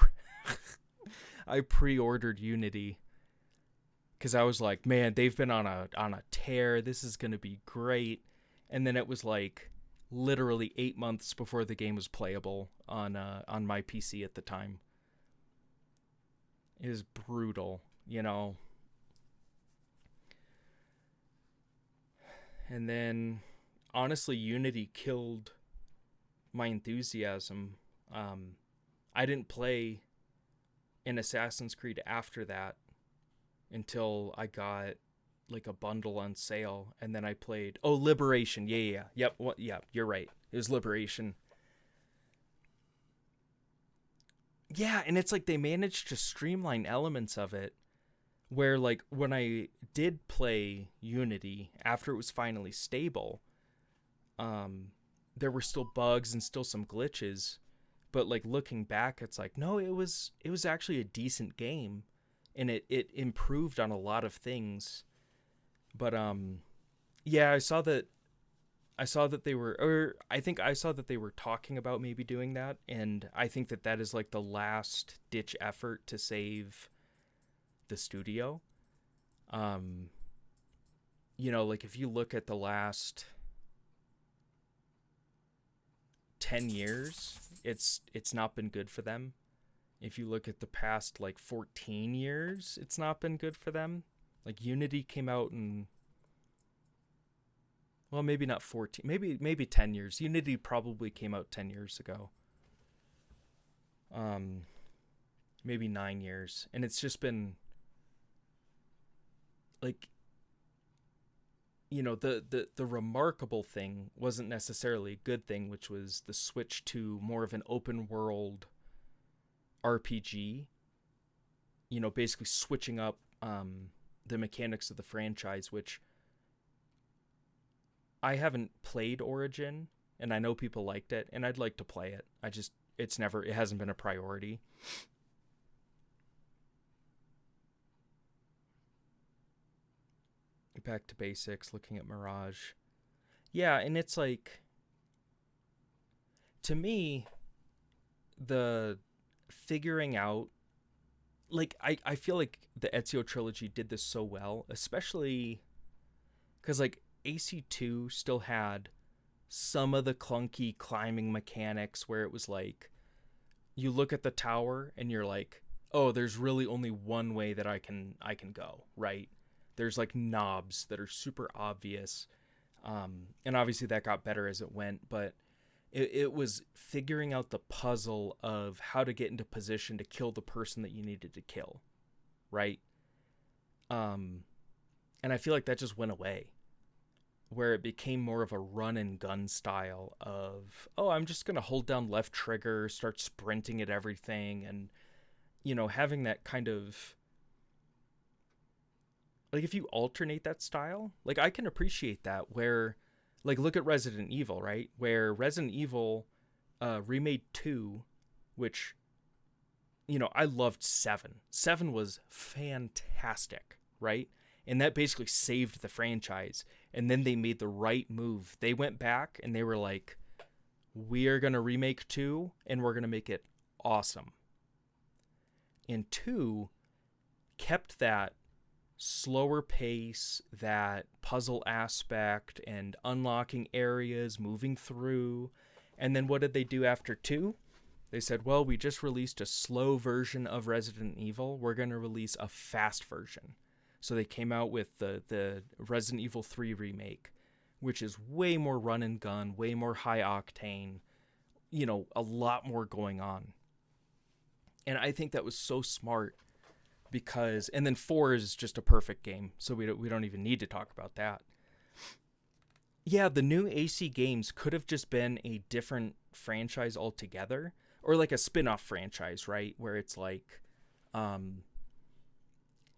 I pre-ordered Unity because I was like, man, they've been on a tear. This is going to be great. And then it was like literally 8 months before the game was playable on my PC at the time. It was brutal, you know. And then honestly, Unity killed my enthusiasm. I didn't play an Assassin's Creed after that until I got like a bundle on sale, and then I played Liberation. Yep, yeah, you're right. It was Liberation. Yeah, and it's like they managed to streamline elements of it where like when I did play Unity after it was finally stable, there were still bugs and still some glitches, but like looking back it's like no, it was actually a decent game, and it improved on a lot of things. But yeah, I saw that they were, or I think I saw that they were talking about maybe doing that, and I think that is like the last ditch effort to save the studio. Um, like if you look at the last 10 years, it's not been good for them. If you look at the past like 14 years, it's not been good for them. Like Unity came out in, well, maybe not 14, maybe 10 years. Unity probably came out 10 years ago. Maybe 9 years, and it's just been like, the remarkable thing wasn't necessarily a good thing, which was the switch to more of an open world RPG. Basically switching up the mechanics of the franchise, which I haven't played Origin, and I know people liked it, and I'd like to play it. It hasn't been a priority. Back to basics, looking at Mirage. Yeah, and it's like, to me, the figuring out, like, I feel like the Ezio trilogy did this so well, especially because, like, AC2 still had some of the clunky climbing mechanics where it was like, you look at the tower and you're like, oh, there's really only one way that I can go, right? There's like knobs that are super obvious. And obviously that got better as it went, but it was figuring out the puzzle of how to get into position to kill the person that you needed to kill, right? And I feel like that just went away, where it became more of a run and gun style of, oh, I'm just going to hold down left trigger, start sprinting at everything, and, having that kind of, like, if you alternate that style, like, I can appreciate that, where, like, look at Resident Evil, right? Where Resident Evil remade 2, which, I loved 7. 7 was fantastic, right? And that basically saved the franchise. And then they made the right move. They went back and they were like, we are going to remake 2 and we're going to make it awesome. And 2 kept that slower pace, that puzzle aspect, and unlocking areas, moving through. And then what did they do after 2? They said, well, we just released a slow version of Resident Evil. We're going to release a fast version. So they came out with the Resident Evil 3 remake, which is way more run and gun, way more high octane, a lot more going on. And I think that was so smart, because, and then 4 is just a perfect game, so we don't even need to talk about that. Yeah, the new AC games could have just been a different franchise altogether, or like a spin-off franchise, right? Where it's like,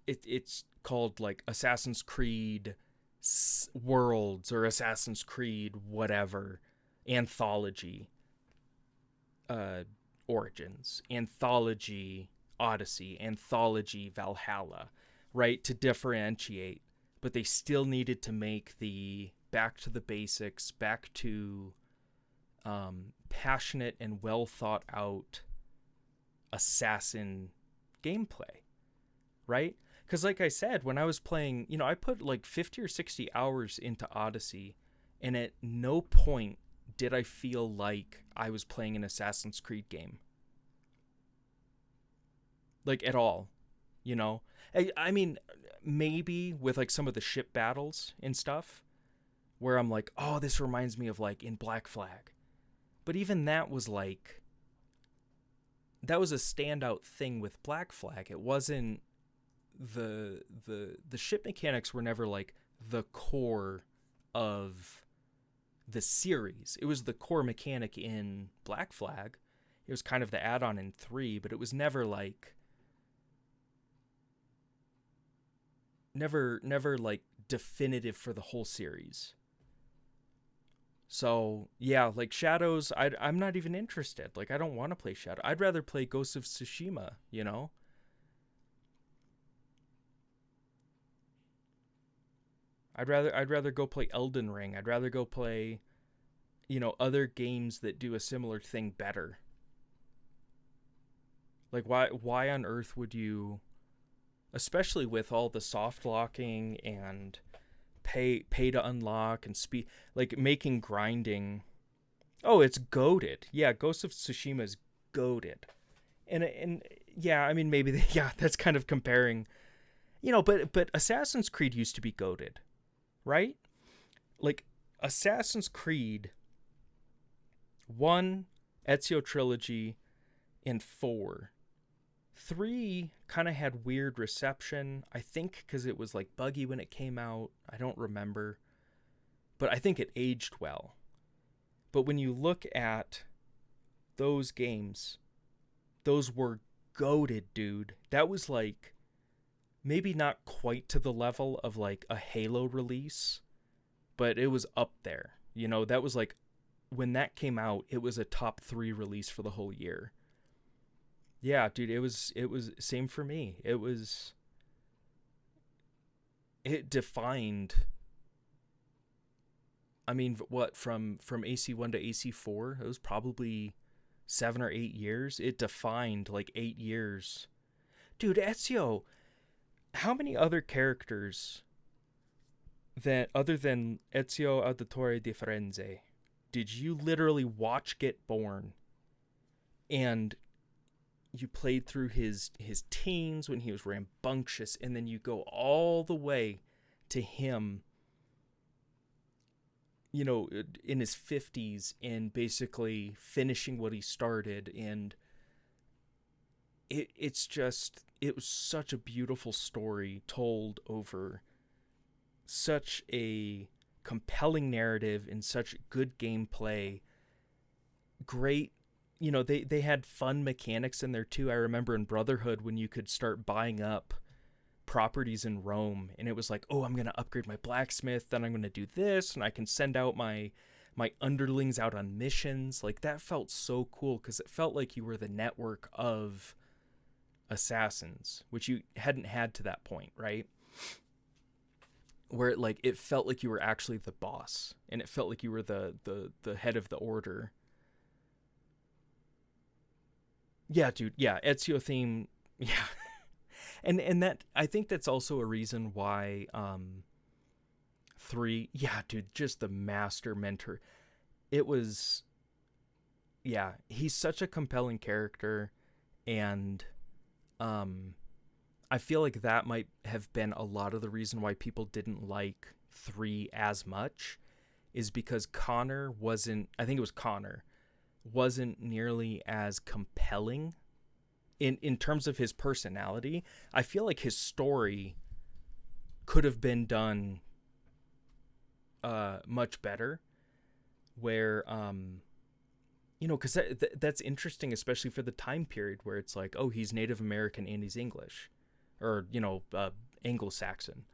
it's called like Assassin's Creed Worlds or Assassin's Creed whatever, Anthology Origins, Anthology Odyssey, Anthology Valhalla, right? To differentiate, but they still needed to make the back to the basics, back to passionate and well thought out assassin gameplay, right? Because like I said, when I was playing, I put like 50 or 60 hours into Odyssey, and at no point did I feel like I was playing an Assassin's Creed game. Like, at all, I mean, maybe with like some of the ship battles and stuff, where I'm like, oh, this reminds me of like in Black Flag. But even that was like, that was a standout thing with Black Flag. It wasn't the ship mechanics were never like the core of the series. It was the core mechanic in Black Flag. It was kind of the add-on in 3, but it was never like never like definitive for the whole series. So yeah, like Shadows, I'm not even interested. Like, I don't want to play Shadow. I'd rather play Ghost of Tsushima, you know? I'd rather go play Elden Ring. I'd rather go play, you know, other games that do a similar thing better. Like, why on earth would you, especially with all the soft locking and pay to unlock and speed, like making grinding, oh, it's goated. Yeah, Ghost of Tsushima is goated. And yeah, I mean, maybe yeah, that's kind of comparing, you know, but Assassin's Creed used to be goated, right? Like, Assassin's Creed 1, Ezio Trilogy, and 4. 3 kind of had weird reception, I think because it was like buggy when it came out. I don't remember. But I think it aged well. But when you look at those games, those were goated, dude. That was like, maybe not quite to the level of like a Halo release, but it was up there. You know, that was like, when that came out, it was a top 3 release for the whole year. Yeah, dude, it was same for me. It defined, I mean, what, from AC1 to AC4, it was probably 7 or 8 years. It defined like 8 years. Dude, Ezio, how many other characters that other than Ezio Auditore di Firenze did you literally watch get born, and you played through his teens when he was rambunctious, and then you go all the way to him, you know, in his 50s and basically finishing what he started. And it was such a beautiful story told over such a compelling narrative and such good gameplay. Great, you know, they had fun mechanics in there too. I remember in Brotherhood when you could start buying up properties in Rome, and it was like, oh, I'm going to upgrade my blacksmith, then I'm going to do this, and I can send out my underlings out on missions. Like, that felt so cool because it felt like you were the network of assassins, which you hadn't had to that point, right? Where it felt like you were actually the boss, and it felt like you were the head of the order. Yeah, dude. Yeah, Ezio theme. Yeah, and that, I think that's also a reason why 3. Yeah, dude. Just the master mentor. It was. Yeah, he's such a compelling character, and I feel like that might have been a lot of the reason why people didn't like 3 as much, is because Connor wasn't. I think it was Connor. Wasn't nearly as compelling in terms of his personality. I feel like his story could have been done much better, where you know, because that's interesting, especially for the time period where it's like, oh, he's Native American and he's English, or, you know, Anglo-Saxon.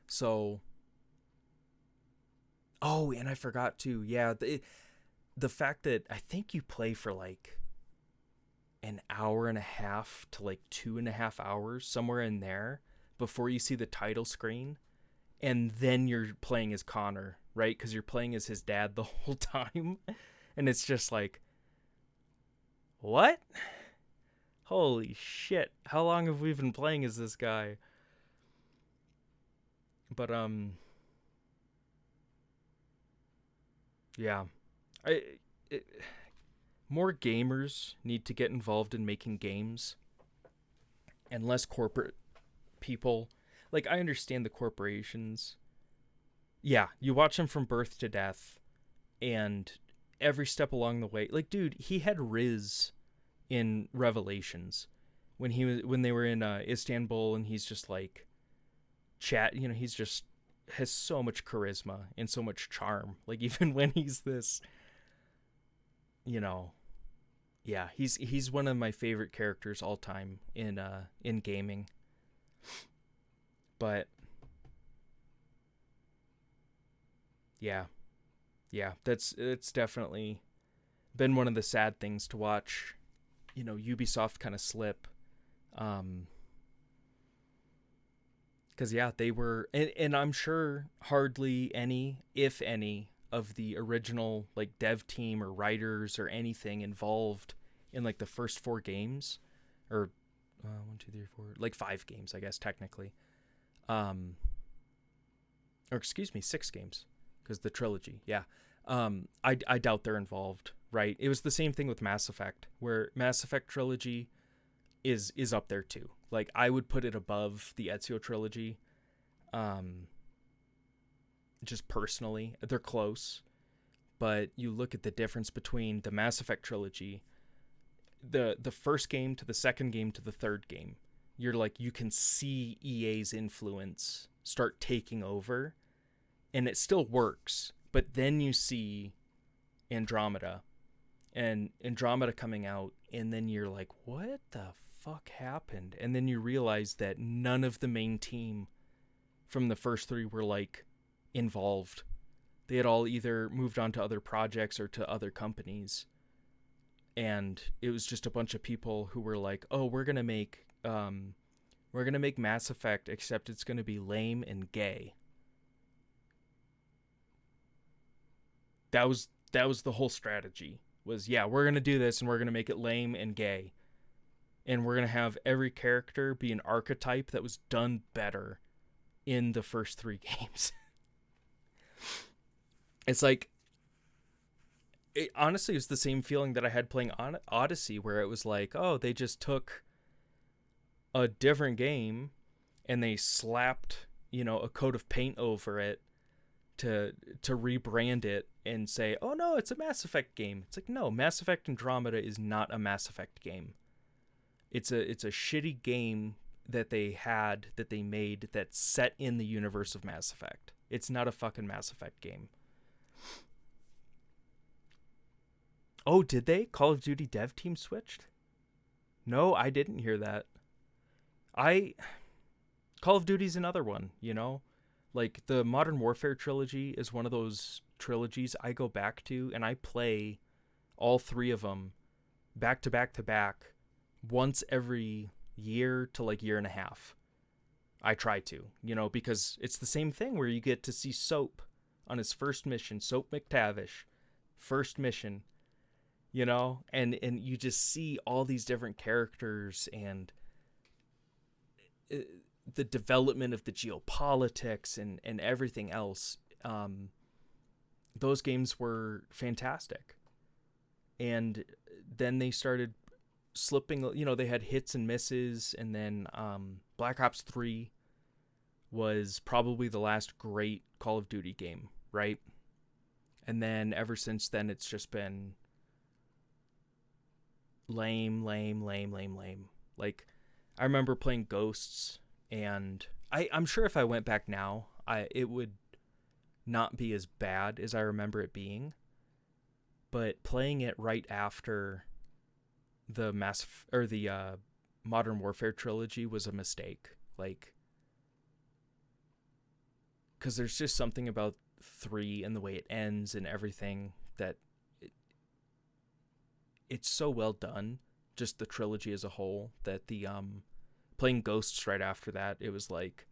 So, oh, and I forgot to, yeah, the fact that I think you play for like an hour and a half to like 2.5 hours, somewhere in there, before you see the title screen, and then you're playing as Connor, right? Because you're playing as his dad the whole time, and it's just like, what? Holy shit! How long have we been playing as this guy? But yeah. More gamers need to get involved in making games, and less corporate people. Like, I understand the corporations. Yeah, you watch them from birth to death, and every step along the way. Like, dude, he had Riz in Revelations when they were in Istanbul, and he's just like chat. You know, he's just has so much charisma and so much charm. Like, even when he's this, you know, yeah, he's one of my favorite characters all time in gaming. But yeah, it's definitely been one of the sad things to watch, you know, Ubisoft kind of slip. Because yeah, they were, and I'm sure hardly any, if any, of the original like dev team or writers or anything involved in like the first 4 games, or 5 games, I guess technically, or excuse me, 6 games, because the trilogy, yeah. I doubt they're involved, right? It was the same thing with Mass Effect, where Mass Effect trilogy is up there too. Like, I would put it above the Ezio trilogy. Just personally, they're close, but you look at the difference between the Mass Effect trilogy, the first game to the second game to the third game. You're like, you can see EA's influence start taking over, and it still works. But then you see Andromeda coming out, and then you're like, what the fuck happened? And then you realize that none of the main team from the first 3 were like involved. They had all either moved on to other projects or to other companies, and it was just a bunch of people who were like, oh, we're gonna make Mass Effect, except it's gonna be lame and gay. That was the whole strategy. Was, yeah, we're gonna do this and we're gonna make it lame and gay, and we're gonna have every character be an archetype that was done better in the first 3 games. It's like, it honestly was the same feeling that I had playing Odyssey, where it was like, oh, they just took a different game and they slapped, you know, a coat of paint over it to rebrand it and say, oh no, it's a Mass Effect game. It's like, no, Mass Effect Andromeda is not a Mass Effect game. It's a shitty game that they made that's set in the universe of Mass Effect. It's not a fucking Mass Effect game. Oh, did they? Call of Duty dev team switched? No, I didn't hear that. Call of Duty's another one, you know? Like, the Modern Warfare trilogy is one of those trilogies I go back to, and I play all 3 of them back to back to back once every year to like year and a half. I try to, you know, because it's the same thing where you get to see Soap on his first mission, Soap McTavish, first mission, you know, and you just see all these different characters and the development of the geopolitics and everything else. Those games were fantastic. And then they started slipping, you know, they had hits and misses, and then Black Ops 3 was probably the last great Call of Duty game, right? And then ever since then, it's just been lame. Like, I remember playing Ghosts, and I'm sure if I went back now, it would not be as bad as I remember it being. But playing it right after the Modern Warfare trilogy was a mistake. Like, because there's just something about 3 and the way it ends and everything that it's so well done, just the trilogy as a whole, that the playing Ghosts right after that, it was like,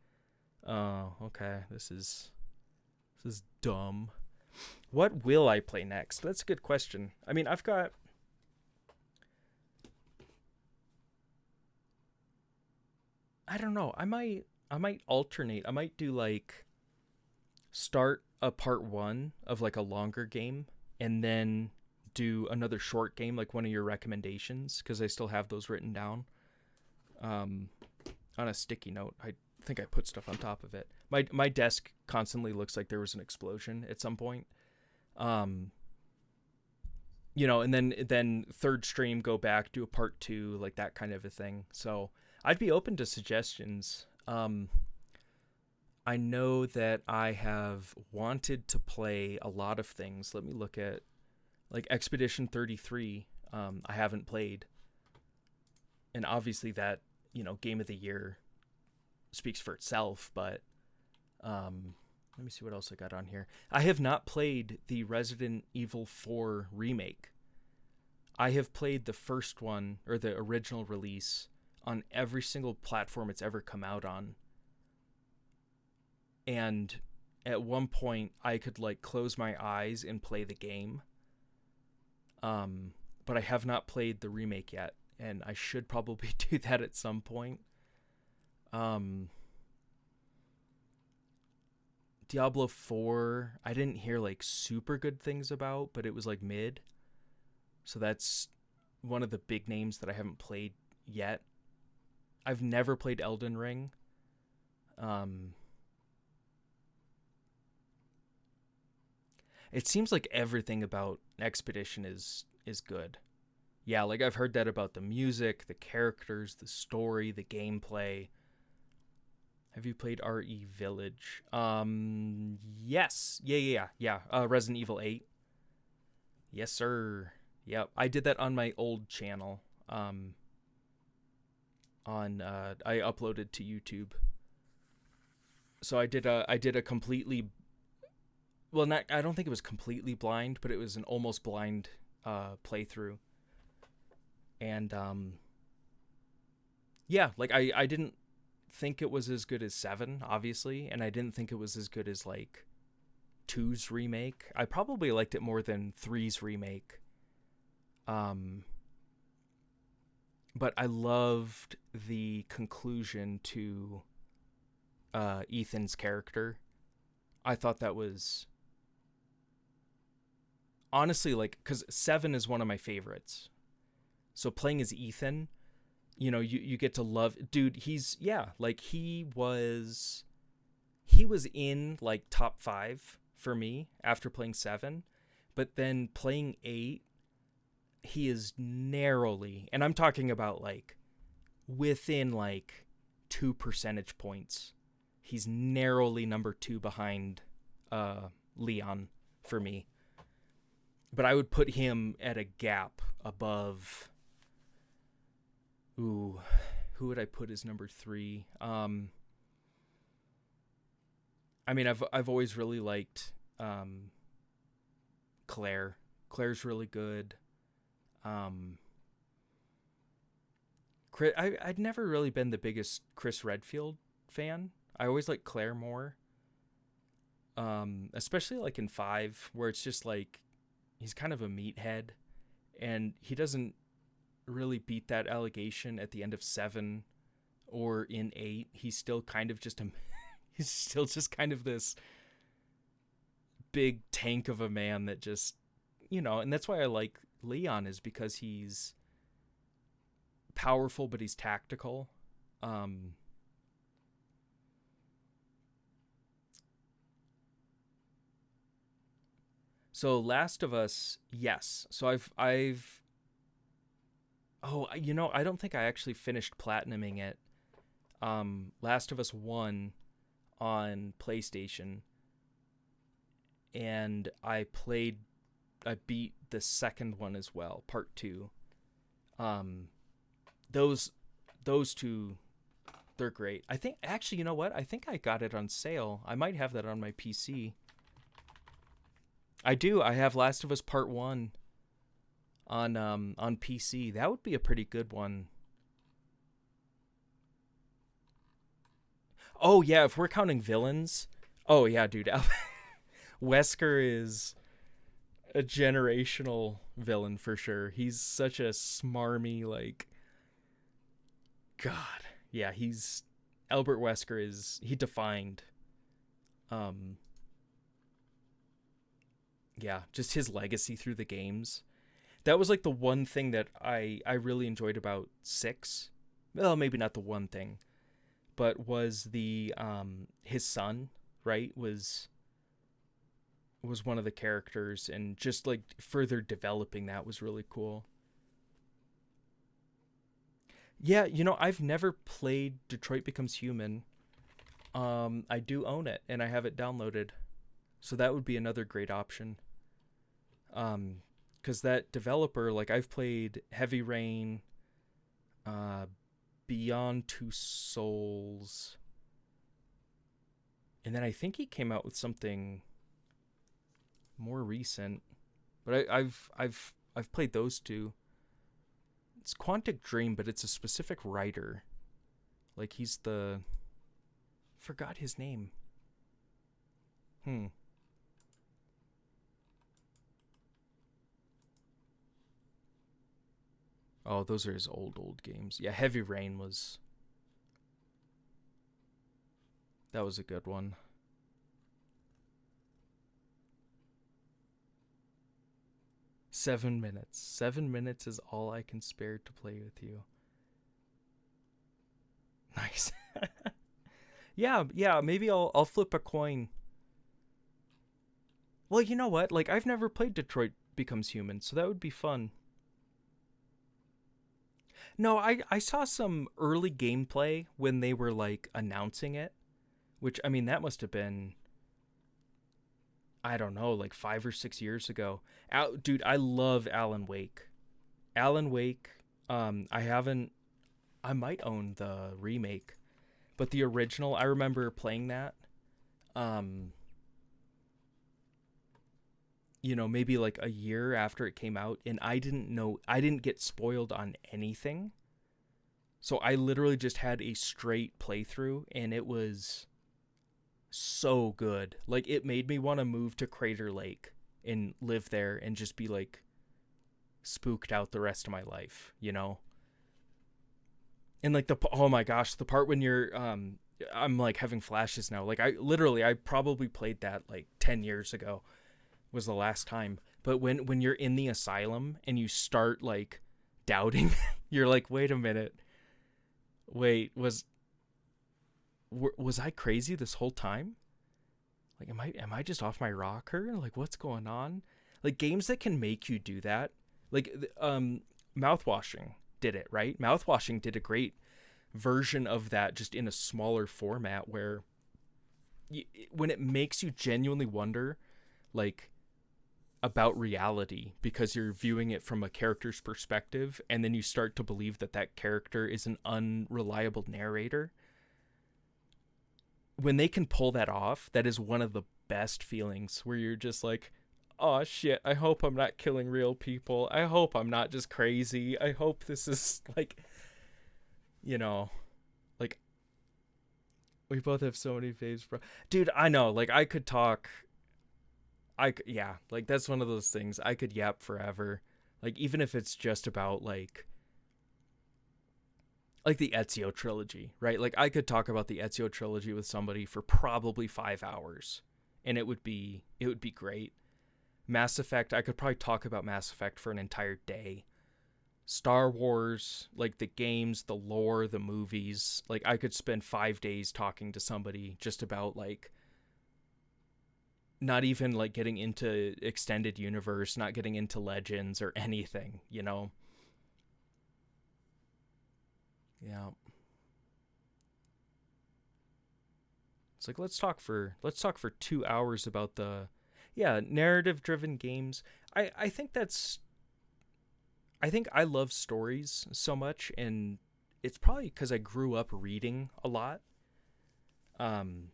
oh, okay, this is dumb. What will I play next? That's a good question. I mean, I've got, I don't know. I might alternate. I might do like start a part 1 of like a longer game and then do another short game, like one of your recommendations, because I still have those written down on a sticky note. I think I put stuff on top of it. My desk constantly looks like there was an explosion at some point. and then third stream, go back, do a part 2, like that kind of a thing. So I'd be open to suggestions. I know that I have wanted to play a lot of things. Let me look at like Expedition 33. I haven't played, and obviously that game of the year speaks for itself. But let me see what else I got on here. I have not played the Resident Evil 4 remake. I have played the first one, or the original release, on every single platform it's ever come out on. And at one point, I could like close my eyes and play the game. But I have not played the remake yet, and I should probably do that at some point. Diablo 4, I didn't hear like super good things about, but it was like mid. So that's one of the big names that I haven't played yet. I've never played Elden Ring. It seems like everything about Expedition is good. Yeah, like I've heard that about the music, the characters, the story, the gameplay. Have you played RE Village? Yes. Yeah. Resident Evil 8. Yes, sir. Yep. I did that on my old channel. I uploaded to YouTube. So I did a completely, well, not, I don't think it was completely blind, but it was an almost blind playthrough. And yeah, like I didn't think it was as good as 7, obviously, and I didn't think it was as good as like 2's remake. I probably liked it more than 3's remake. But I loved the conclusion to Ethan's character. I thought that was honestly, like, because 7 is one of my favorites. So playing as Ethan, you get to love, dude. He was in like top 5 for me after playing 7, but then playing 8, he is narrowly, and I'm talking about like within like 2 percentage points, he's narrowly number 2 behind Leon for me. But I would put him at a gap above. Ooh, who would I put as number 3? I mean, I've always really liked Claire. Claire's really good. I'd never really been the biggest Chris Redfield fan. I always liked Claire more. Especially like in 5, where it's just like he's kind of a meathead, and he doesn't really beat that allegation at the end of 7 or in 8. He's still kind of just he's still just kind of this big tank of a man that just, and that's why I like Leon, is because he's powerful, but he's tactical. So Last of Us, yes. So I've I don't think I actually finished platinuming it. Last of Us 1 on PlayStation, and I beat the second one as well, part 2. Those two, they're great. I think, actually, you know what? I think I got it on sale. I might have that on my PC. I do. I have Last of Us Part 1 on PC. That would be a pretty good one. Oh yeah, if we're counting villains. Oh yeah, dude. Wesker is a generational villain for sure. He's such a smarmy, like, God. Yeah, Albert Wesker he defined yeah, just his legacy through the games. That was like the one thing that I really enjoyed about 6. Well, maybe not the one thing, but was the his son, right? Was was one of the characters, and just like further developing that was really cool. Yeah, I've never played Detroit Becomes Human. I do own it and I have it downloaded. So that would be another great option. Cuz that developer, like I've played Heavy Rain, uh Beyond Two Souls, and then I think he came out with something more recent. But I've played those two. It's Quantic Dream, but it's a specific writer. Like he's the forgot his name. Hmm. Oh, those are his old games. Yeah, Heavy Rain was that was a good one. 7 minutes. 7 minutes is all I can spare to play with you. Nice. Yeah. Maybe I'll flip a coin. Well, you know what? Like I've never played Detroit Becomes Human, so that would be fun. No, I saw some early gameplay when they were like announcing it, which I mean that must have been, I don't know, like 5 or 6 years ago. Dude, I love Alan Wake. Alan Wake. I haven't. I might own the remake, but the original, I remember playing that. Um, maybe like a year after it came out, and I didn't know. I didn't get spoiled on anything, so I literally just had a straight playthrough, and it was so good. Like it made me want to move to Crater Lake and live there and just be like spooked out the rest of my life. And like oh my gosh, the part when you're I'm like having flashes now. Like I probably played that like 10 years ago was the last time. But when you're in the asylum and you start like doubting, you're like, "Wait a minute. Wait, was I crazy this whole time? Like am I just off my rocker? Like what's going on?" Like games that can make you do that. Like Mouthwashing did it, right? Mouthwashing did a great version of that, just in a smaller format, where when it makes you genuinely wonder like about reality, because you're viewing it from a character's perspective, and then you start to believe that that character is an unreliable narrator. When they can pull that off, that is one of the best feelings, where you're just like, "Oh shit, I hope I'm not killing real people. I hope I'm not just crazy. I hope this is like, you know, like we both have so many faves, bro." Dude, I know, like I could talk. Yeah, like that's one of those things I could yap forever. Like even if it's just about like the Ezio trilogy, right? Like I could talk about the Ezio trilogy with somebody for probably 5 hours, and it would be great. Mass Effect, I could probably talk about Mass Effect for an entire day. Star Wars, like the games, the lore, the movies, like I could spend 5 days talking to somebody just about like not even like getting into extended universe, not getting into legends or anything. Yeah. It's like let's talk for 2 hours about the narrative driven games. I think I think I love stories so much, and it's probably because I grew up reading a lot. Um,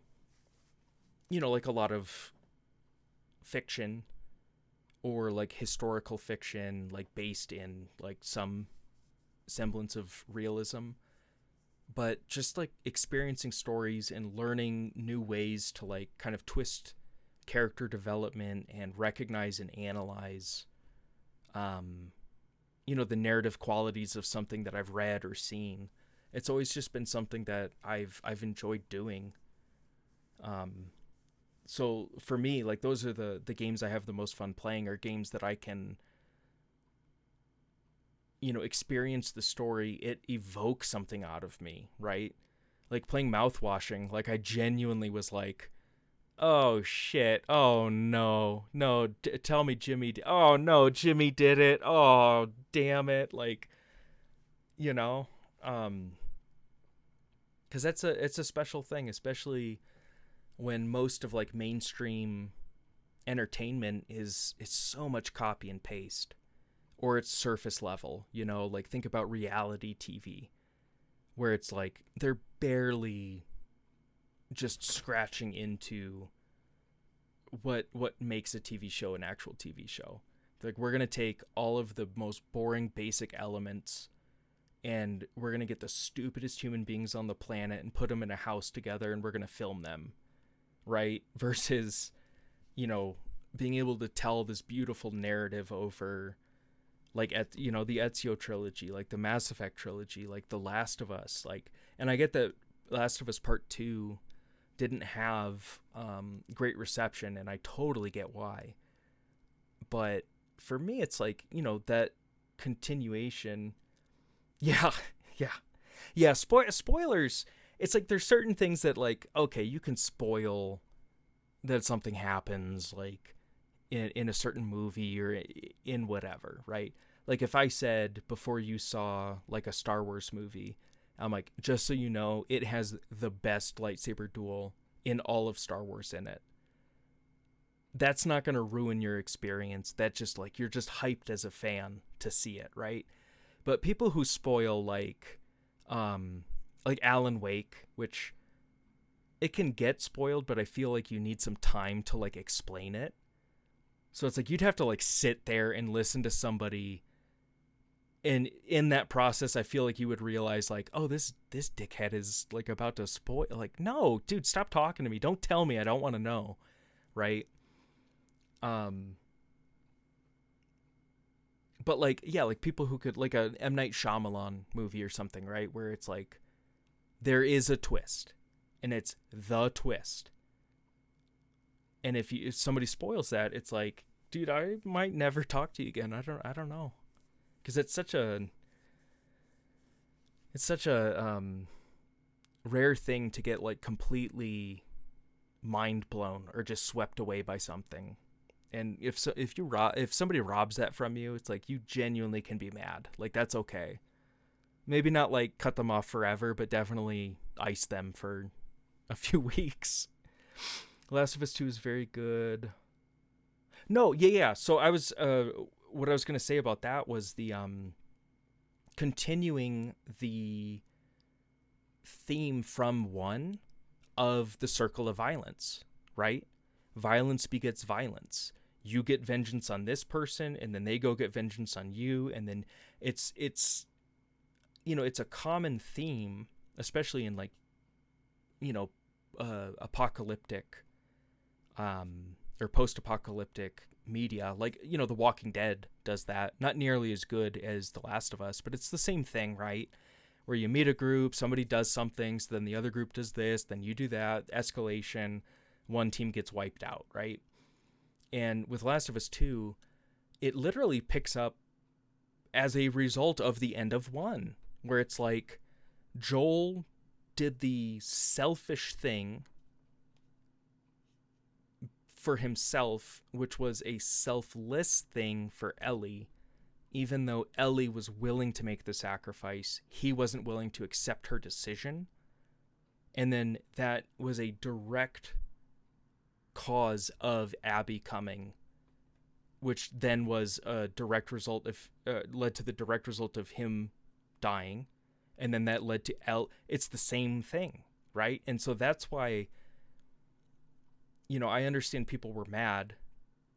like a lot of fiction, or like historical fiction, like based in like some semblance of realism. But just like experiencing stories and learning new ways to like kind of twist character development and recognize and analyze um the narrative qualities of something that I've read or seen. It's always just been something that I've enjoyed doing. So for me, like those are the games I have the most fun playing, are games that I can experience the story, it evokes something out of me, right? Like playing Mouthwashing, like I genuinely was like, Oh shit. Oh no. No, tell me Jimmy oh no, Jimmy did it. Oh, damn it. Like, you know, um cuz it's a special thing, especially when most of like mainstream entertainment is it's so much copy and paste or it's surface level, like think about reality TV where it's like they're barely just scratching into what makes a TV show an actual TV show. Like we're going to take all of the most boring basic elements and we're going to get the stupidest human beings on the planet and put them in a house together and we're going to film them, right? Versus, being able to tell this beautiful narrative over like the Ezio trilogy, like the Mass Effect trilogy, like The Last of Us, like, and I get that Last of Us Part 2 didn't have great reception, and I totally get why. But for me, it's like, that continuation. Yeah, yeah, yeah. Spoilers. It's like there's certain things that like, okay, you can spoil that something happens, like in a certain movie or in whatever, right? Like if I said before you saw like a Star Wars movie, I'm like, just so you know, it has the best lightsaber duel in all of Star Wars in it. That's not going to ruin your experience. That just like you're just hyped as a fan to see it, right? But people who spoil like Alan Wake, which it can get spoiled, but I feel like you need some time to like explain it. So it's like you'd have to like sit there and listen to somebody, and in that process I feel like you would realize like, oh, this dickhead is like about to spoil. Like, no, dude, stop talking to me. Don't tell me. I don't want to know, right? But like, yeah, like people who could like a M. Night Shyamalan movie or something, right? Where it's like there is a twist and it's the twist. And if somebody spoils that, it's like, dude, I might never talk to you again. I don't know. Cuz it's such a rare thing to get like completely mind blown or just swept away by something. And if somebody robs that from you, it's like you genuinely can be mad. Like that's okay. Maybe not like cut them off forever, but definitely ice them for a few weeks. Last of Us 2 is very good. No, yeah. So what I was going to say about that was the continuing the theme from 1 of the circle of violence, right? Violence begets violence. You get vengeance on this person and then they go get vengeance on you, and then it's it's a common theme, especially in like apocalyptic or post-apocalyptic media, like The Walking Dead does that. Not nearly as good as The Last of Us, but it's the same thing, right? Where you meet a group, somebody does something, so then the other group does this, then you do that, escalation, one team gets wiped out, right? And with Last of Us 2, it literally picks up as a result of the end of 1, where it's like Joel did the selfish thing for himself, which was a selfless thing for Ellie. Even though Ellie was willing to make the sacrifice, he wasn't willing to accept her decision. And then that was a direct cause of Abby coming, which then was a direct result of led to the direct result of him dying, and then that led to it's the same thing, right? And so that's why I understand people were mad,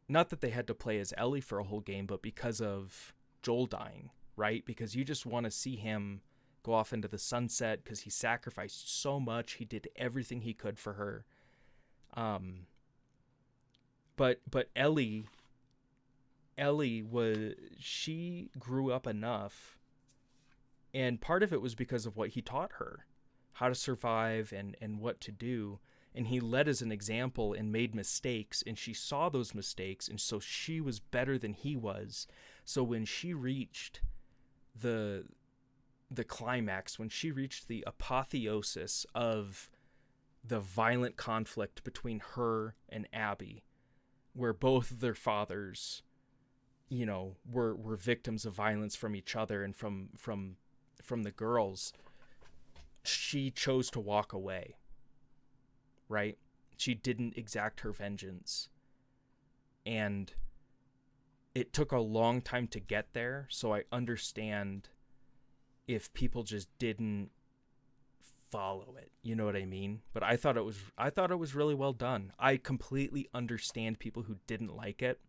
not that they had to play as Ellie for a whole game, but because of Joel dying, right? Because you just want to see him go off into the sunset because he sacrificed so much. He did everything he could for her. But Ellie she grew up enough, and part of it was because of what he taught her, how to survive and what to do. And he led as an example and made mistakes, and she saw those mistakes, and so she was better than he was. So when she reached the climax, when she reached the apotheosis of the violent conflict between her and Abby, where both of their fathers, you know, were victims of violence from each other and from the girls. She chose to walk away, right? She didn't exact her vengeance. And it took a long time to get there, so I understand if people just didn't follow it. You know what I mean? But I thought it was really well done. I completely understand people who didn't like it,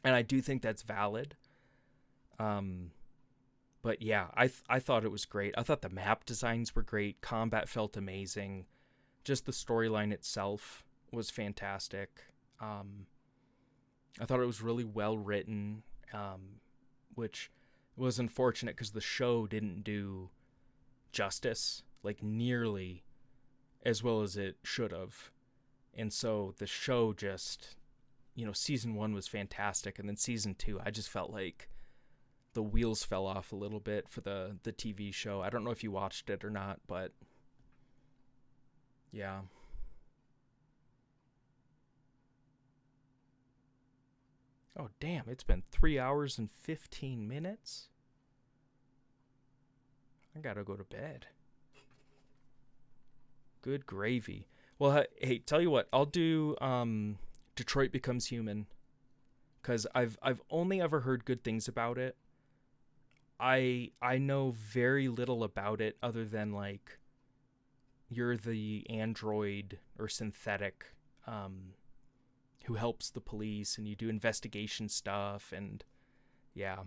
and I do think that's valid. But yeah, I thought it was great. I thought the map designs were great. Combat felt amazing. Just the storyline itself was fantastic. I thought it was really well written, which was unfortunate because the show didn't do justice, like nearly as well as it should have. And so the show just, you know, season 1 was fantastic, and then season 2, I just felt like the wheels fell off a little bit for the TV show. I don't know if you watched it or not, but yeah. Oh, damn, it's been 3 hours and 15 minutes? I gotta go to bed. Good gravy. Well, hey, tell you what, I'll do Detroit Becomes Human, because I've only ever heard good things about it. I know very little about it other than, like, you're the android or synthetic who helps the police, and you do investigation stuff, and yeah.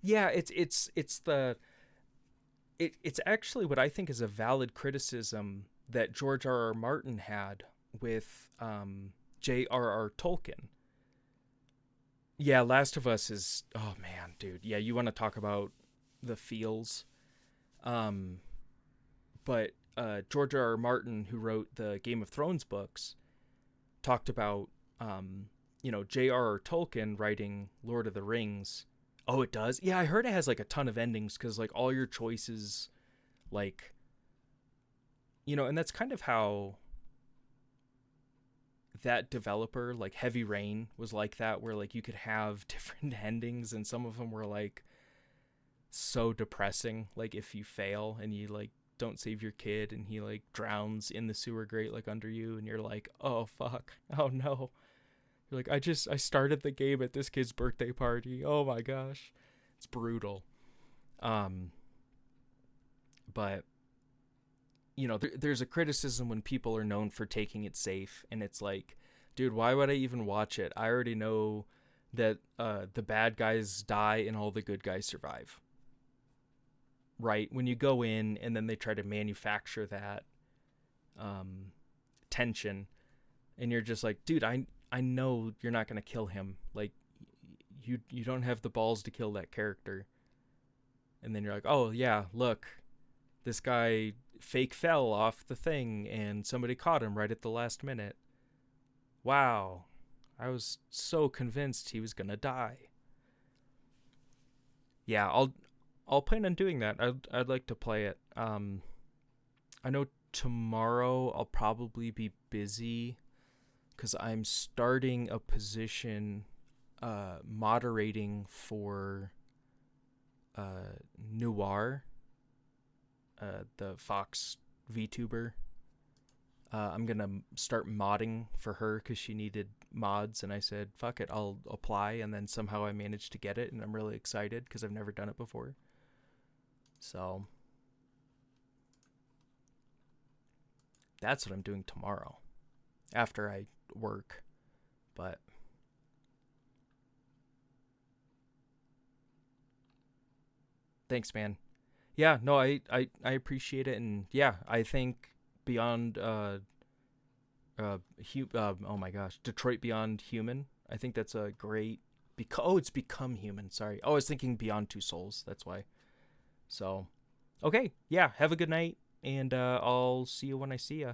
Yeah, it's actually what I think is a valid criticism that George R. R. Martin had with J.R.R. Tolkien. Yeah, Last of Us is, oh man, dude. Yeah, you want to talk about the feels. But George R. R. Martin, who wrote the Game of Thrones books, talked about, J.R.R. Tolkien writing Lord of the Rings. Oh, it does? Yeah, I heard it has, like, a ton of endings because, like, all your choices, like, and that's kind of how that developer, like Heavy Rain, was like that, where, like, you could have different endings, and some of them were, like, so depressing. Like, if you fail and you, like, don't save your kid and he, like, drowns in the sewer grate, like, under you, and you're like, oh fuck, oh no, you're like, I started the game at this kid's birthday party, oh my gosh. It's brutal. But there's a criticism when people are known for taking it safe, and it's like, dude, why would I even watch it? I already know that the bad guys die and all the good guys survive. Right? When you go in and then they try to manufacture that tension, and you're just like, dude, I know you're not going to kill him. Like, you don't have the balls to kill that character. And then you're like, oh yeah, look, this guy fake fell off the thing and somebody caught him right at the last minute. Wow, I was so convinced he was going to die. Yeah, I'll plan on doing that. I'd like to play it. I know tomorrow I'll probably be busy because I'm starting a position moderating for Noir, the Fox VTuber. I'm going to start modding for her because she needed mods, and I said, fuck it, I'll apply, and then somehow I managed to get it, and I'm really excited because I've never done it before. So that's what I'm doing tomorrow after I work. But thanks, man. Yeah, no, I appreciate it, and yeah, I think Beyond oh my gosh, Detroit Beyond Human, I think that's a great it's Become Human, sorry. Oh, I was thinking Beyond Two Souls, that's why. So, okay, yeah, have a good night, and I'll see you when I see ya.